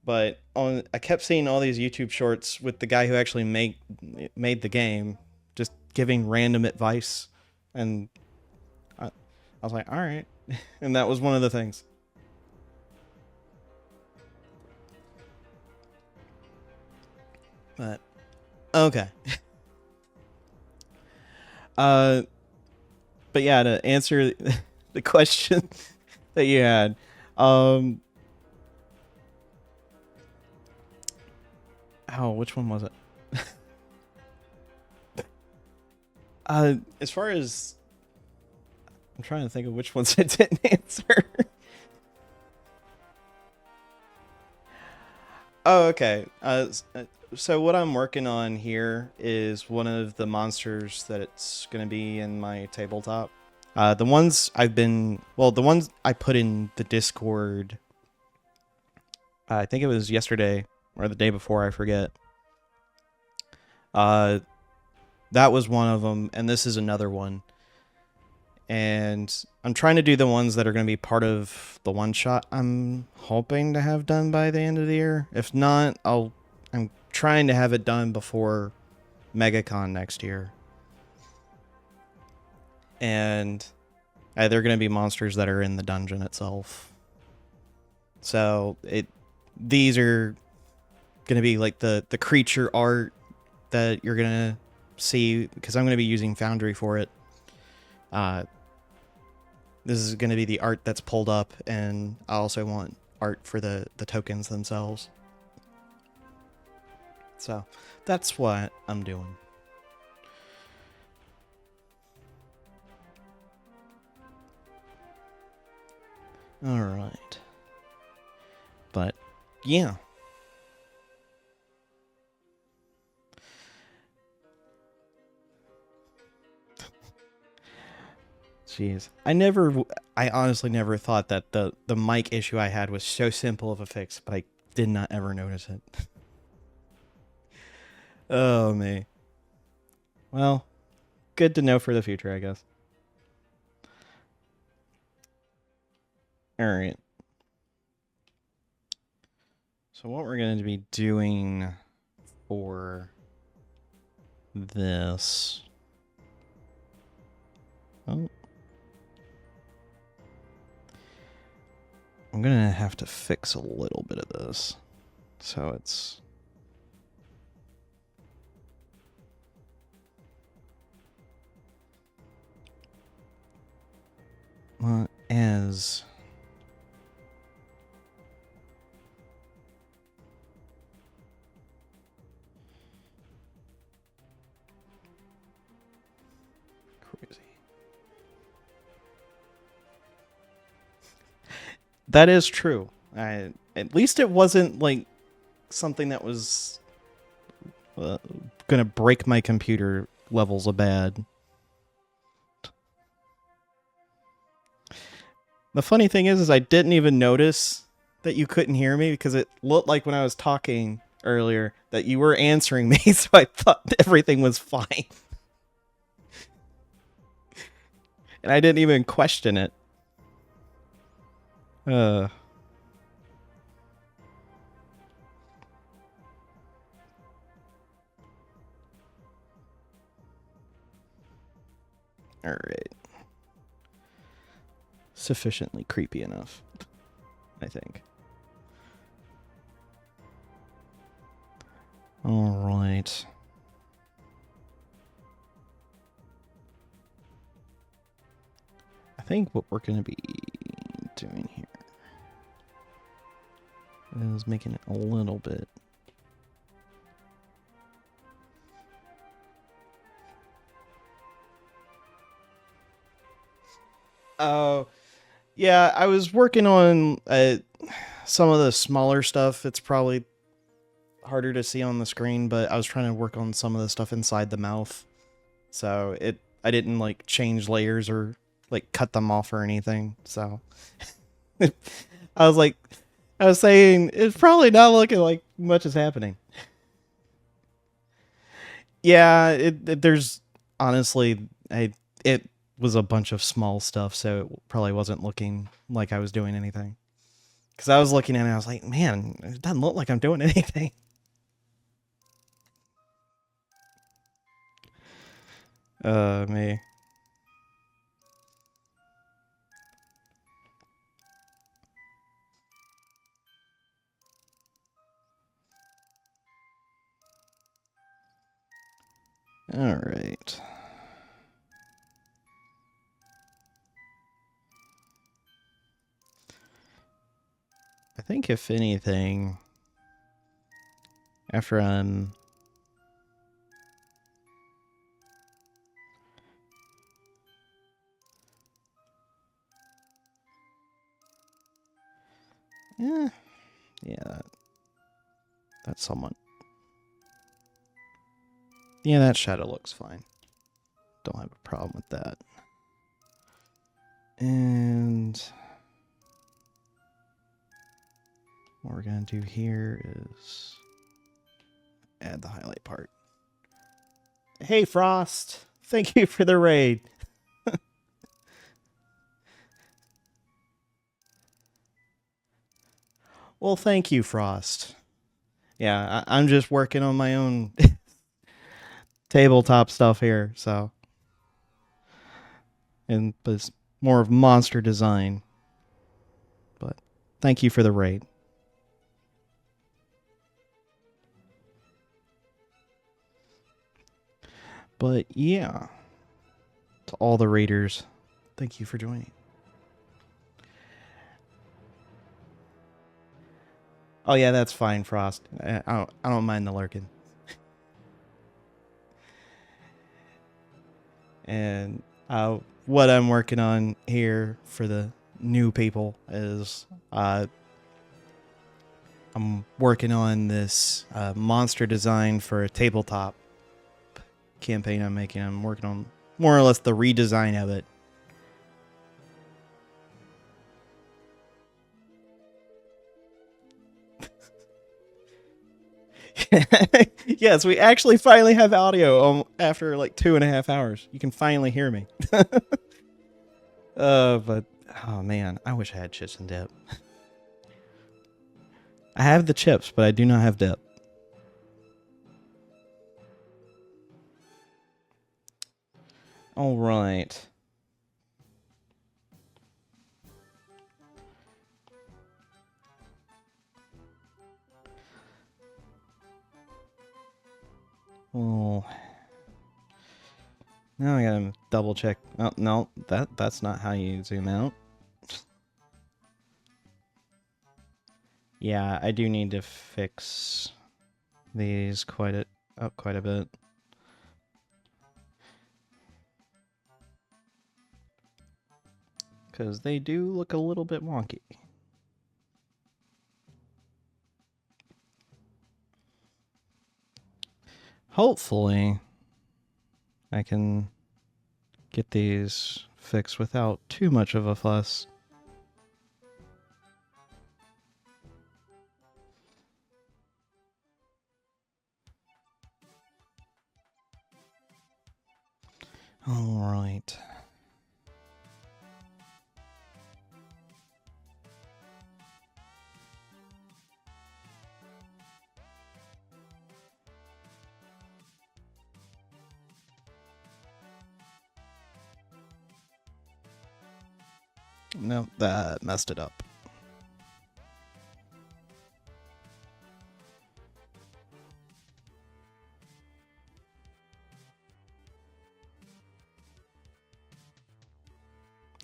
But I kept seeing all these YouTube shorts with the guy who actually made the game just giving random advice, and I was like, all right. And that was one of the things. But okay. But yeah, to answer the question that you had, which one was it? As far as I'm trying to think of which ones I didn't answer. Oh, okay. So what I'm working on here is one of the monsters that it's gonna be in my tabletop. The ones the ones I put in the Discord, I think it was yesterday or the day before, I forget. That was one of them, and this is another one. And I'm trying to do the ones that are going to be part of the one shot I'm hoping to have done by the end of the year. If not, I'm trying to have it done before MegaCon next year. And they're going to be monsters that are in the dungeon itself. So these are going to be like the creature art that you're going to see, because I'm going to be using Foundry for it. This is going to be the art that's pulled up, and I also want art for the tokens themselves. So that's what I'm doing. All right. But yeah. Jeez. I honestly never thought that the mic issue I had was so simple of a fix, but I did not ever notice it. Oh, me. Well, good to know for the future, I guess. Alright. So what we're going to be doing for this... Oh. I'm going to have to fix a little bit of this. So it's... as... Crazy. That is true. At least it wasn't like something that was gonna break my computer levels of bad. The funny thing is I didn't even notice that you couldn't hear me, because it looked like when I was talking earlier that you were answering me, so I thought everything was fine. And I didn't even question it. Alright. Sufficiently creepy enough, I think. Alright. I think what we're going to be doing here is making it a little bit... Oh, yeah, I was working on some of the smaller stuff. It's probably harder to see on the screen, but I was trying to work on some of the stuff inside the mouth. So I didn't like change layers or like cut them off or anything. So I was saying it's probably not looking like much is happening. Yeah, there's honestly it was a bunch of small stuff, so it probably wasn't looking like I was doing anything. Because I was looking at it, I was like, man, it doesn't look like I'm doing anything. Me. All right. I think if anything, after I'm... Yeah, that's somewhat... Yeah, that shadow looks fine. Don't have a problem with that. And what we're going to do here is add the highlight part. Hey, Frost! Thank you for the raid. Well, thank you, Frost. Yeah, I'm just working on my own tabletop stuff here, so. But it's more of monster design. But thank you for the raid. But yeah, to all the raiders, thank you for joining. Oh yeah, that's fine, Frost. I don't mind the lurking. And what I'm working on here for the new people is I'm working on this monster design for a tabletop campaign I'm making. I'm working on more or less the redesign of it. Yes, we actually finally have audio after like 2.5 hours. You can finally hear me. But oh man, I wish I had chips and dip. I have the chips, but I do not have dip. All right. Well, now I gotta double check. Oh no, that's not how you zoom out. Yeah, I do need to fix these quite a bit. Because they do look a little bit wonky. Hopefully, I can get these fixed without too much of a fuss. All right. Nope, that messed it up.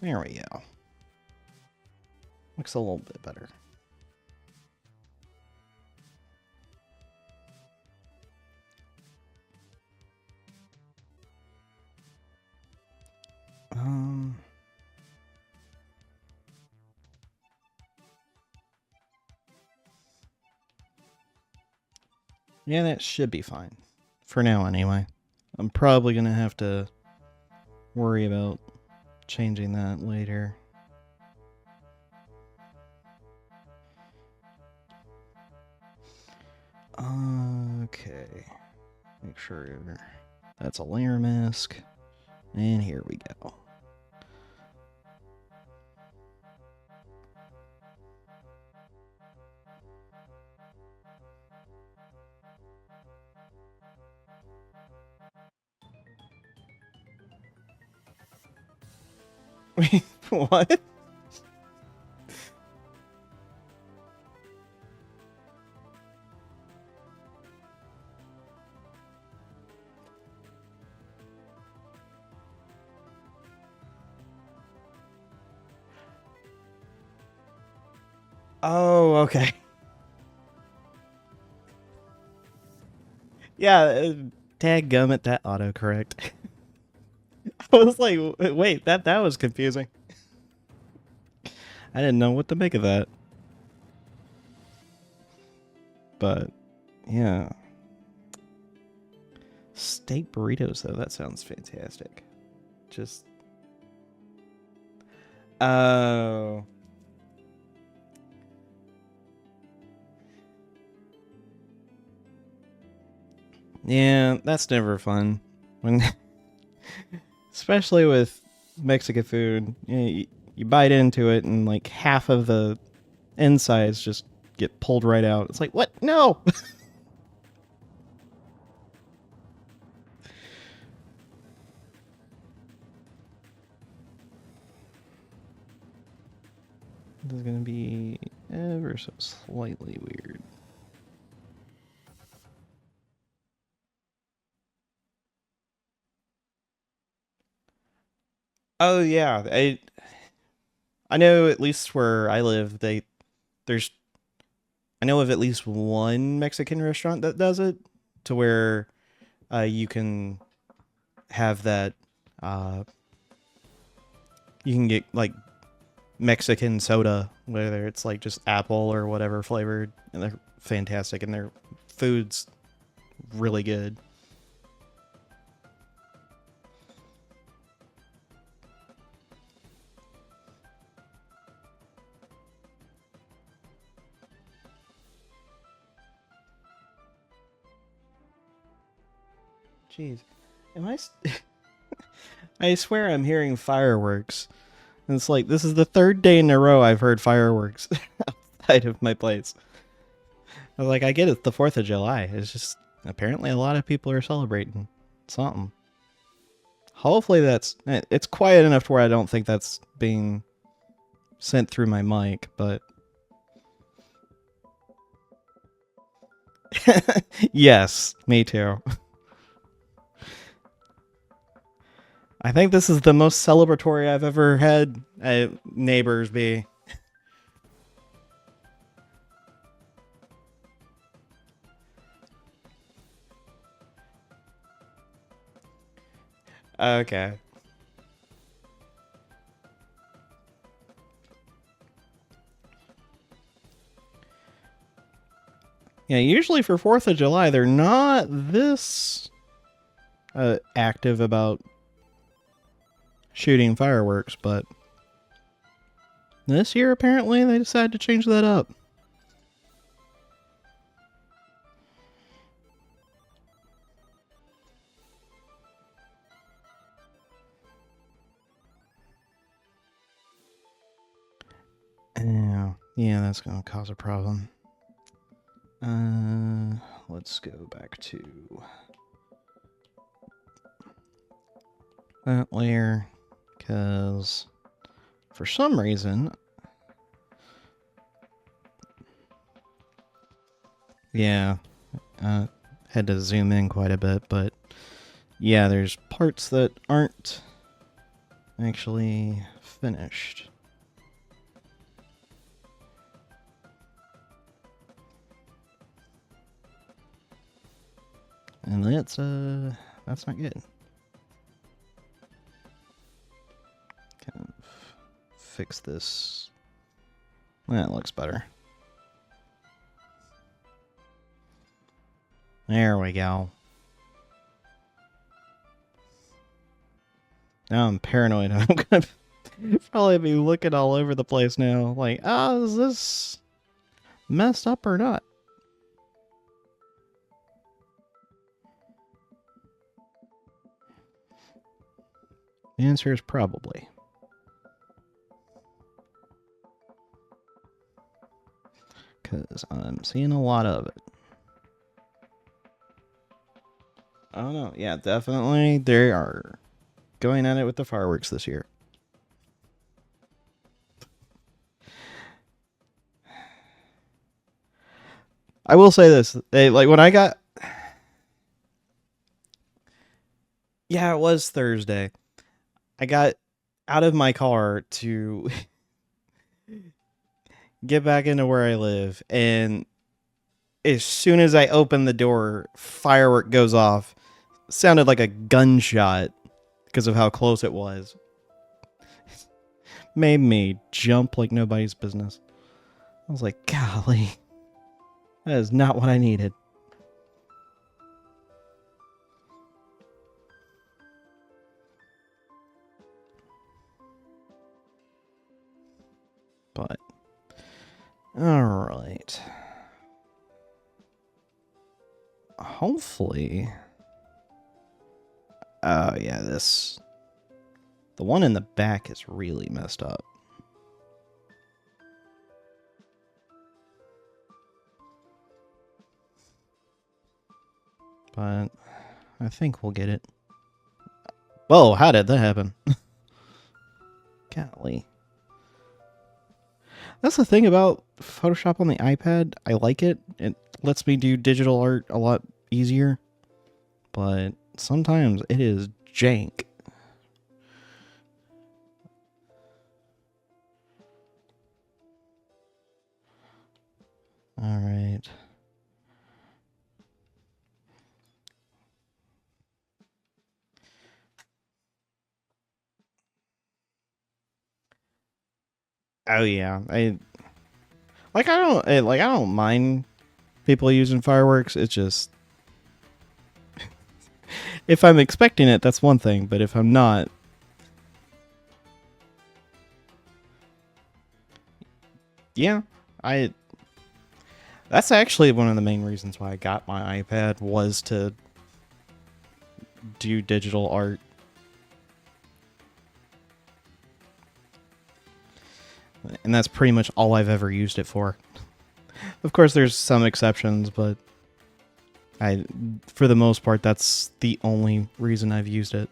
There we go. Looks a little bit better. Yeah, that should be fine. For now, anyway. I'm probably gonna have to worry about changing that later. Okay. Make sure that's a layer mask. And here we go. Wait, what? Oh, okay. Yeah, dadgummit, that autocorrect. I was like, wait, that was confusing. I didn't know what to make of that. But, yeah. Steak burritos, though, that sounds fantastic. Just... Oh... Yeah, that's never fun. When, especially with Mexican food, you bite into it and like half of the insides just get pulled right out. It's like, what? No! This is gonna be ever so slightly weird. Oh yeah, I know at least where I live, there's I know of at least one Mexican restaurant that does it, to where you can have that. Uh, you can get like Mexican soda, whether it's like just apple or whatever flavored, and they're fantastic, and their food's really good. Jeez, am I? I swear I'm hearing fireworks. And it's like, this is the third day in a row I've heard fireworks outside of my place. I was like, I get it's the 4th of July. It's just, apparently a lot of people are celebrating something. Hopefully it's quiet enough to where I don't think that's being sent through my mic, but... Yes, me too. I think this is the most celebratory I've ever had neighbors be. Okay. Yeah, usually for 4th of July, they're not this active about shooting fireworks, but this year apparently they decided to change that up. Yeah, that's gonna cause a problem. Let's go back to that layer, because for some reason, yeah, had to zoom in quite a bit, but yeah, there's parts that aren't actually finished. And that's not good. Kind of fix this. That looks better. There we go. Now I'm paranoid. I'm gonna probably be looking all over the place now. Like, is this messed up or not? The answer is probably. Because I'm seeing a lot of it. Oh no, yeah, definitely they are going at it with the fireworks this year. I will say this, like when I got... Yeah, it was Thursday. I got out of my car to get back into where I live, and as soon as I open the door, firework goes off. Sounded like a gunshot because of how close it was. Made me jump like nobody's business. I was like, golly, that is not what I needed. But, alright. Hopefully... Oh, yeah, this... The one in the back is really messed up. But I think we'll get it. Whoa, how did that happen? Golly. That's the thing about Photoshop on the iPad. I like it. It lets me do digital art a lot easier. But sometimes it is jank. All right. Oh yeah, I don't mind people using fireworks. It's just if I'm expecting it, that's one thing. But if I'm not, yeah, I. That's actually one of the main reasons why I got my iPad was to do digital art. And that's pretty much all I've ever used it for. Of course, there's some exceptions, but for the most part, that's the only reason I've used it.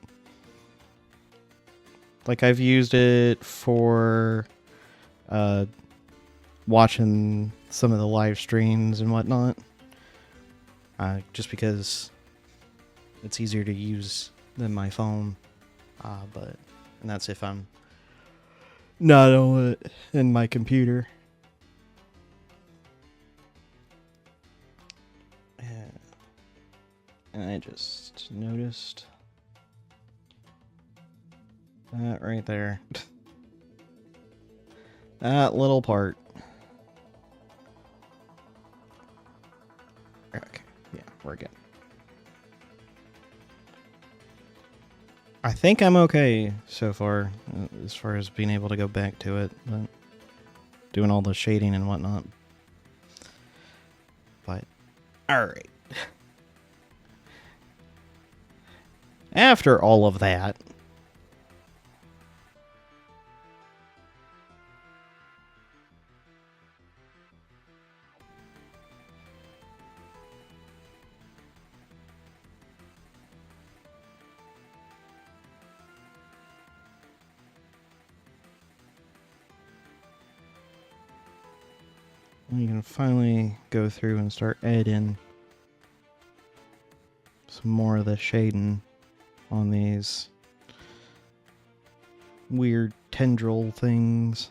Like, I've used it for watching some of the live streams and whatnot. Just because it's easier to use than my phone. And that's if I'm not on it in my computer. And I just noticed that right there. That little part. Okay, yeah, we're good. I think I'm okay so far, as far as being able to go back to it, but doing all the shading and whatnot. But, alright. After all of that, we can finally go through and start adding some more of the shading on these weird tendril things.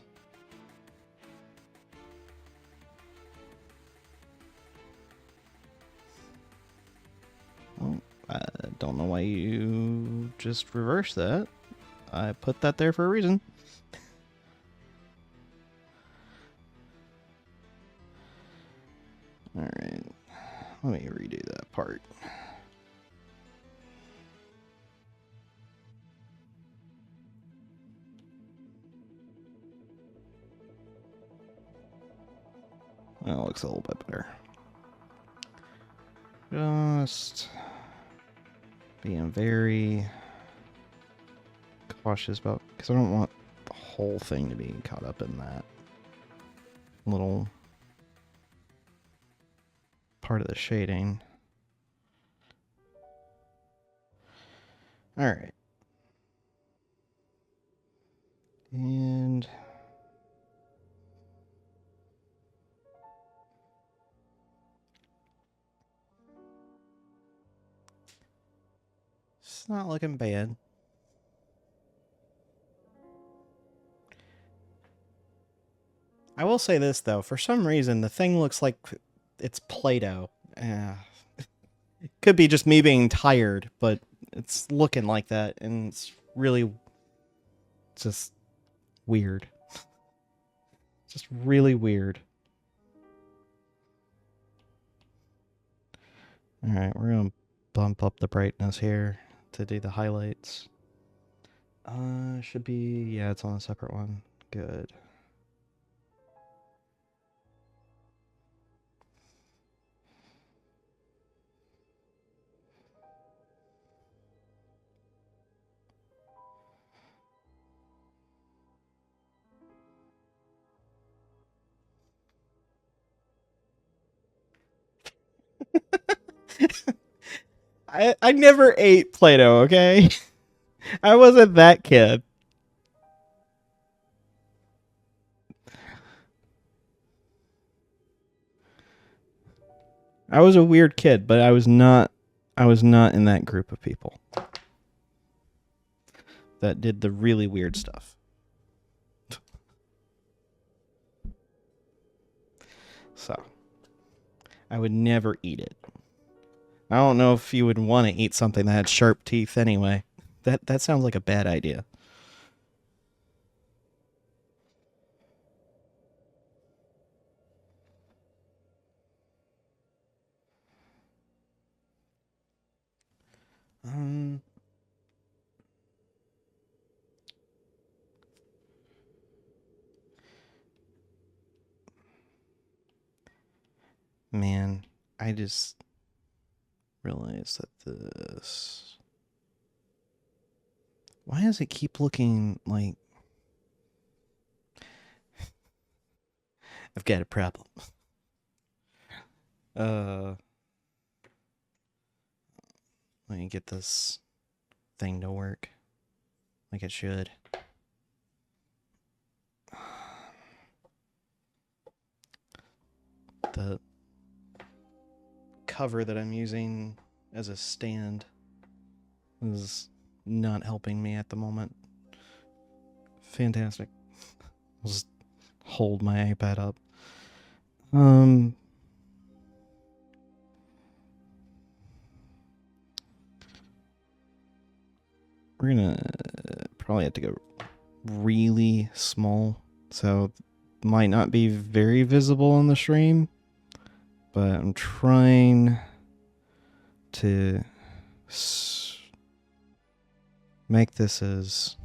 Well, I don't know why you just reversed that. I put that there for a reason. Alright, let me redo that part. That looks a little bit better. Just being very cautious about, because I don't want the whole thing to be caught up in that little part of the shading. Alright. And it's not looking bad. I will say this, though. For some reason, the thing looks like it's Play-Doh. Could be just me being tired, but it's looking like that, and it's really just weird. Just really weird. Alright, we're going to bump up the brightness here to do the highlights. Should be... yeah, it's on a separate one. Good. I never ate Play-Doh, okay? I wasn't that kid. I was a weird kid, but I was not in that group of people that did the really weird stuff. So, I would never eat it. I don't know if you would want to eat something that had sharp teeth anyway. That sounds like a bad idea. Um, man, I just realized that this. Why does it keep looking like I've got a problem? Uh, Let me get this thing to work like it should. The cover that I'm using as a stand is not helping me at the moment. Fantastic. I'll just hold my iPad up. We're gonna probably have to go really small, so might not be very visible on the stream, but I'm trying to make this as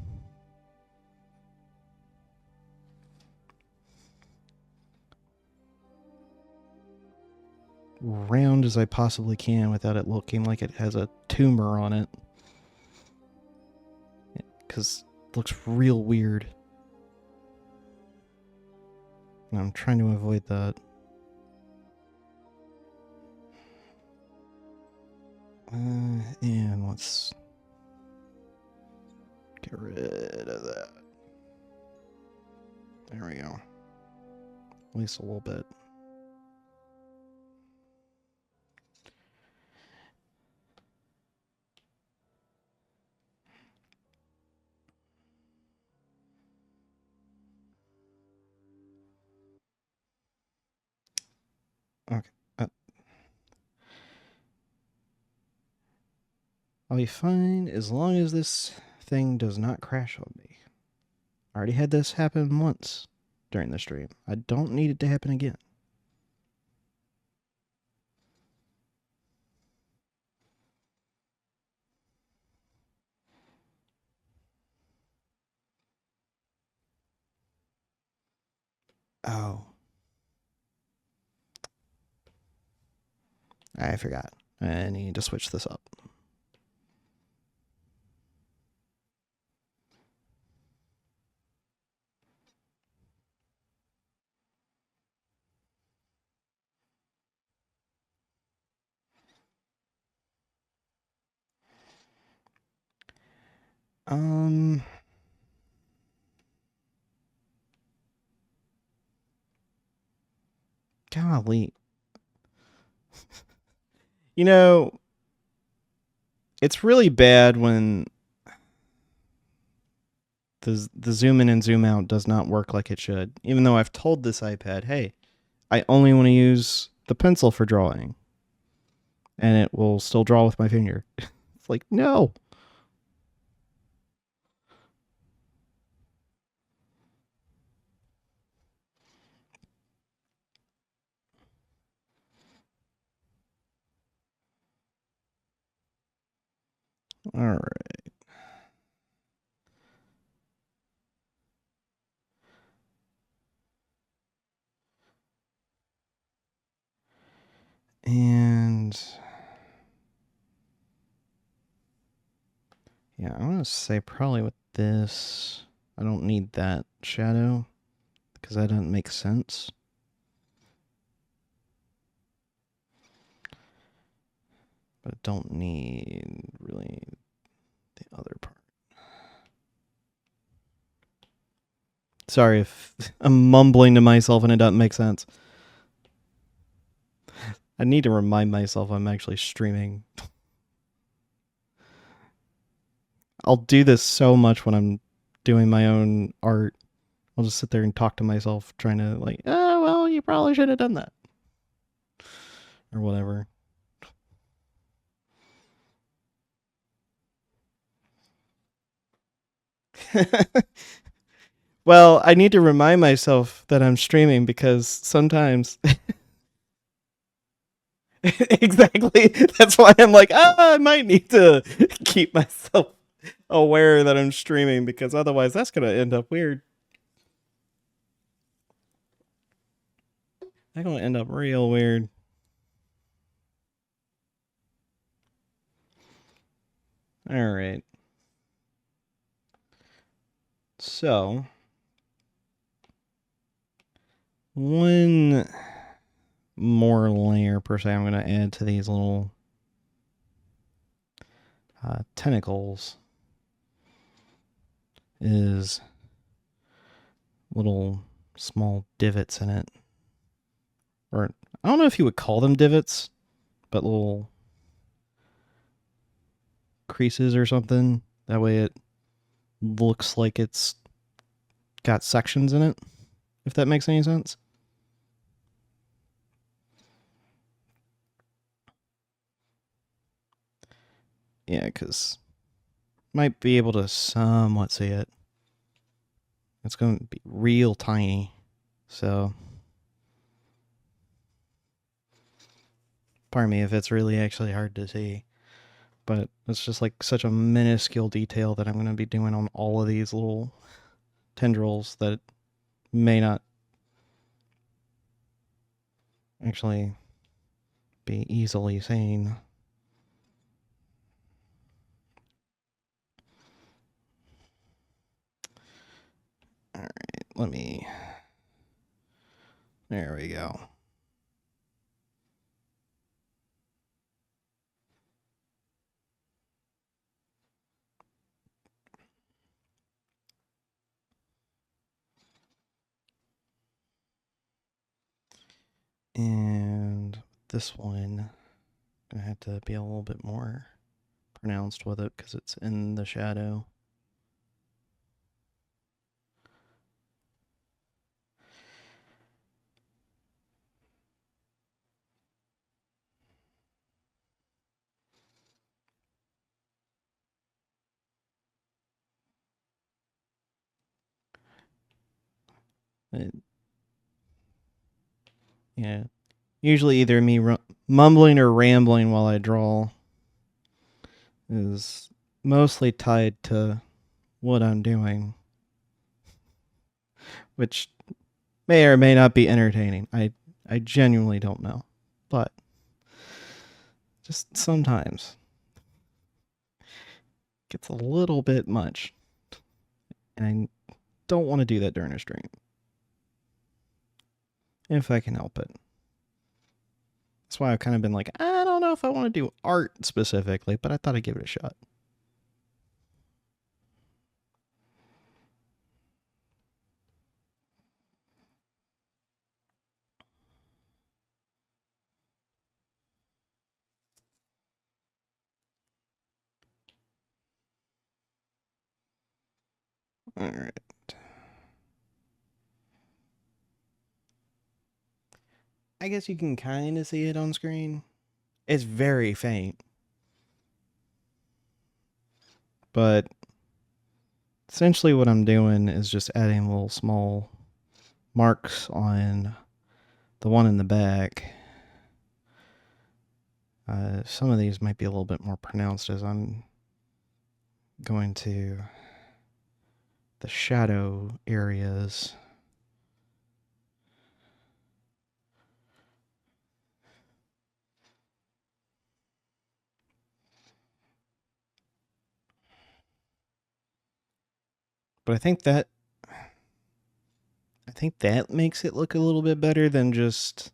round as I possibly can without it looking like it has a tumor on it, because it looks real weird. And I'm trying to avoid that. And let's get rid of that. There we go. At least a little bit. Okay. I'll be fine as long as this thing does not crash on me. I already had this happen once during the stream. I don't need it to happen again. Oh. I forgot. I need to switch this up. Golly. You know, it's really bad when the zoom in and zoom out does not work like it should. Even though I've told this iPad, hey, I only want to use the pencil for drawing. And it will still draw with my finger. It's like, no. All right. And yeah, I'm going to say probably with this, I don't need that shadow because that doesn't make sense. But I don't need really the other part. Sorry if I'm mumbling to myself and it doesn't make sense. I need to remind myself I'm actually streaming. I'll do this so much when I'm doing my own art. I'll just sit there and talk to myself, trying to like, oh, well, you probably should have done that. Or whatever. Well, I need to remind myself that I'm streaming because sometimes... Exactly. That's why I'm like, I might need to keep myself aware that I'm streaming because otherwise that's going to end up weird. That's going to end up real weird. All right. So, one more layer per se I'm going to add to these little tentacles is little small divots in it. Or I don't know if you would call them divots, but little creases or something. That way it looks like it's got sections in it, if that makes any sense. Yeah, because might be able to somewhat see it. It's going to be real tiny, so pardon me if it's really actually hard to see, but it's just like such a minuscule detail that I'm going to be doing on all of these little tendrils that may not actually be easily seen. All right, let me... There we go. And this one, I'm going to have to be a little bit more pronounced with it because it's in the shadow. Yeah. Usually either me mumbling or rambling while I draw is mostly tied to what I'm doing, which may or may not be entertaining. I genuinely don't know, but just sometimes it gets a little bit much, and I don't want to do that during a stream if I can help it. That's why I've kind of been like, I don't know if I want to do art specifically, but I thought I'd give it a shot. All right. I guess you can kind of see it on screen. It's very faint. But essentially what I'm doing is just adding little small marks on the one in the back. Some of these might be a little bit more pronounced as I'm going to the shadow areas. But I think that makes it look a little bit better than just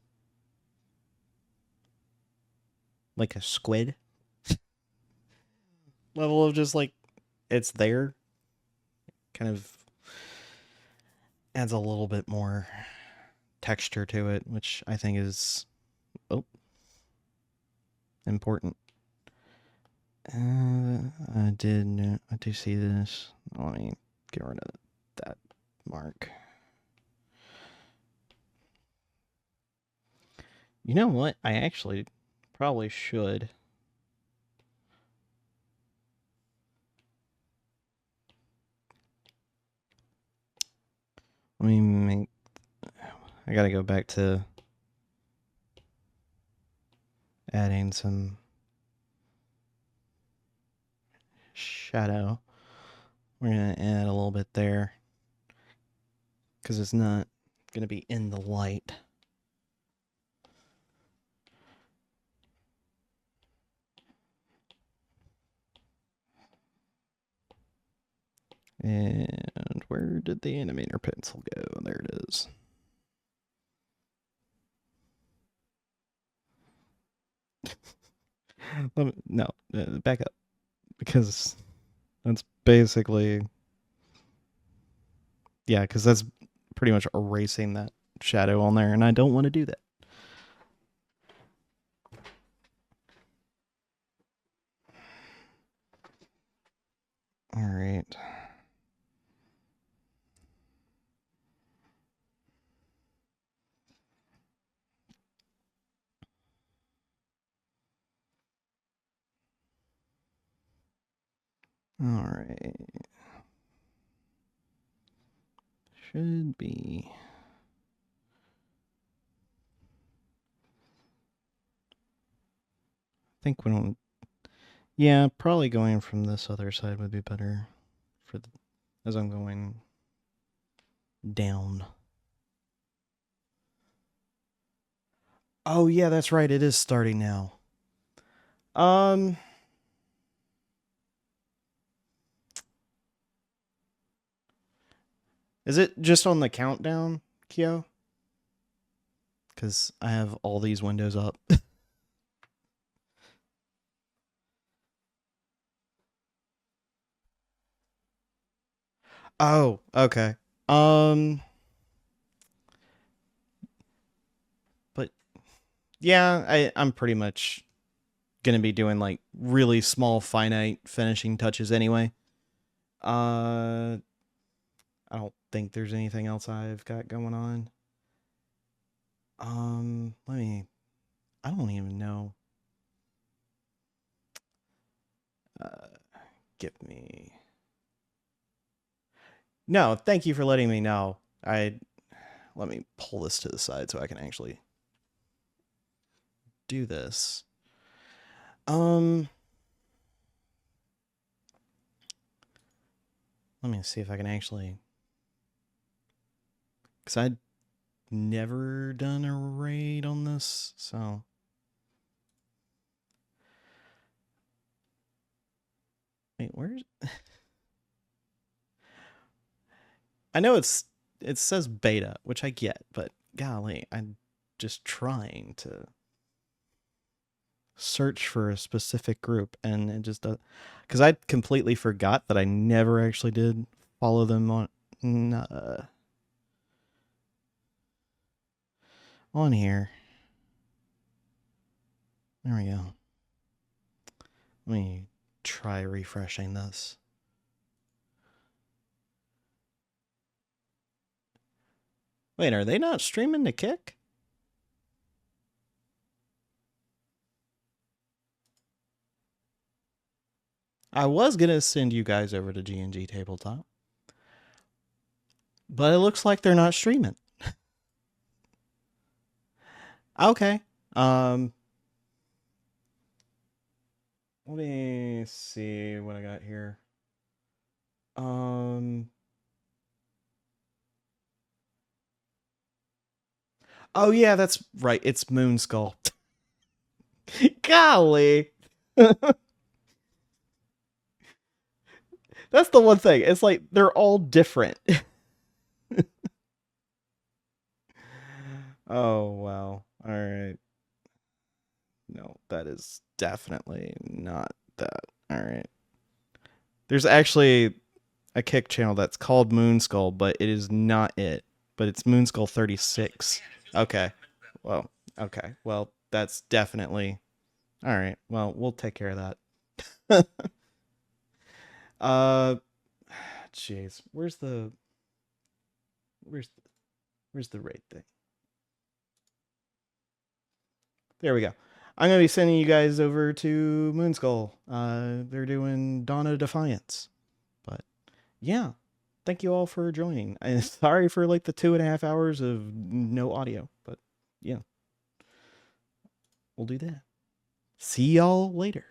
like a squid. level of just like it's there. Kind of adds a little bit more texture to it, which I think is important. I do see this. Let me get rid of that mark. You know what? I actually probably should. Let me make... I gotta go back to adding some shadow. We're gonna add a little bit there because it's not gonna be in the light. And where did the animator pencil go? There it is. No, back up. Because that's basically... Yeah, because that's pretty much erasing that shadow on there, and I don't want to do that. All right. All right. Should be. I think when... Yeah, probably going from this other side would be better for the, as I'm going down. Oh yeah, that's right. It is starting now. Is it just on the countdown, Kyo? Because I have all these windows up. Oh, okay. But yeah, I'm pretty much gonna be doing like really small finite finishing touches anyway. I don't think there's anything else I've got going on. I don't even know. Give me... No, thank you for letting me know. Let me pull this to the side so I can actually do this. Let me see if I can actually... Because I'd never done a raid on this, so... Wait, where's... I know it says beta, which I get, but golly, I'm just trying to search for a specific group, and it just does... Because I completely forgot that I never actually did follow them on here. There we go. Let me try refreshing this. Wait, are they not streaming to Kick? I was going to send you guys over to G&G Tabletop. But it looks like they're not streaming. Okay. Let me see what I got here. Oh yeah, that's right. It's Moonskull. Golly. That's the one thing. It's like they're all different. Oh wow. All right. No, that is definitely not that. All right. There's actually a Kick channel that's called Moonskull, but it is not it. But it's Moonskull 36. Okay. Well, okay. Well, that's definitely all right. Well, we'll take care of that. uh, jeez, where's where's the raid thing? There we go. I'm gonna be sending you guys over to Moonskull. They're doing Dawn of Defiance. But yeah, thank you all for joining. And sorry for like the 2.5 hours of no audio, but yeah, we'll do that. See y'all later.